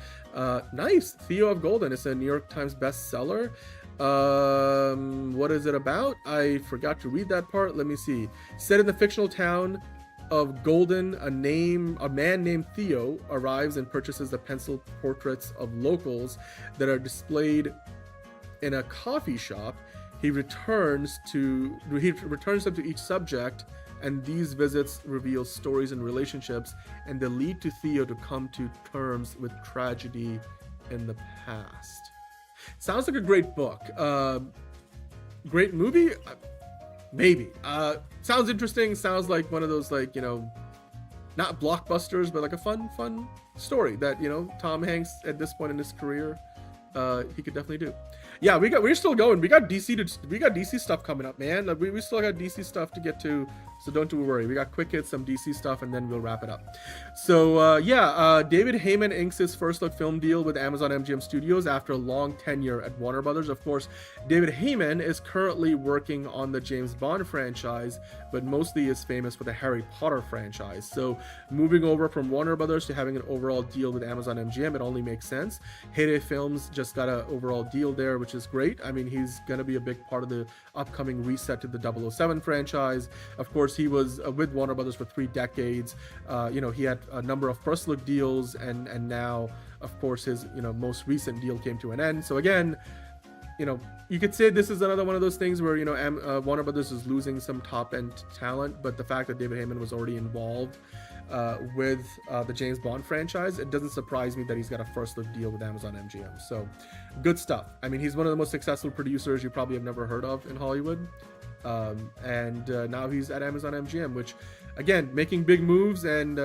Nice. Theo of Golden is a New York Times bestseller. What is it about? I forgot to read that part. Let me see. Set in the fictional town of Golden, a man named Theo arrives and purchases the pencil portraits of locals that are displayed in a coffee shop. He returns them to each subject, and these visits reveal stories and relationships, and they lead to Theo to come to terms with tragedy in the past. Sounds like a great book. Great movie? Maybe. Sounds interesting. Sounds like one of those, like, you know, not blockbusters, but like a fun story that, you know, Tom Hanks at this point in his career, he could definitely do. Yeah, we're still going. We got DC stuff coming up, man. We still got DC stuff to get to, so don't worry. We got quick hits, some DC stuff, and then we'll wrap it up. So David Heyman inks his first look film deal with Amazon MGM Studios after a long tenure at Warner Brothers. Of course, David Heyman is currently working on the James Bond franchise, but mostly is famous for the Harry Potter franchise. So moving over from Warner Brothers to having an overall deal with Amazon MGM, it only makes sense. Heyday Films just got an overall deal there, which is great. I mean, he's going to be a big part of the upcoming reset to the 007 franchise. Of course, he was with Warner Brothers for 3 decades. He had a number of first look deals, and now, of course, his most recent deal came to an end. So again, you could say this is another one of those things where Warner Brothers is losing some top end talent, but the fact that David Heyman was already involved with the James Bond franchise, it doesn't surprise me that he's got a first look deal with Amazon MGM. So good stuff. I mean, he's one of the most successful producers you probably have never heard of in Hollywood, and now he's at Amazon MGM, which, again, making big moves and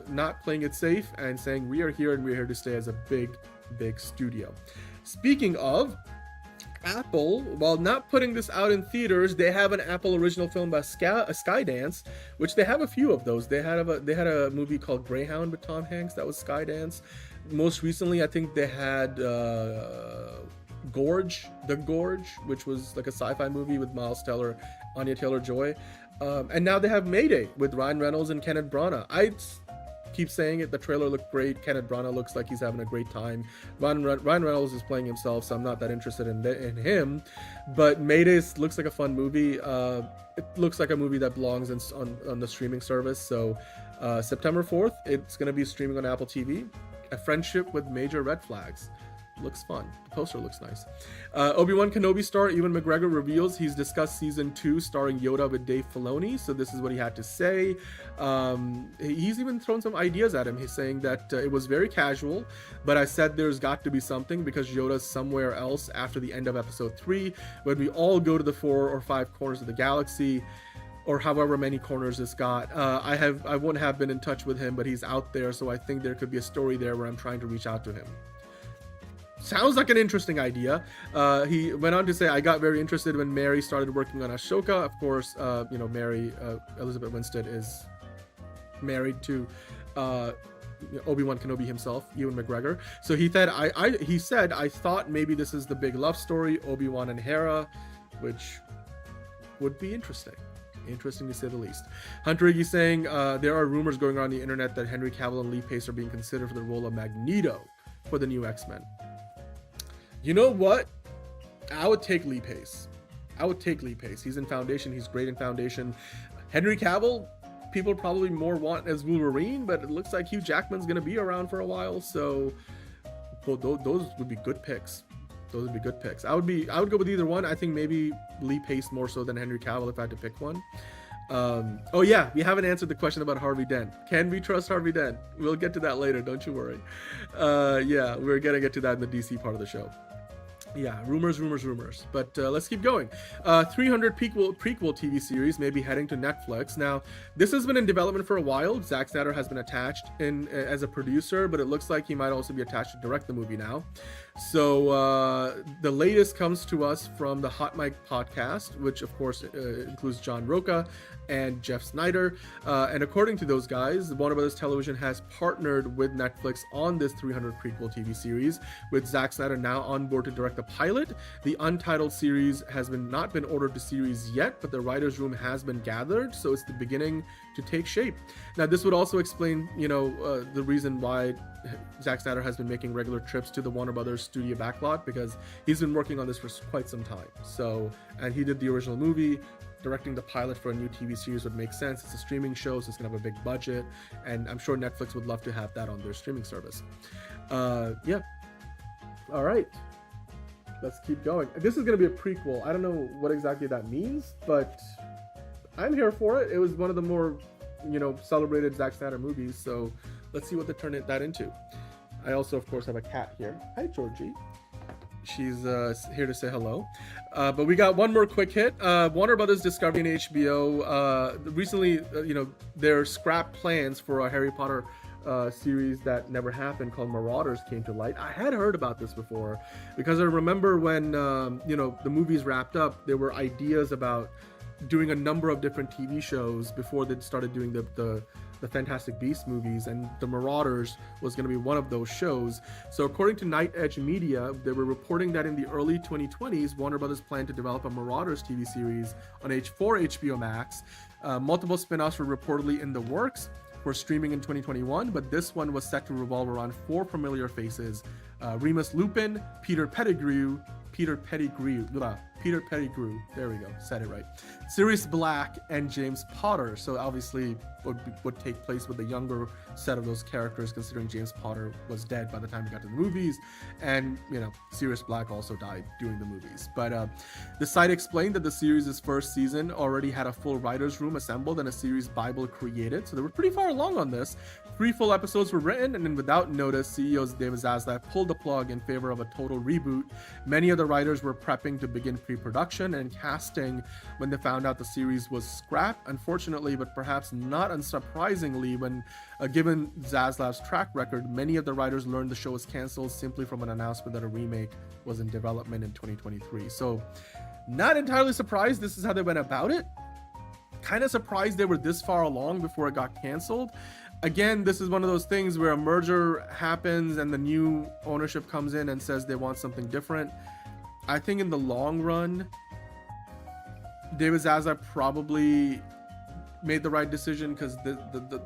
not playing it safe and saying we are here and we're here to stay as a big studio. Speaking of Apple, while not putting this out in theaters, they have an Apple original film by Skydance, which they have a few of those. They had a movie called Greyhound with Tom Hanks that was Skydance. Most recently, I think they had Gorge, which was like a sci-fi movie with Miles Teller, Anya Taylor-Joy, and now they have Mayday with Ryan Reynolds and Kenneth Branagh. I keep saying it, the trailer looked great. Kenneth Branagh looks like he's having a great time. Ryan Reynolds is playing himself, so I'm not that interested in him, but Mayday looks like a fun movie. It looks like a movie that belongs on the streaming service. So September 4th, it's going to be streaming on Apple TV. A Friendship with Major Red Flags. Looks fun. The poster looks nice. Obi-Wan Kenobi star Ewan McGregor reveals he's discussed season 2 starring Yoda with Dave Filoni. So this is what he had to say. He's even thrown some ideas at him. He's saying that it was very casual, but I said there's got to be something because Yoda's somewhere else after the end of episode 3, when we all go to the 4 or 5 corners of the galaxy, or however many corners it's got. I wouldn't have been in touch with him, but he's out there, so I think there could be a story there where I'm trying to reach out to him. Sounds like an interesting idea. He went on to say, I got very interested when Mary started working on Ashoka. Of course, Mary, Elizabeth Winstead, is married to Obi-Wan Kenobi himself, Ewan McGregor. So he said, I thought maybe this is the big love story, Obi-Wan and Hera, which would be interesting. Interesting to say the least. Hunter Iggy saying, there are rumors going around the internet that Henry Cavill and Lee Pace are being considered for the role of Magneto for the new X-Men. You know what? I would take Lee Pace. He's in Foundation. He's great in Foundation. Henry Cavill, people probably more want as Wolverine, but it looks like Hugh Jackman's going to be around for a while. So those would be good picks. I would go with either one. I think maybe Lee Pace more so than Henry Cavill if I had to pick one. Oh yeah, we haven't answered the question about Harvey Dent. Can we trust Harvey Dent? We'll get to that later, don't you worry. Yeah, we're gonna get to that in the DC part of the show. Yeah, rumors. But let's keep going. 300 prequel TV series may be heading to Netflix. Now, this has been in development for a while. Zack Snyder has been attached as a producer, but it looks like he might also be attached to direct the movie now. So the latest comes to us from the Hot Mic podcast, which of course includes John Roca and Jeff Snyder. And according to those guys, Warner Brothers Television has partnered with Netflix on this 300 prequel TV series, with Zack Snyder now on board to direct the pilot. The untitled series has not been ordered to series yet, but the writer's room has been gathered, so it's the beginning to take shape. Now, this would also explain, the reason why Zack Snyder has been making regular trips to the Warner Brothers studio backlot, because he's been working on this for quite some time. So, and he did the original movie. Directing the pilot for a new TV series would make sense. It's a streaming show, so it's gonna have a big budget, and I'm sure Netflix would love to have that on their streaming service. Yeah. All right, let's keep going. This is gonna be a prequel. I don't know what exactly that means, but I'm here for it. It was one of the more, celebrated Zack Snyder movies, so let's see what they turn that into. I also, of course, have a cat here. Hi, Georgie. She's here to say hello. But we got one more quick hit. Warner Brothers Discovery and HBO recently, their scrap plans for a Harry Potter series that never happened called Marauders came to light. I had heard about this before because I remember when, the movies wrapped up, there were ideas about doing a number of different TV shows before they started doing the Fantastic Beasts movies, and the Marauders was going to be one of those shows. So according to Night Edge Media, they were reporting that in the early 2020s, Warner Brothers planned to develop a Marauders TV series on HBO Max. Multiple spin-offs were reportedly in the works for streaming in 2021, but this one was set to revolve around 4 familiar faces: Remus Lupin, Peter Pettigrew, there we go, said it right, Sirius Black, and James Potter. So obviously would take place with the younger set of those characters, considering James Potter was dead by the time we got to the movies, and Sirius Black also died during the movies. But the site explained that the series' first season already had a full writer's room assembled and a series Bible created, so they were pretty far along on this. 3 full episodes were written, and then without notice, CEO David Zaslav pulled the plug in favor of a total reboot. Many of the writers were prepping to begin pre-production and casting when they found out the series was scrapped. Unfortunately, but perhaps not unsurprisingly, when given Zaslav's track record, many of the writers learned the show was canceled simply from an announcement that a remake was in development in 2023. So not entirely surprised this is how they went about it. Kind of surprised they were this far along before it got canceled. Again, this is one of those things where a merger happens and the new ownership comes in and says they want something different. I think in the long run, David Zaslav probably made the right decision, because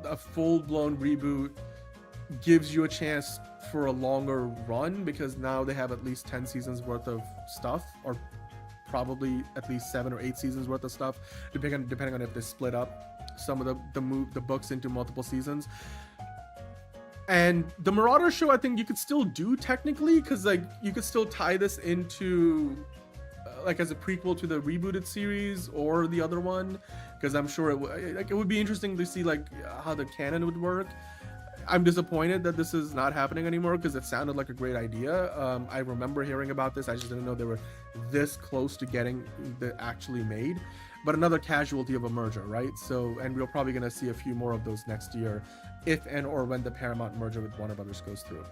a full-blown reboot gives you a chance for a longer run, because now they have at least 10 seasons worth of stuff, or probably at least 7 or 8 seasons worth of stuff, depending on if they split up some of the books into multiple seasons. And the Marauder show, I think you could still do technically, because you could still tie this into as a prequel to the rebooted series or the other one, because I'm sure it would be interesting to see how the canon would work. I'm disappointed that this is not happening anymore, because it sounded like a great idea. I remember hearing about this. I just didn't know they were this close to getting it actually made. But another casualty of a merger, right? So, and we're probably going to see a few more of those next year, if and or when the Paramount merger with Warner Brothers goes through.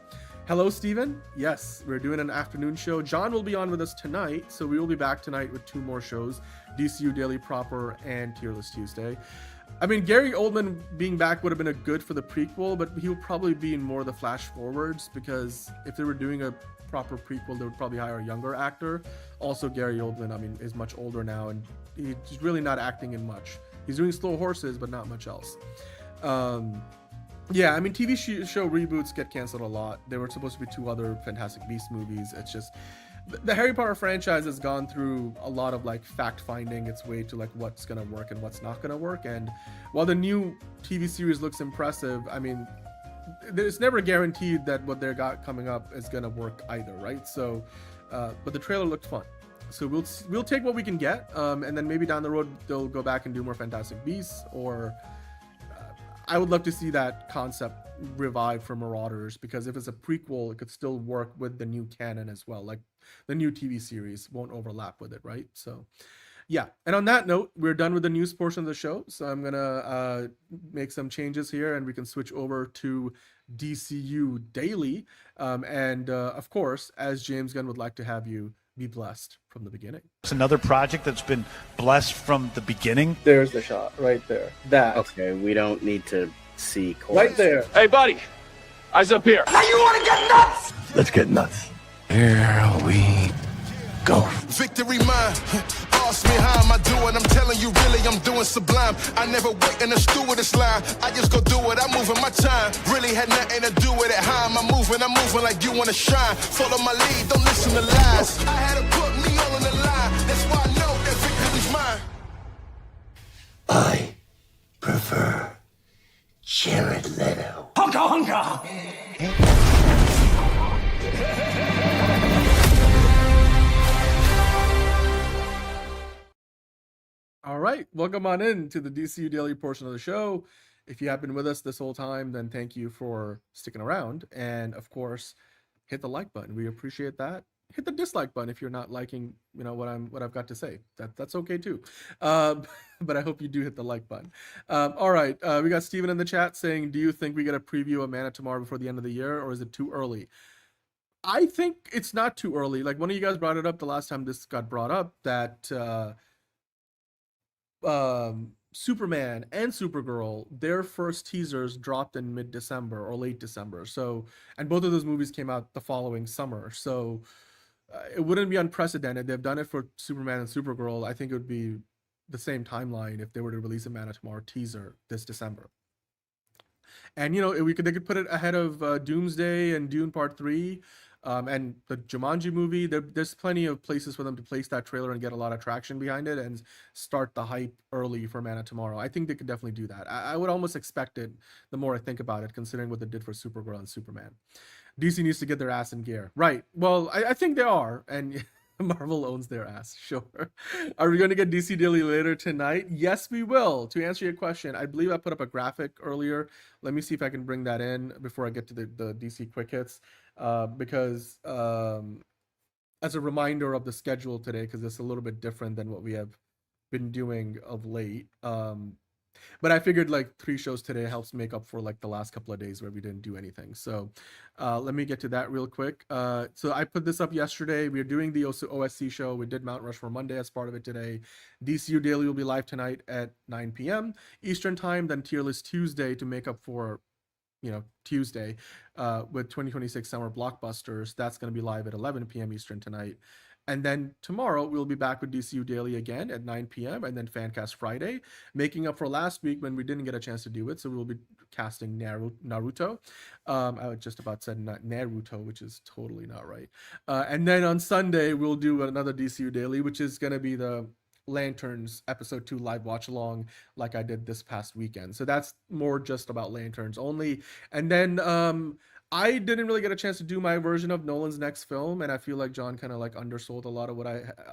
Hello, Steven. Yes, we're doing an afternoon show. John will be on with us tonight, so we will be back tonight with 2 more shows, DCU Daily Proper and Tier List Tuesday. I mean, Gary Oldman being back would have been a good for the prequel, but he will probably be in more of the flash forwards, because if they were doing a proper prequel, they would probably hire a younger actor. Also, Gary Oldman, I mean, is much older now, and he's really not acting in much. He's doing Slow Horses, but not much else. Yeah, I mean, TV show reboots get canceled a lot. There were supposed to be 2 other Fantastic Beasts movies. It's just, the Harry Potter franchise has gone through a lot of fact-finding its way to what's gonna work and what's not gonna work. And while the new TV series looks impressive, I mean, it's never guaranteed that what they got coming up is gonna work either, right? So, but the trailer looked fun. So we'll take what we can get, and then maybe down the road they'll go back and do more Fantastic Beasts, or I would love to see that concept revived for Marauders, because if it's a prequel, it could still work with the new canon as well. The new TV series won't overlap with it, right? So yeah, and on that note, we're done with the news portion of the show, so I'm gonna make some changes here and we can switch over to DCU Daily, and of course, as James Gunn would like to have you, be blessed from the beginning. It's another project that's been blessed from the beginning. There's the shot right there. That. Okay, we don't need to see chorus. Right there. Hey, buddy. Eyes up here. Now you want to get nuts? Let's get nuts. Here we go. Victory mine. Ask me how am I doing? I'm telling you really I'm doing sublime. I never wait in the stewardess line. I just go do it. I'm moving my time. Really had nothing to do with it. How am I moving? I'm moving like you want to shine. Follow my lead. Don't listen to lies. I had to put me all on the line. That's why I know that victory's mine. I prefer Jared Leto. Hunka hunka. All right, welcome on in to the DCU Daily portion of the show. If you have been with us this whole time, then thank you for sticking around. And of course, hit the like button. We appreciate that. Hit the dislike button if you're not liking, what I've got to say. That's okay too. But I hope you do hit the like button. All right, we got Steven in the chat saying, "Do you think we get a preview of Man of Tomorrow before the end of the year, or is it too early?" I think it's not too early. Like one of you guys brought it up the last time this got brought up that. Superman and Supergirl, their first teasers dropped in mid-December or late December. So, and both of those movies came out the following summer. So it wouldn't be unprecedented. They've done it for Superman and Supergirl. I think it would be the same timeline if they were to release a Man of Tomorrow teaser this December. And they could put it ahead of Doomsday and Dune Part 3. And the Jumanji movie, there's plenty of places for them to place that trailer and get a lot of traction behind it and start the hype early for Man of Tomorrow. I think they could definitely do that. I would almost expect it the more I think about it, considering what they did for Supergirl and Superman. DC needs to get their ass in gear. Right. Well, I think they are. And Marvel owns their ass. Sure. Are we going to get DC Daily later tonight? Yes, we will. To answer your question, I believe I put up a graphic earlier. Let me see if I can bring that in before I get to the DC quick hits. Because as a reminder of the schedule today, because it's a little bit different than what we have been doing of late. But I figured like 3 shows today helps make up for like the last couple of days where we didn't do anything. So let me get to that real quick. So I put this up yesterday. We are doing the OSC show. We did Mount Rushmore Monday as part of it today. DCU Daily will be live tonight at 9 p.m. Eastern time, then Tier List Tuesday to make up for Tuesday with 2026 summer blockbusters. That's going to be live at 11 p.m. Eastern tonight. And then tomorrow we'll be back with DCU Daily again at 9 p.m. and then Fancast Friday, making up for last week when we didn't get a chance to do it. So we'll be casting Naruto. I just about said Naruto, which is totally not right. And then on Sunday we'll do another DCU Daily, which is going to be the Lanterns episode 2 live watch along like I did this past weekend. So that's more just about Lanterns only. And then I didn't really get a chance to do my version of Nolan's next film, and I feel like John kind of like undersold a lot of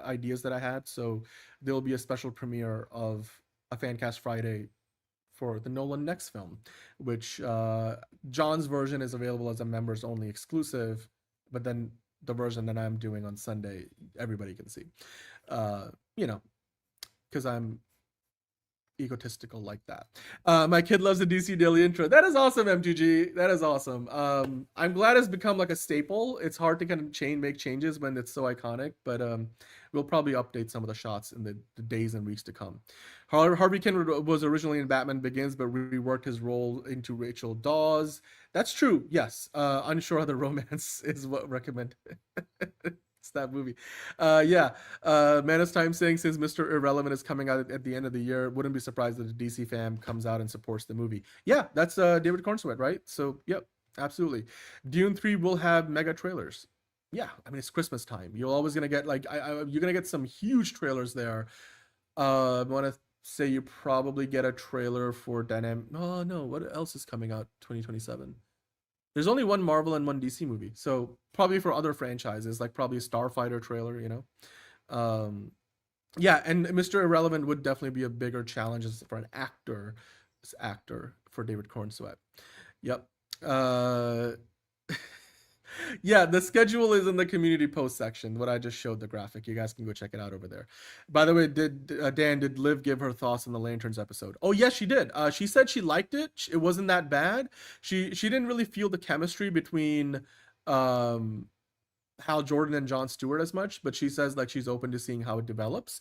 ideas that I had. So there'll be a special premiere of a Fancast Friday for the Nolan next film, which John's version is available as a members only exclusive, but then the version that I'm doing on Sunday everybody can see. Because I'm egotistical like that. My kid loves the DC Daily intro. That is awesome, MTG. That is awesome. I'm glad it's become like a staple. It's hard to kind of make changes when it's so iconic, but we'll probably update some of the shots in the days and weeks to come. Harvey Kent was originally in Batman Begins, but reworked his role into Rachel Dawes. That's true. Yes. Unsure how the romance is what recommended. It's that movie. Man of Time saying since Mr. Irrelevant is coming out at the end of the year, wouldn't be surprised that the DC fam comes out and supports the movie. Yeah, that's David Cornsweet, right? So, yep, absolutely. Dune 3 will have mega trailers. Yeah, I mean, it's Christmas time. You're always going to get, like, you're going to get some huge trailers there. I want to say you probably get a trailer for Dynamic. Oh, no, what else is coming out 2027? There's only one Marvel and one DC movie, so probably for other franchises, like probably a Starfighter trailer, and Mr. Irrelevant would definitely be a bigger challenge for an actor for David Cornsweet. Yep. Yeah, the schedule is in the community post section. What I just showed the graphic. You guys can go check it out over there. By the way, did Liv give her thoughts on the Lanterns episode? Oh, yes, she did. She said she liked it. It wasn't that bad. She didn't really feel the chemistry between Hal Jordan and Jon Stewart as much, but she says like she's open to seeing how it develops.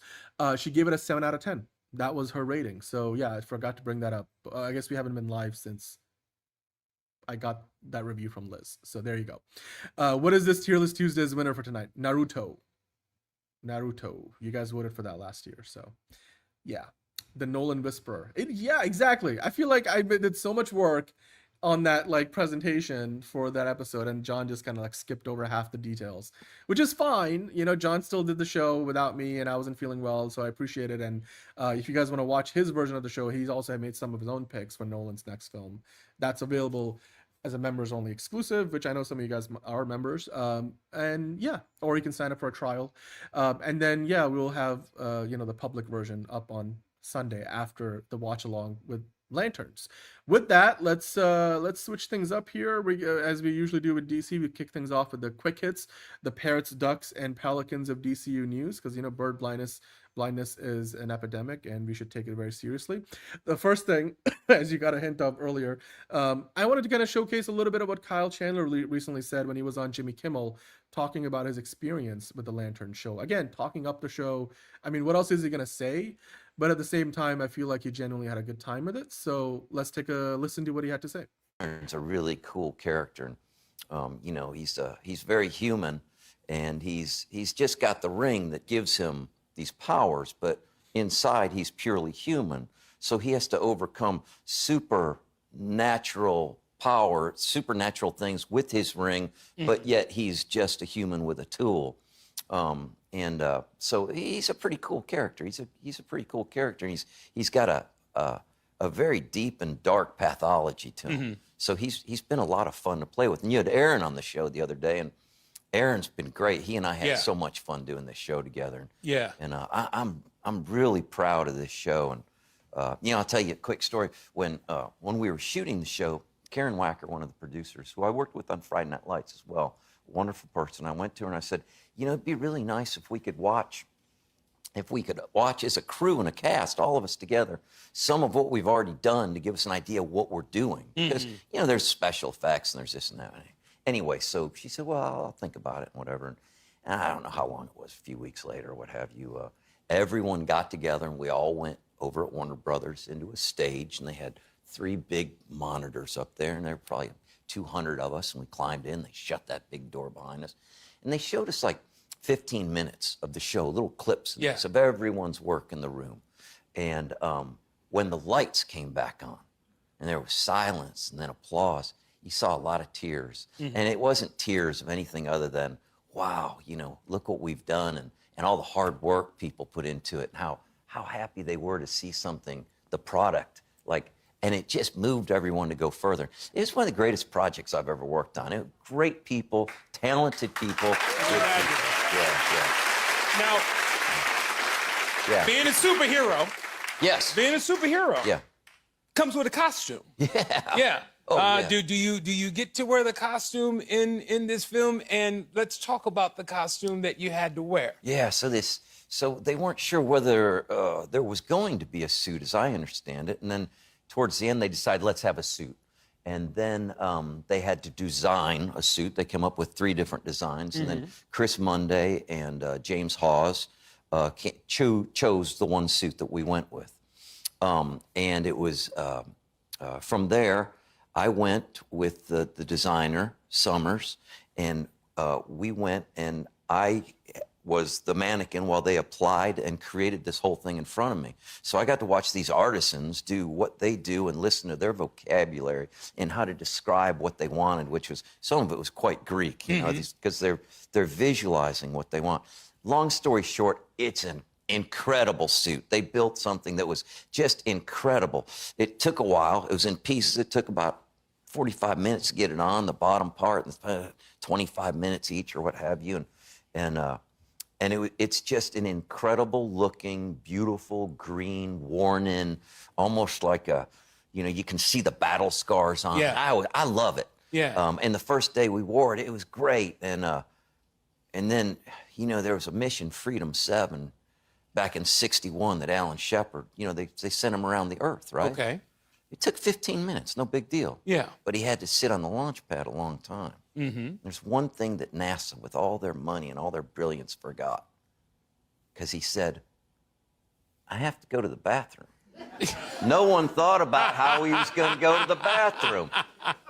She gave it a 7 out of 10. That was her rating. So yeah, I forgot to bring that up. I guess we haven't been live since I got that review from Liz. So there you go. What is this Tier List Tuesday's winner for tonight? Naruto. You guys voted for that last year. So yeah, the Nolan Whisperer. Yeah, exactly. I feel like I did so much work on that like presentation for that episode, and John just kind of like skipped over half the details, which is fine. You know, John still did the show without me, and I wasn't feeling well, so I appreciate it. And if you guys want to watch his version of the show, he's also made some of his own picks for Nolan's next film. That's available as a members only exclusive, which I know some of you guys are members. And yeah, or you can sign up for a trial. And then yeah, we'll have the public version up on Sunday after the watch along with lanterns. With that, let's switch things up here. As we usually do with DC, we kick things off with the quick hits, the parrots, ducks, and pelicans of DCU news, because bird blindness is an epidemic, and we should take it very seriously. The first thing, as you got a hint of earlier, I wanted to kind of showcase a little bit of what Kyle Chandler recently said when he was on Jimmy Kimmel, talking about his experience with the Lantern show. Again, talking up the show. I mean, what else is he going to say? But at the same time, I feel like he genuinely had a good time with it. So let's take a listen to what he had to say. It's a really cool character. He's very human, and he's just got the ring that gives him these powers, but inside he's purely human. So he has to overcome supernatural things with his ring, but yet he's just a human with a tool. So he's a pretty cool character. He's a pretty cool character. He's got a very deep and dark pathology to him. So he's been a lot of fun to play with. And you had Aaron on the show the other day, and Aaron's been great. He and I had so much fun doing this show together. And I'm really proud of this show. And I'll tell you a quick story. When we were shooting the show, Karen Wacker, one of the producers, who I worked with on Friday Night Lights as well, a wonderful person. I went to her and I said, it'd be really nice if we could watch as a crew and a cast, all of us together, some of what we've already done to give us an idea of what we're doing. Because, there's special effects and there's this and that. Anyway, so she said, well, I'll think about it and whatever. And I don't know how long it was, a few weeks later or what have you. Everyone got together and we all went over at Warner Brothers into a stage, and they had 3 big monitors up there, and there were probably 200 of us, and we climbed in. They shut that big door behind us. And they showed us like 15 minutes of the show, little clips of everyone's work in the room. And when the lights came back on and there was silence and then applause, you saw a lot of tears. And it wasn't tears of anything other than, wow, look what we've done, and all the hard work people put into it, and how happy they were to see something, the product, and it just moved everyone to go further. It's one of the greatest projects I've ever worked on. Great people, talented people. Now, being a superhero. Yes. Being a superhero. Comes with a costume. Yeah. Do you get to wear the costume in this film? And let's talk about the costume that you had to wear. Yeah. So they weren't sure whether there was going to be a suit, as I understand it, and then towards the end, they decided, let's have a suit. And then they had to design a suit. They came up with 3 different designs. And then Chris Munday and James Hawes chose the one suit that we went with. And it was, from there, I went with the designer, Summers, and we went, and I was the mannequin while they applied and created this whole thing in front of me. So I got to watch these artisans do what they do and listen to their vocabulary and how to describe what they wanted, which was, some of it was quite Greek, because they're visualizing what they want. Long story short, it's an incredible suit. They built something that was just incredible. It took a while. It was in pieces. It took about 45 minutes to get it on, the bottom part, 25 minutes each or what have you. And it's just an incredible looking, beautiful, green, worn in, almost like you can see the battle scars on it. I love it. And the first day we wore it, it was great. And then, there was a Mission Freedom 7 back in '61 that Alan Shepard, they sent him around the Earth, right? Okay. It took 15 minutes, no big deal. Yeah. But he had to sit on the launch pad a long time. There's one thing that NASA, with all their money and all their brilliance, forgot. Because he said, I have to go to the bathroom. No one thought about how he was going to go to the bathroom.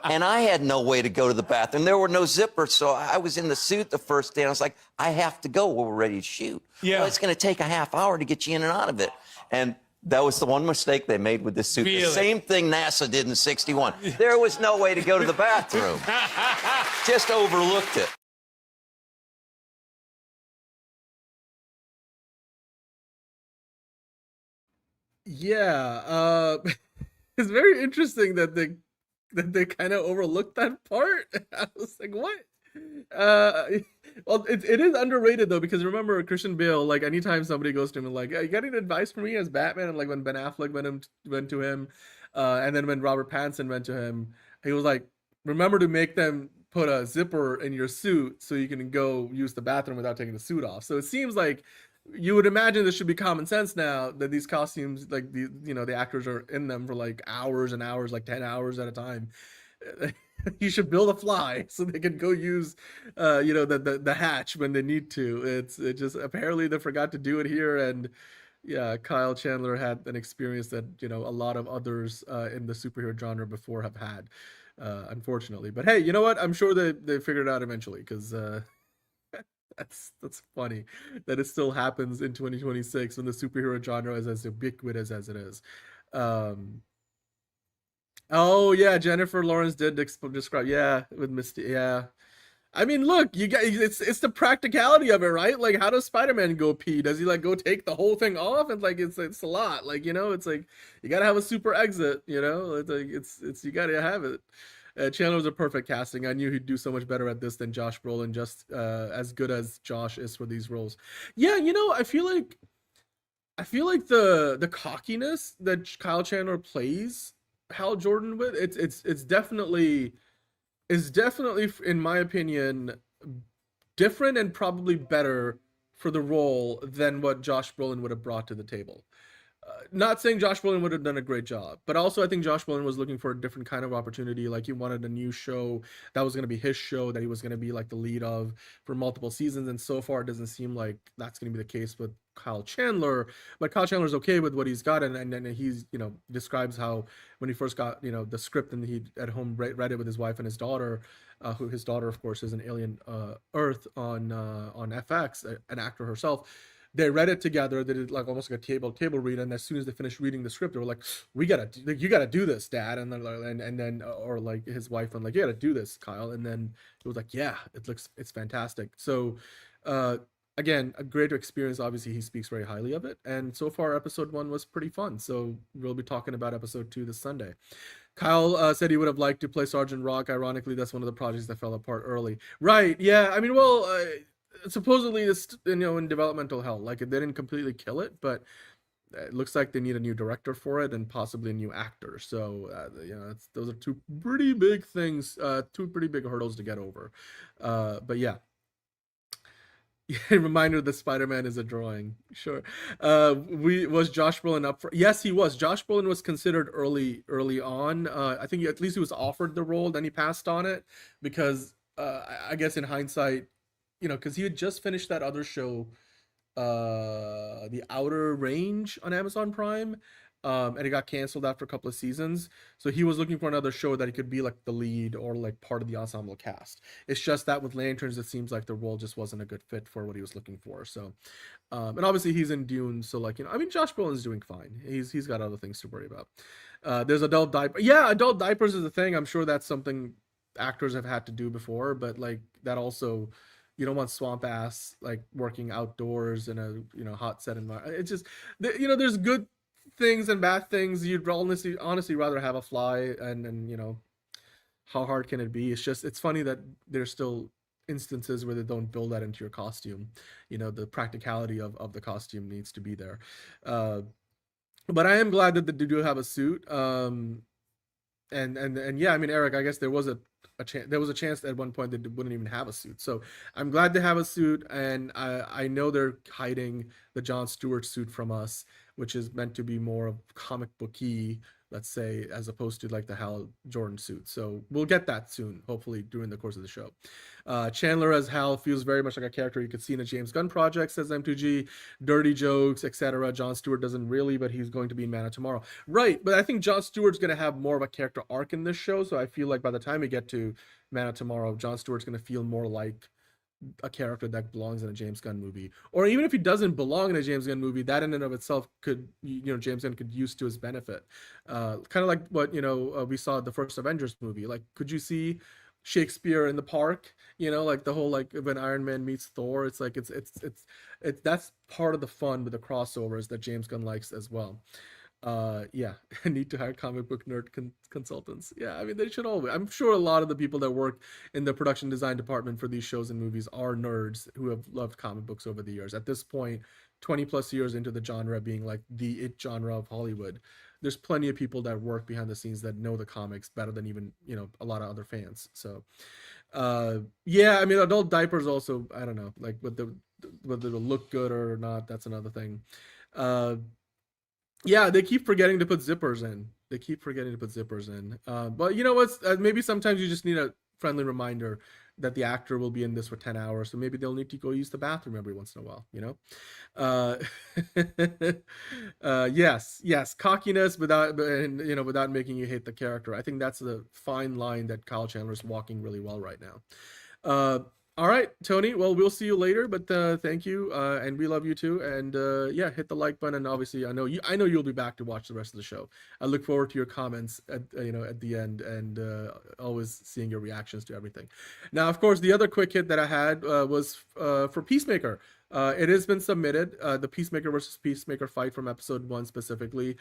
And I had no way to go to the bathroom. There were no zippers, so I was in the suit the first day, and I was like, I have to go when we're ready to shoot. Yeah. Well, it's going to take a half hour to get you in and out of it. And that was the one mistake they made with this suit. Really? The same thing NASA did in '61. There was no way to go to the bathroom. Just overlooked it. Yeah, it's very interesting that they kind of overlooked that part. I was like, what? Well, it is underrated though, because remember Christian Bale, like anytime somebody goes to him and like, you got any advice for me as Batman? And like when Ben Affleck went to him, and then when Robert Pattinson went to him, he was like, remember to make them put a zipper in your suit so you can go use the bathroom without taking the suit off. So it seems like you would imagine this should be common sense now that these costumes, like the actors are in them for like hours and hours, like 10 hours at a time. You should build a fly so they can go use, the hatch when they need to. It just apparently they forgot to do it here, and yeah, Kyle Chandler had an experience that a lot of others in the superhero genre before have had, unfortunately. But hey, you know what? I'm sure they figured it out eventually, because that's funny that it still happens in 2026 when the superhero genre is as ubiquitous as it is. Oh yeah, Jennifer Lawrence did describe, yeah, with Misty. Yeah, I mean, look, you guys, it's the practicality of it, right? Like, how does Spider-Man go pee? Does he like go take the whole thing off? And like, it's a lot. Like, it's like you gotta have a super exit. It's like it's you gotta have it. Chandler was a perfect casting. I knew he'd do so much better at this than Josh Brolin, just as good as Josh is for these roles. Yeah, I feel like the cockiness that Kyle Chandler plays Hal Jordan with, it's definitely in my opinion different and probably better for the role than what Josh Brolin would have brought to the table. Not saying Josh Brolin would have done a great job, but also I think Josh Brolin was looking for a different kind of opportunity. Like, he wanted a new show that was going to be his show, that he was going to be like the lead of for multiple seasons. And so far, it doesn't seem like that's going to be the case with Kyle Chandler. But Kyle Chandler's okay with what he's got, and he's describes how when he first got the script and he at home read it with his wife and his daughter. Who his daughter, of course, is an Alien Earth on FX, an actor herself. They read it together. They did like almost like a table read, and as soon as they finished reading the script, they were like, you gotta do this, Dad." And then or like his wife, and like, "You gotta do this, Kyle." And then it was like, "Yeah, it's fantastic." So again, a great experience. Obviously, he speaks very highly of it, and so far episode 1 was pretty fun. So we'll be talking about episode 2 this Sunday. Kyle said he would have liked to play Sergeant Rock. Ironically, that's one of the projects that fell apart early. Right? Yeah. I mean, well, supposedly it's in developmental hell. Like, they didn't completely kill it, but it looks like they need a new director for it and possibly a new actor. So those are two pretty big things, two pretty big hurdles to get over. But yeah. Reminder that Spider-Man is a drawing. Sure. Was Josh Brolin up for? Yes, he was. Josh Brolin was considered early on. I think at least he was offered the role, then he passed on it because I guess in hindsight, because he had just finished that other show, The Outer Range on Amazon Prime, and it got canceled after a couple of seasons. So he was looking for another show that he could be like the lead or like part of the ensemble cast. It's just that with Lanterns, it seems like the role just wasn't a good fit for what he was looking for. So, and obviously he's in Dune, so like I mean, Josh Brolin's doing fine. He's got other things to worry about. There's adult diaper. Yeah, adult diapers is a thing. I'm sure that's something actors have had to do before, but like that also. You don't want swamp ass like working outdoors in a hot set environment. It's just there's good things and bad things. You'd honestly rather have a fly, and how hard can it be? It's funny that there's still instances where they don't build that into your costume. The practicality of the costume needs to be there. But I am glad that they do have a suit. And yeah, I mean, Eric, I guess there was a chance at one point they wouldn't even have a suit. So I'm glad to have a suit, and I know they're hiding the Jon Stewart suit from us, which is meant to be more of comic booky let's say, as opposed to like the Hal Jordan suit. So we'll get that soon, hopefully during the course of the show. Chandler as Hal feels very much like a character you could see in a James Gunn project, says M2G. Dirty jokes, etc. Jon Stewart doesn't really, but he's going to be in Man of Tomorrow. Right, but I think Jon Stewart's going to have more of a character arc in this show, so I feel like by the time we get to Man of Tomorrow, Jon Stewart's going to feel more like a character that belongs in a James Gunn movie. Or even if he doesn't belong in a James Gunn movie, that in and of itself could, James Gunn could use to his benefit. Kind of like what, we saw the first Avengers movie. Like, could you see Shakespeare in the park? Like the whole, like when Iron Man meets Thor, it's like, it's that's part of the fun with the crossovers that James Gunn likes as well. Yeah, need to hire comic book nerd consultants. Yeah, I mean, they should always. I'm sure a lot of the people that work in the production design department for these shows and movies are nerds who have loved comic books over the years. At this point, 20 plus years into the genre being like the it genre of Hollywood, there's plenty of people that work behind the scenes that know the comics better than even, a lot of other fans. So, yeah, I mean, adult diapers also, I don't know, like whether they'll look good or not, that's another thing. Yeah, they keep forgetting to put zippers in. But you know what? Maybe sometimes you just need a friendly reminder that the actor will be in this for 10 hours. So maybe they'll need to go use the bathroom every once in a while, Yes, cockiness without making you hate the character. I think that's the fine line that Kyle Chandler's walking really well right now. All right, Tony. Well, we'll see you later, but thank you, and we love you too. And yeah, hit the like button. And obviously, I know you'll be back to watch the rest of the show. I look forward to your comments at the end, and always seeing your reactions to everything. Now, of course, the other quick hit that I had was for Peacemaker. It has been submitted, the Peacemaker versus Peacemaker fight from episode 1 specifically,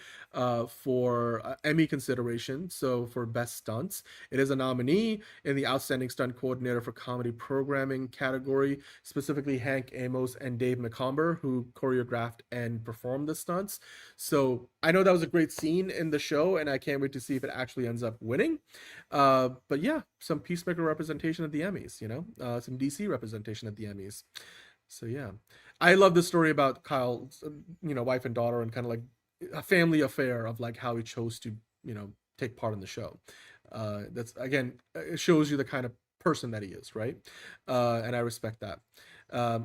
for Emmy consideration. So for best stunts, it is a nominee in the outstanding stunt coordinator for comedy programming category, specifically Hank Amos and Dave McComber, who choreographed and performed the stunts. So I know that was a great scene in the show, and I can't wait to see if it actually ends up winning. But yeah, some Peacemaker representation at the Emmys, some DC representation at the Emmys. So yeah, I love the story about Kyle's, wife and daughter, and kind of like a family affair of like how he chose to, take part in the show. That's, again, it shows you the kind of person that he is, right? And I respect that.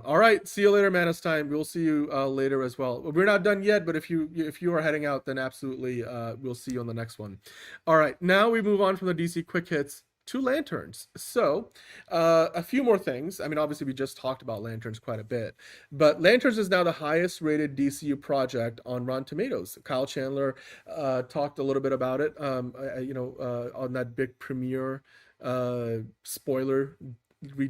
All right, see you later, man. It's time. We'll see you later as well. We're not done yet, but if you are heading out, then absolutely, we'll see you on the next one. All right, now we move on from the DC quick hits to Lanterns. So a few more things. I mean, obviously we just talked about Lanterns quite a bit, but Lanterns is now the highest rated DCU project on Rotten Tomatoes. Kyle Chandler talked a little bit about it, on that big premiere spoiler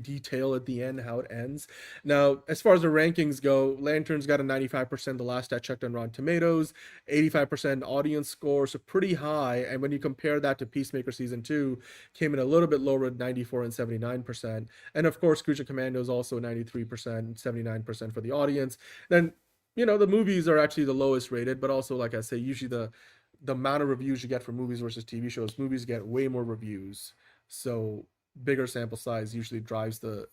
detail at the end, how it ends. Now, as far as the rankings go, Lanterns got a 95% the last I checked on Rotten Tomatoes, 85% audience score, so pretty high. And when you compare that to Peacemaker Season 2, came in a little bit lower at 94 and 79%. And of course, Creature Commando is also 93%, 79% for the audience. Then, the movies are actually the lowest rated, but also, like I say, usually the amount of reviews you get for movies versus TV shows, movies get way more reviews. So bigger sample size usually drives the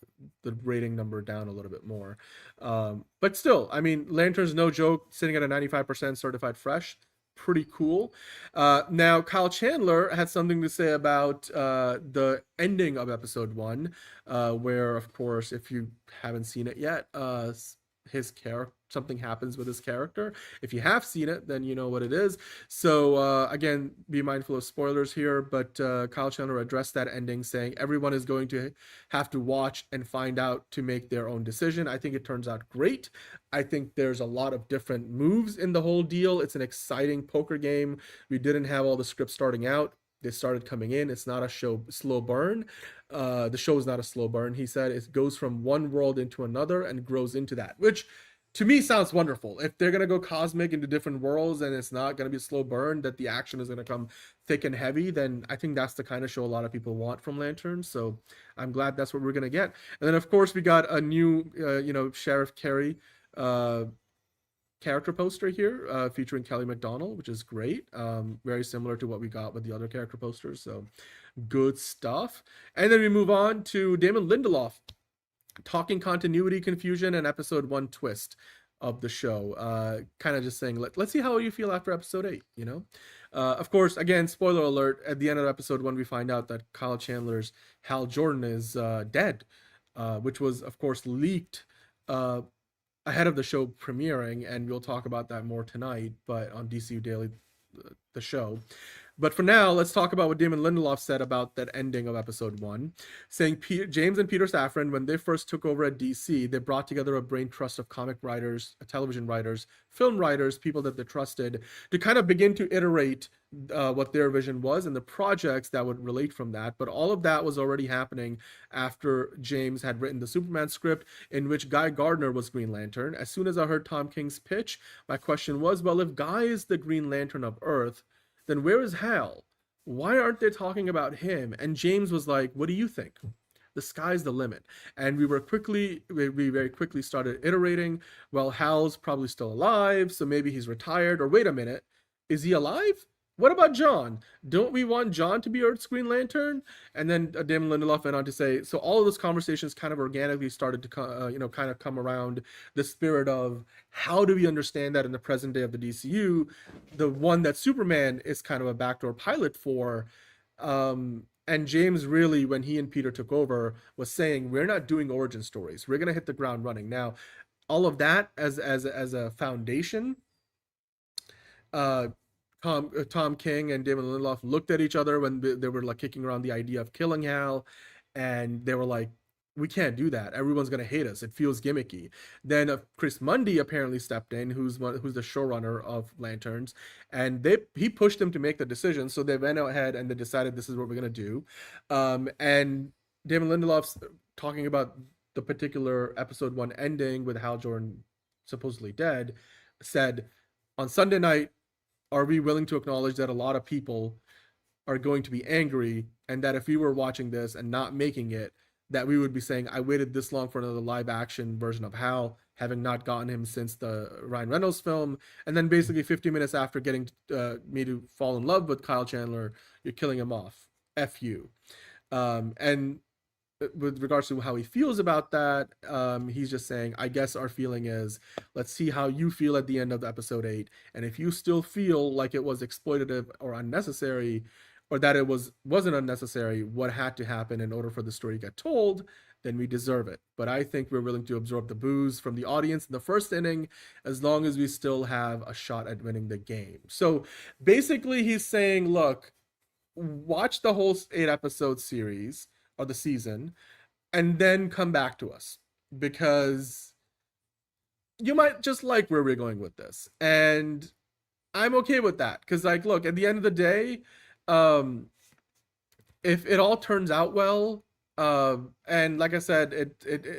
rating number down a little bit more. But still, I mean, Lanterns, no joke, sitting at a 95% certified fresh. Pretty cool. Now, Kyle Chandler had something to say about the ending of episode 1, where, of course, if you haven't seen it yet, something happens with his character. If you have seen it, then you know what it is. So again, be mindful of spoilers here, but Kyle Chandler addressed that ending, saying everyone is going to have to watch and find out to make their own decision. I think it turns out great. I think there's a lot of different moves in the whole deal. It's an exciting poker game. We didn't have all the scripts starting out. They started coming in. It's not a slow burn. The show is not a slow burn. He said it goes from one world into another and grows into that, which to me sounds wonderful. If they're going to go cosmic into different worlds and it's not going to be a slow burn, that the action is going to come thick and heavy, then I think that's the kind of show a lot of people want from Lanterns. So I'm glad that's what we're going to get. And then, of course, we got a new, Sheriff Carey character poster here featuring Kelly MacDonald, which is great. Very similar to what we got with the other character posters. So good stuff. And then we move on to Damon Lindelof talking continuity confusion and episode 1 twist. of the show. Kind of just saying, let's see how you feel after episode 8, you know? Of course, again, spoiler alert, at the end of episode 1, we find out that Kyle Chandler's Hal Jordan is dead, which was, of course, leaked ahead of the show premiering, and we'll talk about that more tonight, but on DCU Daily, the show. But for now, let's talk about what Damon Lindelof said about that ending of episode 1, saying James and Peter Safran, when they first took over at DC, they brought together a brain trust of comic writers, television writers, film writers, people that they trusted, to kind of begin to iterate what their vision was and the projects that would relate from that. But all of that was already happening after James had written the Superman script, in which Guy Gardner was Green Lantern. As soon as I heard Tom King's pitch, my question was, well, if Guy is the Green Lantern of Earth, then where is Hal? Why aren't they talking about him? And James was like, what do you think? The sky's the limit. And we very quickly started iterating, well, Hal's probably still alive, so maybe he's retired, or wait a minute, is he alive? What about John? Don't we want John to be Earth's Green Lantern? And then Damon Lindelof went on to say, so all of those conversations kind of organically started to kind of come around the spirit of how do we understand that in the present day of the DCU, the one that Superman is kind of a backdoor pilot for. And James really, when he and Peter took over, was saying, we're not doing origin stories. We're going to hit the ground running. Now, all of that as a foundation, Tom King and Damon Lindelof looked at each other when they were like kicking around the idea of killing Hal, and they were like, we can't do that. Everyone's gonna hate us. It feels gimmicky. Then Chris Mundy apparently stepped in, who's the showrunner of Lanterns, and he pushed them to make the decision. So they went ahead and they decided this is what we're gonna do. And Damon Lindelof's talking about the particular episode 1 ending with Hal Jordan supposedly dead, said, on Sunday night, are we willing to acknowledge that a lot of people are going to be angry, and that if we were watching this and not making it, that we would be saying, I waited this long for another live action version of Hal, having not gotten him since the Ryan Reynolds film, and then basically 50 minutes after getting me to fall in love with Kyle Chandler, you're killing him off. F you. And with regards to how he feels about that, he's just saying, I guess our feeling is, let's see how you feel at the end of episode 8, and if you still feel like it was exploitative or unnecessary, or that it wasn't unnecessary, what had to happen in order for the story to get told, then we deserve it. But I think we're willing to absorb the boos from the audience in the first inning, as long as we still have a shot at winning the game. So basically he's saying, look, watch the whole 8-episode series, or the season, and then come back to us, because you might just like where we're going with this. And I'm okay with that, because, like, look, at the end of the day, if it all turns out well, and like I said,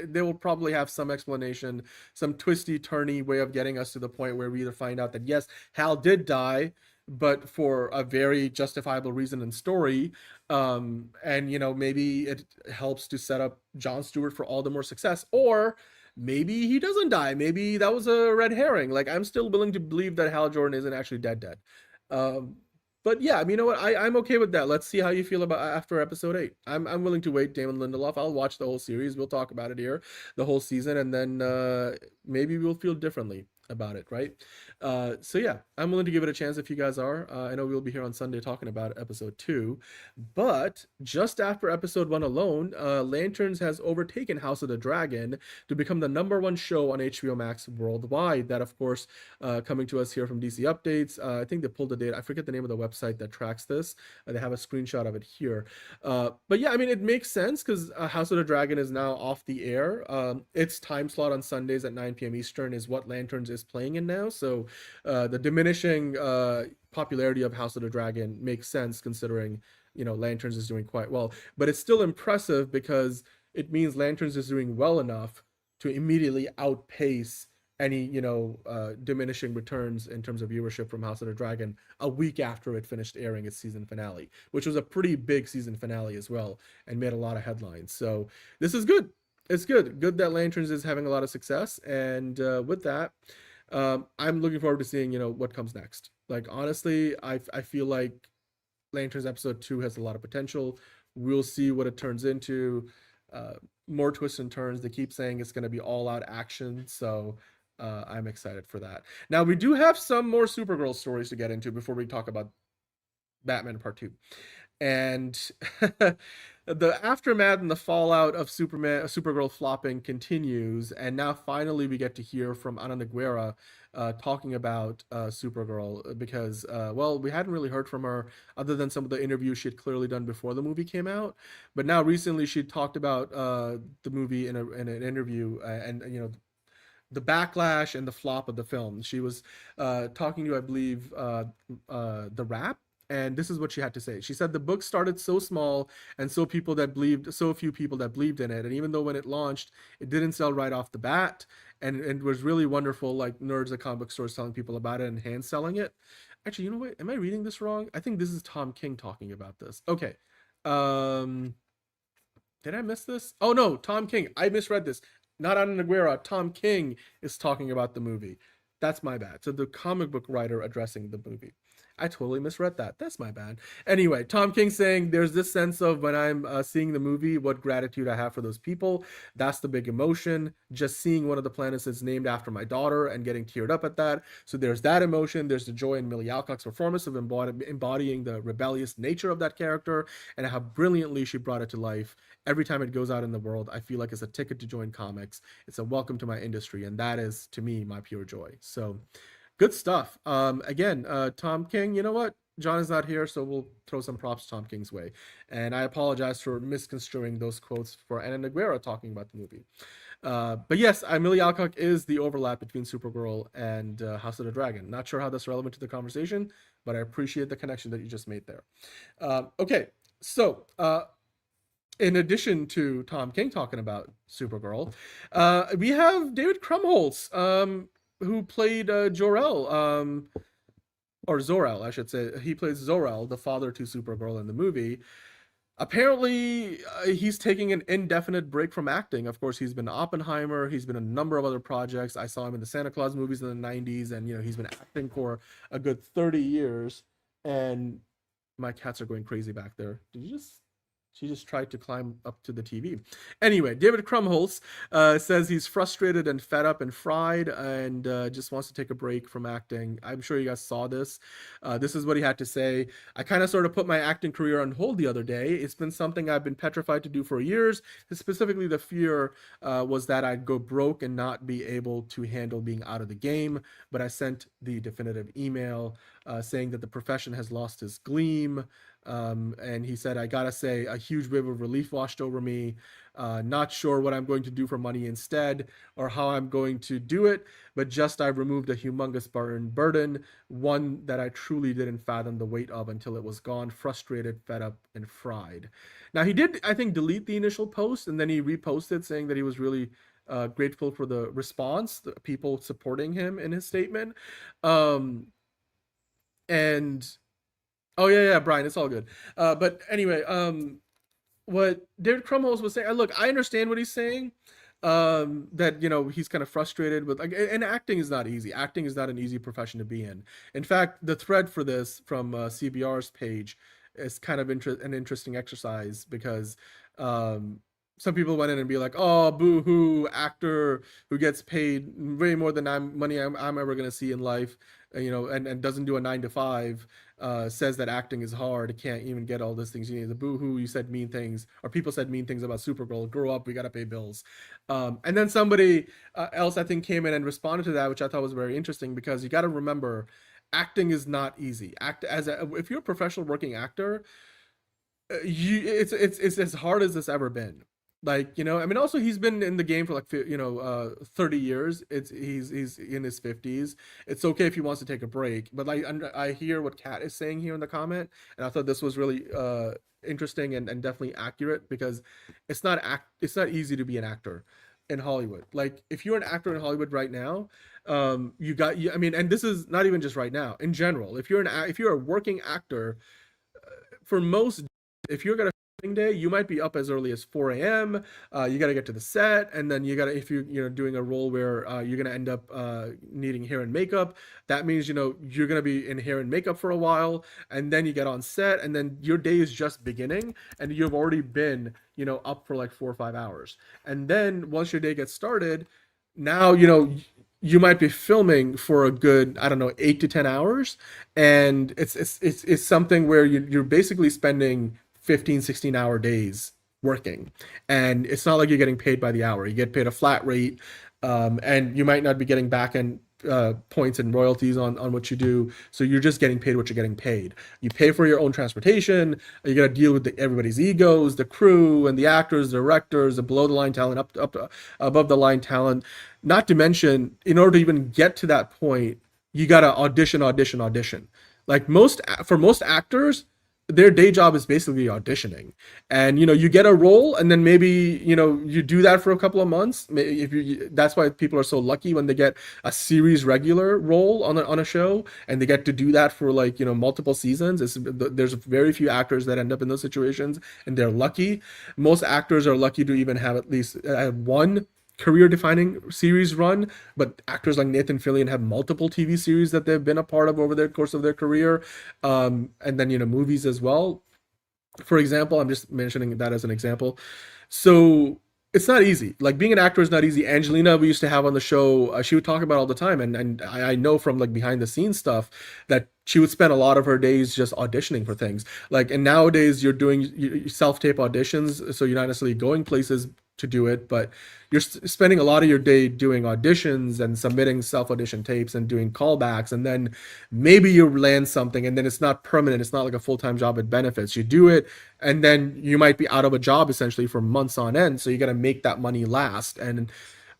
they will probably have some explanation, some twisty turny way of getting us to the point where we either find out that yes, Hal did die, but for a very justifiable reason and story, and maybe it helps to set up Jon Stewart for all the more success, or maybe he doesn't die, maybe that was a red herring. Like, I'm still willing to believe that Hal Jordan isn't actually dead. But yeah, I mean, you know what, I'm okay with that. Let's see how you feel about after episode 8. I'm willing to wait. Damon Lindelof, I'll watch the whole series, we'll talk about it here, the whole season, and then maybe we'll feel differently about it, right? So yeah, I'm willing to give it a chance if you guys are. I know we'll be here on Sunday talking about episode 2, but just after episode 1 alone, Lanterns has overtaken House of the Dragon to become the #1 show on HBO Max worldwide. That, of course, coming to us here from DC Updates. I think they pulled the data. I forget the name of the website that tracks this. They have a screenshot of it here. But yeah, I mean, it makes sense, because House of the Dragon is now off the air. Its time slot on Sundays at 9 p.m. Eastern is what Lanterns is playing in now. So the diminishing popularity of House of the Dragon makes sense, considering Lanterns is doing quite well. But it's still impressive, because it means Lanterns is doing well enough to immediately outpace any diminishing returns in terms of viewership from House of the Dragon a week after it finished airing its season finale, which was a pretty big season finale as well, and made a lot of headlines. So this is good. It's good that Lanterns is having a lot of success. And with that, I'm looking forward to seeing what comes next. Like, honestly, I feel like Lanterns episode 2 has a lot of potential. We'll see what it turns into. More twists and turns. They keep saying it's going to be all out action, so I'm excited for that. Now we do have some more Supergirl stories to get into before we talk about Batman Part 2. And the aftermath and the fallout of Supergirl flopping continues, and now finally we get to hear from Ana Negreira talking about Supergirl, because well, we hadn't really heard from her other than some of the interviews she had clearly done before the movie came out, but now recently she talked about the movie in an interview, and you know, the backlash and the flop of the film. She was talking to, I believe, The Wrap, and this is what she had to say. She said the book started so small and so few people that believed in it, and even though when it launched, it didn't sell right off the bat, and it was really wonderful, like nerds at comic book stores telling people about it and hand selling it. Actually, you know what? Am I reading this wrong? I think this is Tom King talking about this. Okay. Did I miss this? Oh no, Tom King. I misread this. Not Ana Negreira. Tom King is talking about the movie. That's my bad. So the comic book writer addressing the movie. I totally misread that. That's my bad. Anyway, Tom King saying there's this sense of when I'm seeing the movie, what gratitude I have for those people. That's the big emotion. Just seeing one of the planets is named after my daughter and getting teared up at that. So there's that emotion. There's the joy in Millie Alcock's performance of embodying the rebellious nature of that character and how brilliantly she brought it to life. Every time it goes out in the world, I feel like it's a ticket to join comics. It's a welcome to my industry. And that is, to me, my pure joy. So good stuff. Again, Tom King, you know what? John is not here, so we'll throw some props Tom King's way. And I apologize for misconstruing those quotes for Ana Negreira talking about the movie. But yes, Millie Alcock is the overlap between Supergirl and House of the Dragon. Not sure how that's relevant to the conversation, but I appreciate the connection that you just made there. Okay, so in addition to Tom King talking about Supergirl, we have David Krumholtz, who played Jor-El, or Zor-El, I should say. He plays Zor-El, the father to Supergirl in the movie. Apparently, he's taking an indefinite break from acting. Of course, he's been Oppenheimer. He's been in a number of other projects. I saw him in the Santa Claus movies in the 90s, and, you know, he's been acting for a good 30 years. And my cats are going crazy back there. She just tried to climb up to the TV. Anyway, David Krumholtz says he's frustrated and fed up and fried and just wants to take a break from acting. I'm sure you guys saw this. This is what he had to say. I kind of sort of put my acting career on hold the other day. It's been something I've been petrified to do for years. Specifically, the fear was that I'd go broke and not be able to handle being out of the game. But I sent the definitive email saying that the profession has lost its gleam. And he said, I gotta say, a huge wave of relief washed over me. Not sure what I'm going to do for money instead or how I'm going to do it, but just I've removed a humongous burden, one that I truly didn't fathom the weight of until it was gone, frustrated, fed up, and fried. Now, he did, I think, delete the initial post, and then he reposted saying that he was really grateful for the response, the people supporting him in his statement. And oh yeah, Brian, it's all good. But anyway, what David Krumholtz was saying, look, I understand what he's saying. That, you know, he's kind of frustrated with, like, and acting is not easy. Acting is not an easy profession to be in. In fact, the thread for this from CBR's page is kind of an interesting exercise because some people went in and be like, oh, boo-hoo, actor who gets paid way more than money I'm ever going to see in life, you know, and doesn't do a 9 to 5, says that acting is hard, can't even get all those things you need. The boo-hoo, you said mean things, or people said mean things about Supergirl. Grow up, we got to pay bills. And then somebody else, I think, came in and responded to that, which I thought was very interesting, because you got to remember, acting is not easy. If you're a professional working actor, it's as hard as it's ever been. Like, you know, I mean, also he's been in the game for like, 30 years. He's in his 50s. It's okay if he wants to take a break, but like, I hear what Kat is saying here in the comment, and I thought this was really interesting and definitely accurate, because it's not easy to be an actor in Hollywood. Like, if you're an actor in Hollywood right now, I mean, and this is not even just right now, in general, if you're a working actor, for most, if you're gonna day, you might be up as early as 4 a.m. You got to get to the set, and then if you're doing a role where you're going to end up needing hair and makeup, that means, you know, you're going to be in hair and makeup for a while, and then you get on set, and then your day is just beginning, and you've already been, you know, up for like 4 or 5 hours. And then once your day gets started, now, you know, you might be filming for a good, I don't know, 8 to 10 hours, and it's something where you're basically spending 15, 16 hour days working, and it's not like you're getting paid by the hour. You get paid a flat rate, and you might not be getting back end points and royalties on what you do. So you're just getting paid what you're getting paid. You pay for your own transportation. You got to deal with everybody's egos, the crew and the actors, the directors, the below the line talent, above the line talent. Not to mention, in order to even get to that point, you got to audition. Like for most actors, their day job is basically auditioning, and you get a role, and then maybe you do that for a couple of months. That's why people are so lucky when they get a series regular role on a show, and they get to do that for like multiple seasons. There's very few actors that end up in those situations, and they're lucky. Most actors are lucky to even have at least one career-defining series run, but actors like Nathan Fillion have multiple TV series that they've been a part of over the course of their career, and then movies as well. For example, I'm just mentioning that as an example. So it's not easy. Like, being an actor is not easy. Angelina, we used to have on the show, she would talk about all the time, and I know from like behind the scenes stuff that she would spend a lot of her days just auditioning for things. Like, and nowadays you're doing self-tape auditions, so you're not necessarily going places to do it, but you're spending a lot of your day doing auditions and submitting self-audition tapes and doing callbacks, and then maybe you land something, and then it's not permanent. It's not like a full-time job at benefits. You do it, and then you might be out of a job essentially for months on end, so you got to make that money last, and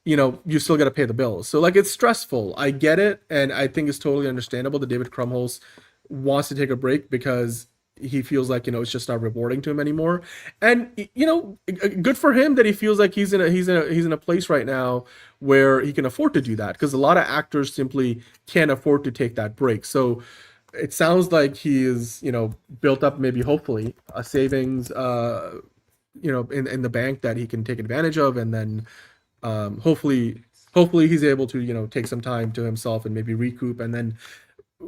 you still got to pay the bills. So like, it's stressful. I get it, and I think it's totally understandable that David Krumholtz wants to take a break because he feels like it's just not rewarding to him anymore. And good for him that he feels like he's in a place right now where he can afford to do that, because a lot of actors simply can't afford to take that break. So it sounds like he is built up, maybe hopefully a savings in the bank that he can take advantage of, and then hopefully he's able to take some time to himself and maybe recoup, and then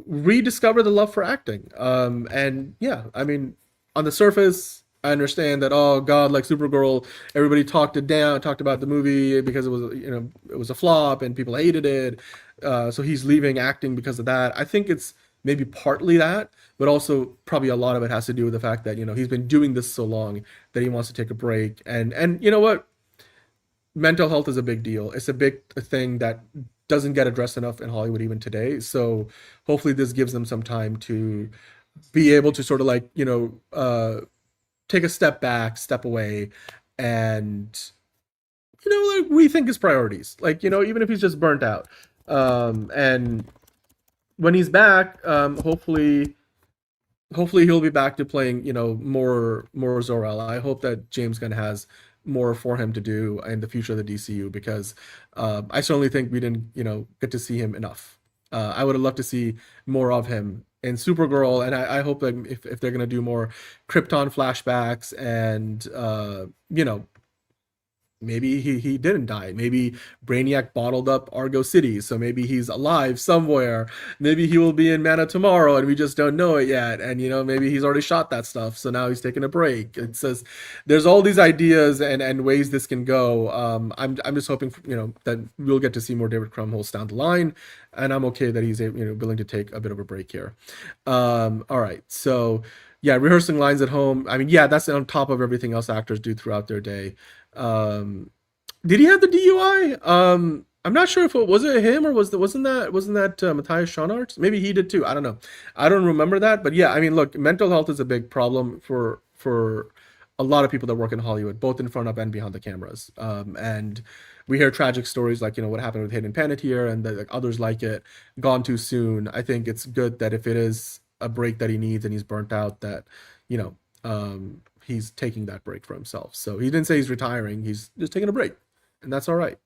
rediscover the love for acting. And yeah, I mean, on the surface, I understand that, oh God, like Supergirl, everybody talked about the movie because it was a flop and people hated it. So he's leaving acting because of that. I think it's maybe partly that, but also probably a lot of it has to do with the fact that he's been doing this so long that he wants to take a break. And you know what? Mental health is a big deal. It's a big thing that doesn't get addressed enough in Hollywood even today. So hopefully this gives them some time to be able to sort of like, take a step back, step away, and, like, rethink his priorities. Like, even if he's just burnt out. And when he's back, hopefully he'll be back to playing, more Zor-El. I hope that James Gunn has more for him to do in the future of the DCU, because I certainly think we didn't get to see him enough. I would have loved to see more of him in Supergirl, and I hope that if they're going to do more Krypton flashbacks, and maybe he didn't die. Maybe Brainiac bottled up Argo City, so maybe he's alive somewhere. Maybe he will be in Man of Tomorrow, and we just don't know it yet. And maybe he's already shot that stuff, so now he's taking a break. It says there's all these ideas and ways this can go. I'm just hoping that we'll get to see more David Krumholtz down the line, and I'm okay that he's willing to take a bit of a break here. All right, so yeah, rehearsing lines at home. I mean, yeah, that's on top of everything else actors do throughout their day. Did he have the DUI? I'm not sure if it was him or wasn't that Matthias Schoenaerts? Maybe he did too. I don't know. I don't remember that. But yeah, I mean, look, mental health is a big problem for a lot of people that work in Hollywood, both in front of and behind the cameras. And we hear tragic stories like what happened with Hayden Panettiere and like others like it, gone too soon. I think it's good that if it is a break that he needs and he's burnt out, that he's taking that break for himself. So he didn't say he's retiring, he's just taking a break, and that's all right.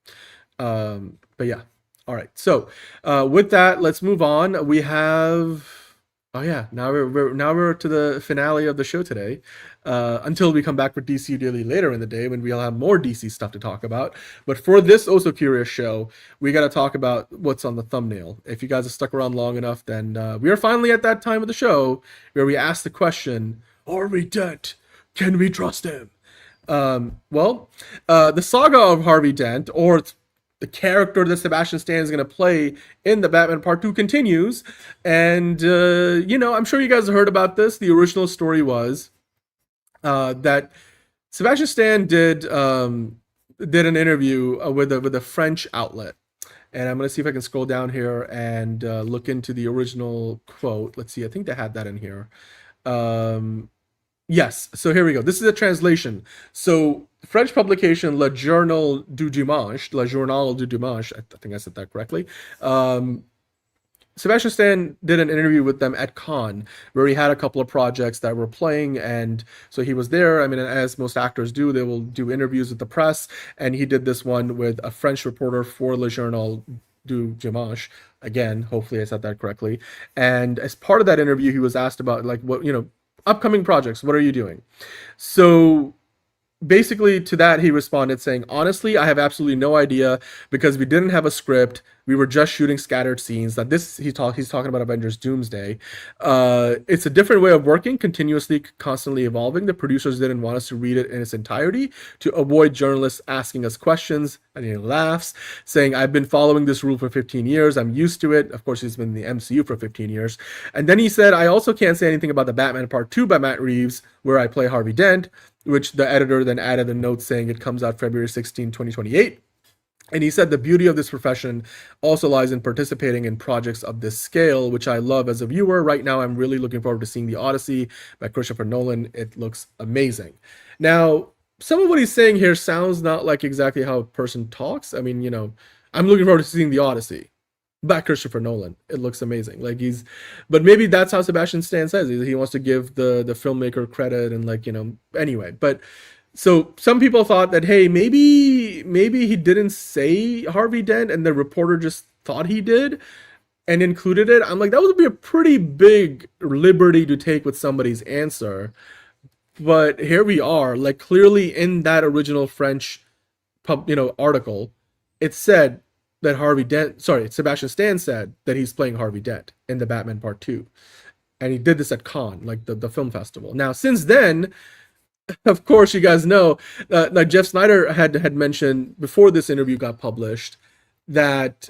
But yeah, all right. So with that, let's move on. We have, now we're to the finale of the show today, until we come back for DC Daily later in the day when we'll have more DC stuff to talk about. But for this Oh So Curious show, we got to talk about what's on the thumbnail. If you guys have stuck around long enough, then we are finally at that time of the show where we ask the question, Harvey Dent, can we trust him? The saga of Harvey Dent, or the character that Sebastian Stan is going to play in the Batman Part 2 continues. And, I'm sure you guys have heard about this. The original story was that Sebastian Stan did an interview with a French outlet. And I'm going to see if I can scroll down here and look into the original quote. Let's see. I think they had that in here. Yes. So here we go. This is a translation. So French publication Le Journal du Dimanche, I think I said that correctly. Sebastian Stan did an interview with them at Cannes, where he had a couple of projects that were playing, and so he was there. I mean, as most actors do, they will do interviews with the press, and he did this one with a French reporter for Le Journal du Dimanche. Again, hopefully I said that correctly. And as part of that interview, he was asked about, like, what, upcoming projects, what are you doing? So basically to that he responded saying, honestly, I have absolutely no idea, because we didn't have a script. We were just shooting scattered scenes. That he's talking about Avengers Doomsday. It's a different way of working, continuously, constantly evolving. The producers didn't want us to read it in its entirety to avoid journalists asking us questions. And he laughs, saying, I've been following this rule for 15 years. I'm used to it. Of course, he's been in the MCU for 15 years. And then he said, I also can't say anything about the Batman Part 2 by Matt Reeves, where I play Harvey Dent, which the editor then added a note saying it comes out February 16, 2028. And he said the beauty of this profession also lies in participating in projects of this scale, which I love as a viewer. Right now, I'm really looking forward to seeing The Odyssey by Christopher Nolan. It looks amazing. Now, some of what he's saying here sounds not like exactly how a person talks. I mean, I'm looking forward to seeing The Odyssey by Christopher Nolan. It looks amazing. But maybe that's how Sebastian Stan says. He wants to give the filmmaker credit and anyway. But so some people thought that, hey, maybe he didn't say Harvey Dent and the reporter just thought he did and included it. I'm like, that would be a pretty big liberty to take with somebody's answer. But here we are, like, clearly in that original French article, it said that Sebastian Stan said that he's playing Harvey Dent in the Batman Part 2. And he did this at Cannes, like the film festival. Now, since then, of course, you guys know, like Jeff Snyder had mentioned before this interview got published that,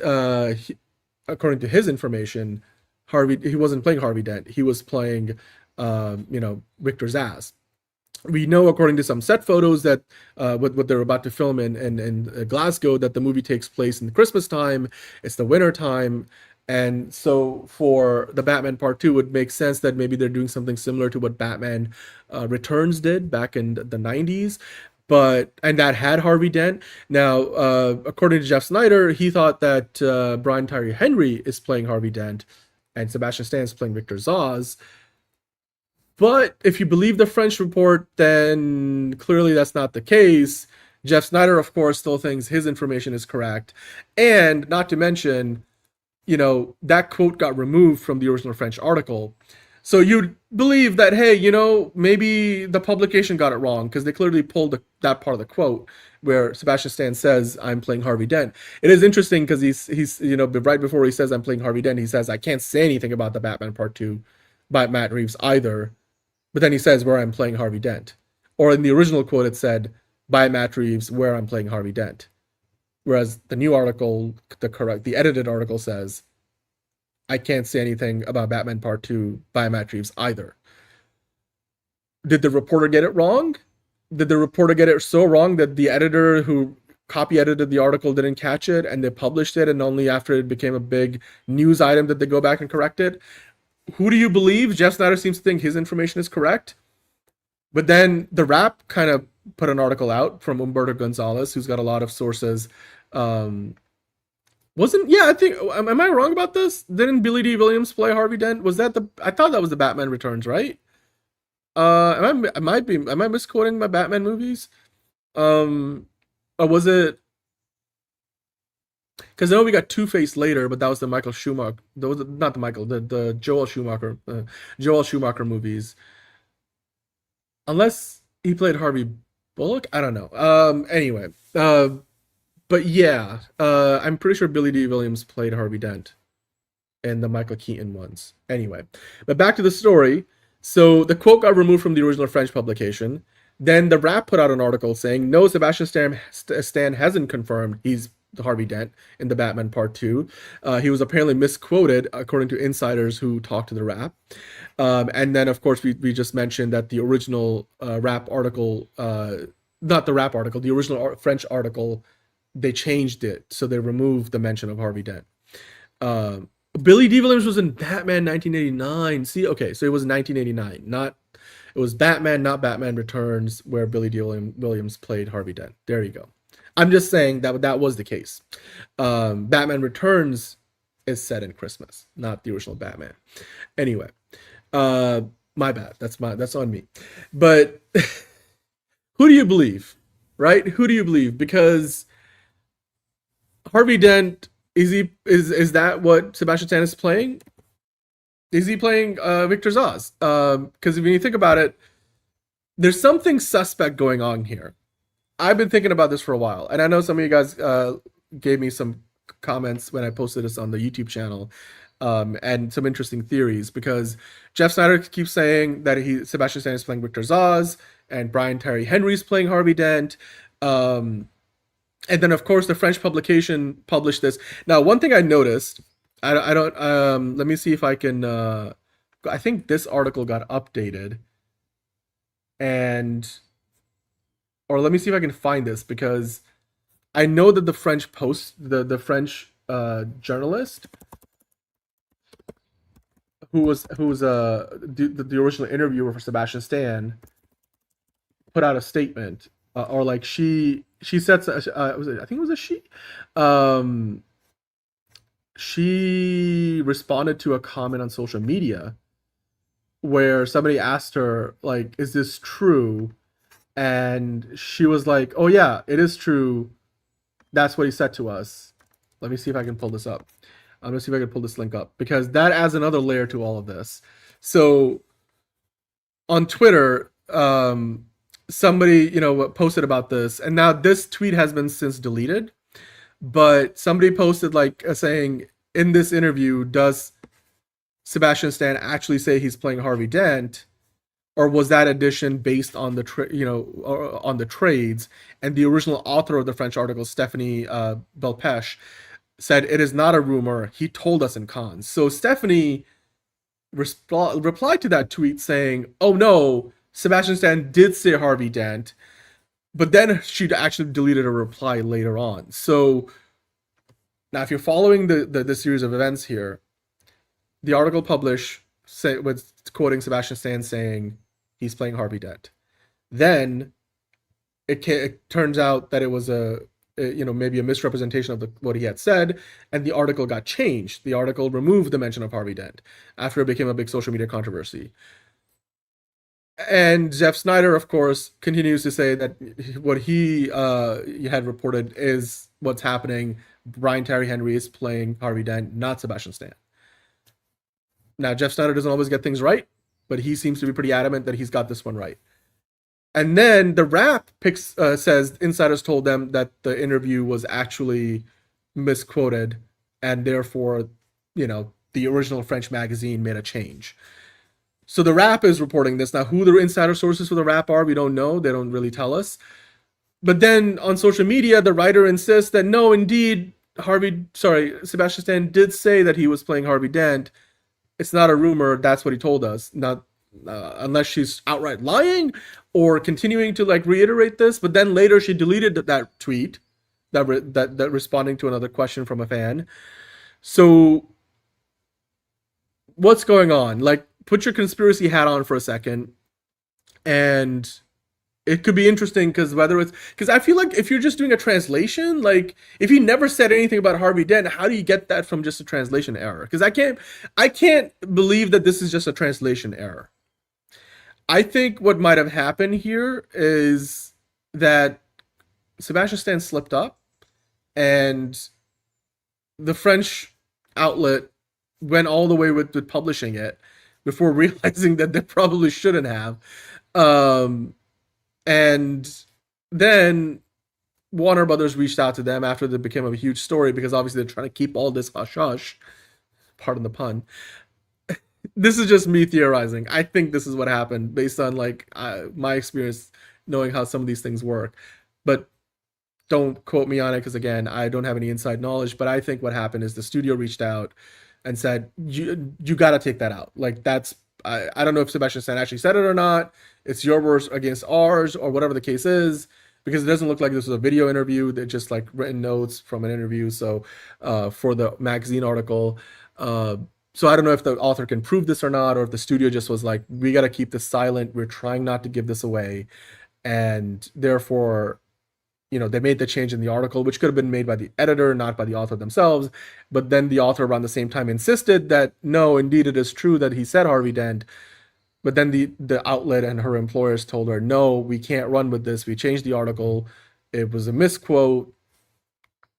according to his information, he wasn't playing Harvey Dent. He was playing, Victor Zsasz. We know, according to some set photos, that what they're about to film in Glasgow, that the movie takes place in the Christmas time. It's the winter time. And so for the Batman Part 2, it would make sense that maybe they're doing something similar to what Batman Returns did back in the 90s. And that had Harvey Dent. Now, according to Jeff Snyder, he thought that Brian Tyree Henry is playing Harvey Dent and Sebastian Stan is playing Victor Zsasz. But if you believe the French report, then clearly that's not the case. Jeff Snyder, of course, still thinks his information is correct. And not to mention, that quote got removed from the original French article. So you'd believe that, hey, maybe the publication got it wrong, because they clearly pulled that part of the quote where Sebastian Stan says, I'm playing Harvey Dent. It is interesting because he's right before he says I'm playing Harvey Dent, he says, I can't say anything about the Batman Part 2 by Matt Reeves either. But then he says where I'm playing Harvey Dent. Or in the original quote, it said, by Matt Reeves, where I'm playing Harvey Dent. Whereas the new article, the edited article says, I can't say anything about Batman Part 2 by Matt Reeves either. Did the reporter get it wrong? Did the reporter get it so wrong that the editor who copy edited the article didn't catch it and they published it, and only after it became a big news item did they go back and correct it? Who do you believe? Jeff Snyder seems to think his information is correct. But then The Wrap kind of put an article out from Humberto Gonzalez, who's got a lot of sources. I think, am I wrong about this? Didn't Billy D. Williams play Harvey Dent? I thought that was the Batman Returns, right? Am I misquoting my Batman movies? Or was it? Because I know we got Two-Face later, but that was the Michael Schumacher. That was not the Michael, the Joel Schumacher movies. Unless he played Harvey Bullock, I don't know. Anyway, but yeah, I'm pretty sure Billy D. Williams played Harvey Dent in the Michael Keaton ones. Anyway, but back to the story. So the quote got removed from the original French publication. Then The Wrap put out an article saying, no, Sebastian Stan hasn't confirmed he's the Harvey Dent in the Batman Part 2. He was apparently misquoted, according to insiders who talked to the Wrap. And then, of course, we just mentioned that the original Wrap article, not the Wrap article, the original French article, they changed it. So they removed the mention of Harvey Dent. Billy D. Williams was in Batman 1989. See, okay, so it was 1989. It was Batman, not Batman Returns, where Billy D. Williams played Harvey Dent. There you go. I'm just saying that was the case. Batman Returns is set in Christmas, not the original Batman. Anyway, my bad. That's on me. But who do you believe, right? Who do you believe? Because Harvey Dent, is that what Sebastian Stan is playing? Is he playing Victor Zsasz? Because when you think about it, there's something suspect going on here. I've been thinking about this for a while, and I know some of you guys gave me some comments when I posted this on the YouTube channel, and some interesting theories, because Jeff Snyder keeps saying that Sebastian Stan is playing Victor Zsasz, and Brian Terry Henry's playing Harvey Dent. And then, of course, the French publication published this. Now, one thing I noticed, I don't, let me see if I can, I think this article got updated. Or let me see if I can find this, because I know that the French the French journalist who was the original interviewer for Sebastian Stan put out a statement, or like she said, I think it was a she. She responded to a comment on social media where somebody asked her, like, is this true? And she was like, oh yeah, it is true. That's what he said to us. Let me see if I can pull this up. I'm gonna see if I can pull this link up, because that adds another layer to all of this. So on Twitter, somebody, posted about this, and now this tweet has been since deleted, but somebody posted saying, in this interview, does Sebastian Stan actually say he's playing Harvey Dent, or was that addition based on the on the trades? And the original author of the French article, Stephanie Belpech, said it is not a rumor. He told us in Cannes. So Stephanie replied to that tweet saying, "Oh no, Sebastian Stan did say Harvey Dent," but then she actually deleted a reply later on. So now, if you're following the series of events here, the article published was quoting Sebastian Stan saying he's playing Harvey Dent. Then it turns out that it was maybe a misrepresentation of what he had said, and the article got changed. The article removed the mention of Harvey Dent after it became a big social media controversy. And Jeff Snyder, of course, continues to say that what he had reported is what's happening. Brian Terry Henry is playing Harvey Dent, not Sebastian Stan. Now, Jeff Snyder doesn't always get things right, but he seems to be pretty adamant that he's got this one right. And then the Wrap says insiders told them that the interview was actually misquoted, and therefore, the original French magazine made a change. So the Wrap is reporting this. Now, who the insider sources for the Wrap are, we don't know. They don't really tell us. But then on social media, the writer insists that no, indeed, Sebastian Stan did say that he was playing Harvey Dent. It's not a rumor. That's what he told us. Not unless she's outright lying or continuing to reiterate this. But then later she deleted that tweet, that responding to another question from a fan. So what's going on? Put your conspiracy hat on for a second, and it could be interesting, because I feel like if you're just doing a translation, if you never said anything about Harvey Dent, how do you get that from just a translation error? Because I can't believe that this is just a translation error. I think what might have happened here is that Sebastian Stan slipped up, and the French outlet went all the way with publishing it before realizing that they probably shouldn't have. And then Warner Brothers reached out to them after it became a huge story, because obviously they're trying to keep all this hush-hush, pardon the pun. This is just me theorizing. I think this is what happened based on my experience knowing how some of these things work. But don't quote me on it because again, I don't have any inside knowledge, but I think what happened is the studio reached out and said, you got to take that out. Like that's, I don't know if Sebastian Stan actually said it or not. It's your words against ours or whatever the case is, because it doesn't look like this was a video interview. They're just like written notes from an interview. So for the magazine article, so I don't know if the author can prove this or not, or if the studio just was like, we got to keep this silent. We're trying not to give this away. And therefore, you know, they made the change in the article, which could have been made by the editor, not by the author themselves. But then the author around the same time insisted that, no, indeed, it is true that he said Harvey Dent. But then the outlet and her employers told her, no, we can't run with this. We changed the article. It was a misquote,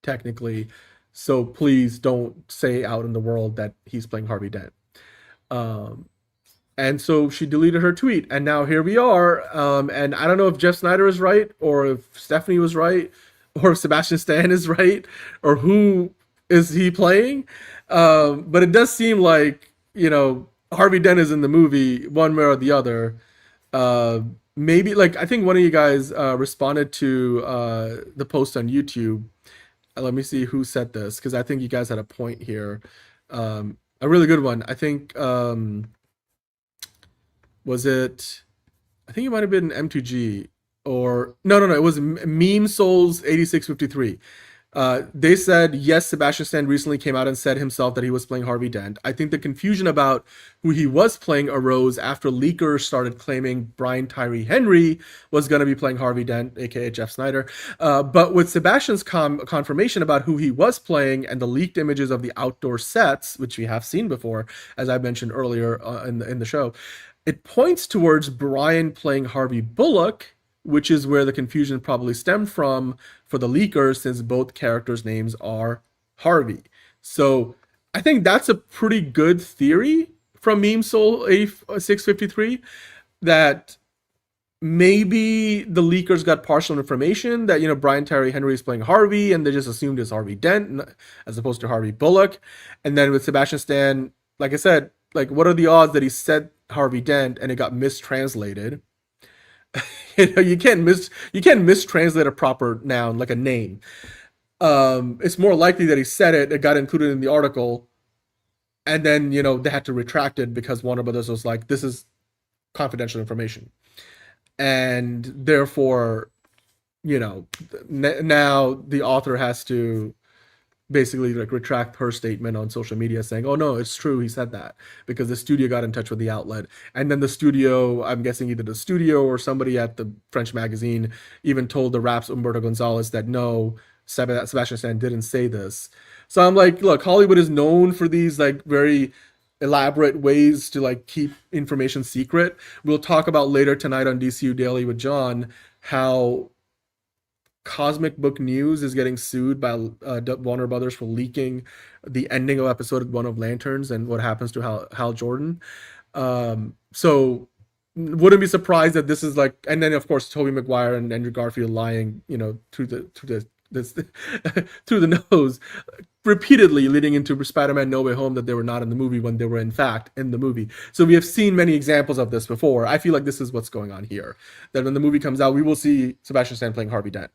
technically. So please don't say out in the world that he's playing Harvey Dent. And so she deleted her tweet, and now here we are. And I don't know if Jeff Snyder is right, or if Stephanie was right, or if Sebastian Stan is right, or who is he playing. But it does seem like, you know, Harvey Dent is in the movie one way or the other. Maybe, like, I think one of you guys responded to the post on YouTube. Let me see who said this, because I think you guys had a point here. A really good one. I think... was it? I think it might have been M2G or no. It was Meme Souls 8653. They said, yes, Sebastian Stan recently came out and said himself that he was playing Harvey Dent. I think the confusion about who he was playing arose after leakers started claiming Brian Tyree Henry was going to be playing Harvey Dent, aka Jeff Snyder. But with Sebastian's confirmation about who he was playing and the leaked images of the outdoor sets, which we have seen before, as I mentioned earlier in the show, it points towards Brian playing Harvey Bullock, which is where the confusion probably stemmed from for the leakers, since both characters' names are Harvey. So I think that's a pretty good theory from Meme Soul 8653, that maybe the leakers got partial information that, you know, Brian Tyree Henry is playing Harvey, and they just assumed it's Harvey Dent as opposed to Harvey Bullock. And then with Sebastian Stan, like I said, like, what are the odds that he said Harvey Dent and it got mistranslated? You know, you can't mistranslate a proper noun like a name. It's more likely that he said it got included in the article, and then, you know, they had to retract it because Warner Brothers was like, this is confidential information, and therefore, you know, now the author has to basically like retract her statement on social media saying, oh no, it's true, he said that, because the studio got in touch with the outlet. And then the studio, I'm guessing either the studio or somebody at the French magazine, even told the Raps Humberto Gonzalez that no, Sebastian Stan didn't say this. So I'm like, look, Hollywood is known for these like very elaborate ways to like keep information secret. We'll talk about later tonight on DCU Daily with John how Cosmic Book News is getting sued by Warner Brothers for leaking the ending of episode 1 of Lanterns and what happens to Hal Jordan. So wouldn't be surprised that this is like, and then of course Tobey Maguire and Andrew Garfield lying, you know, through the nose repeatedly, leading into Spider-Man No Way Home, that they were not in the movie when they were in fact in the movie. So we have seen many examples of this before. I feel like this is what's going on here, that when the movie comes out, we will see Sebastian Stan playing Harvey Dent.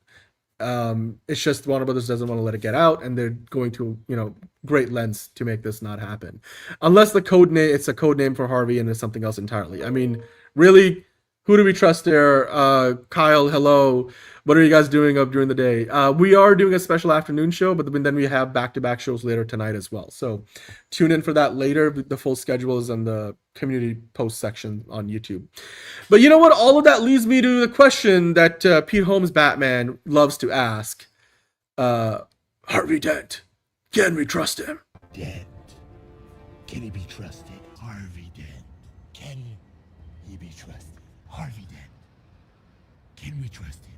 It's just Warner Brothers doesn't want to let it get out, and they're going to, you know, great lengths to make this not happen, unless the code name, it's a code name for Harvey and it's something else entirely. I mean, really, who do we trust there? Kyle, hello. What are you guys doing up during the day? We are doing a special afternoon show, but then we have back-to-back shows later tonight as well. So tune in for that later. The full schedule is on the community post section on YouTube. But you know what? All of that leads me to the question that Pete Holmes Batman loves to ask. Harvey Dent, can we trust him? Dent. Can he be trusted? Harvey Dent. Can he be trusted? Harvey Dent. Can we trust him?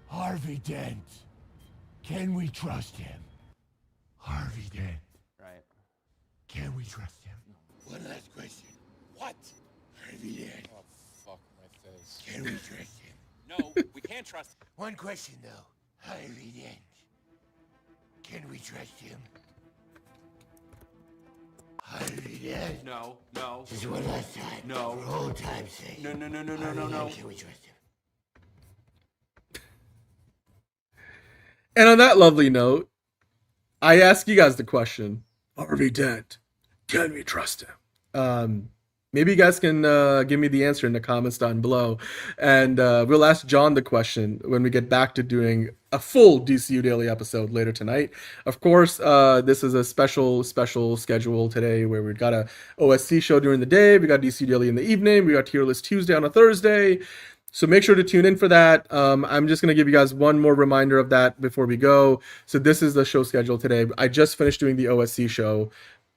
Harvey Dent. Can we trust him? Harvey Dent. Right. Can we trust him? One last question. What? Harvey Dent. Oh, fuck my face. Can we trust him? No, we can't trust him. One question, though. Harvey Dent. Can we trust him? Harvey Dent. No. Just one last time. No. For old time's sake. No. Harvey Dent, can we trust him? And on that lovely note, I ask you guys the question: Harvey Dent, can we trust him? Maybe you guys can give me the answer in the comments down below, and we'll ask John the question when we get back to doing a full DCU Daily episode later tonight. Of course, this is a special schedule today where we've got a OSC show during the day, we got DCU Daily in the evening, we got Tier List Tuesday on a Thursday. So make sure to tune in for that. I'm just going to give you guys one more reminder of that before we go. So this is the show schedule today. I just finished doing the OSC show.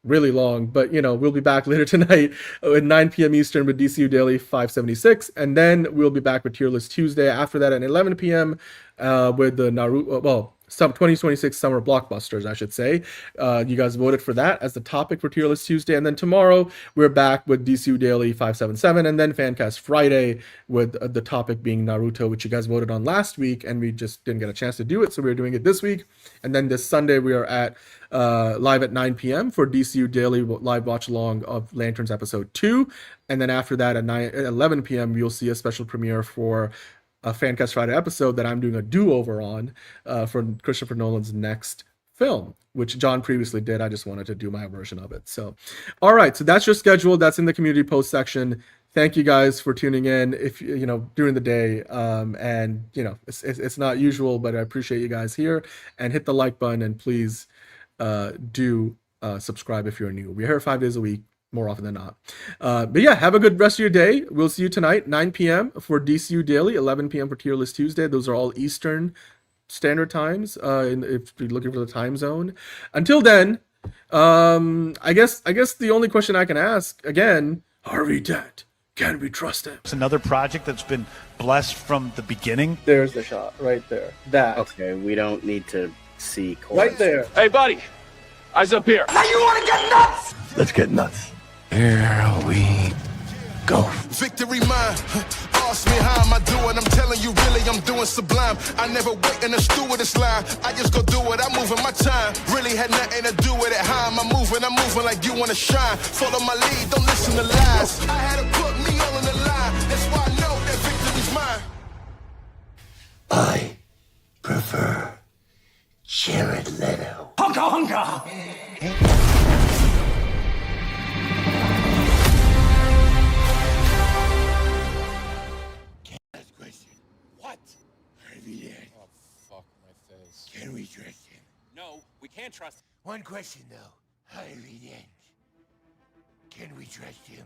Really long, but we'll be back later tonight at 9 p.m. Eastern with DCU Daily 576, and then we'll be back with Tier List Tuesday after that at 11 p.m. With the Naruto, some 2026 summer blockbusters, I should say. You guys voted for that as the topic for Tier List Tuesday, and then tomorrow we're back with DCU Daily 577, and then Fancast Friday with the topic being Naruto, which you guys voted on last week, and we just didn't get a chance to do it, so we're doing it this week. And then this Sunday we are at live at 9 p.m. for DCU Daily live watch along of Lanterns episode 2, and then after that at 11 p.m. you'll see a special premiere for a Fancast Friday episode that I'm doing a do-over on for Christopher Nolan's next film, which John previously did. I just wanted to do my version of it. So, all right, so that's your schedule. That's in the community post section. Thank you guys for tuning in. If during the day, and it's not usual, but I appreciate you guys here. And hit the like button, and please do subscribe if you're new. We're here 5 days a week, more often than not. But yeah, have a good rest of your day. We'll see you tonight, 9 p.m. for DCU Daily, 11 p.m. for Tier List Tuesday. Those are all Eastern Standard Times, if you're looking for the time zone. Until then, I guess the only question I can ask, again, Harvey Dent, can we trust him? It's another project that's been blessed from the beginning. There's the shot, right there. That. Okay, we don't need to see Cole. Right there. Hey, buddy. Eyes up here. Now you want to get nuts? Let's get nuts. Here we go. Victory mine. Ask me how am I doing? I'm telling you, really, I'm doing sublime. I never wait in a stewardess line. I just go do it. I'm moving my time. Really had nothing to do with it. How am I moving? I'm moving like you want to shine. Follow my lead. Don't listen to lies. I had to put me all in the line. That's why I know that victory's mine. I prefer Jared Leto. Hunka hunka. What? Harvey Dent. Oh, fuck my face. Can we trust him? No, we can't trust. One question though. Harvey Dent. Can we trust him?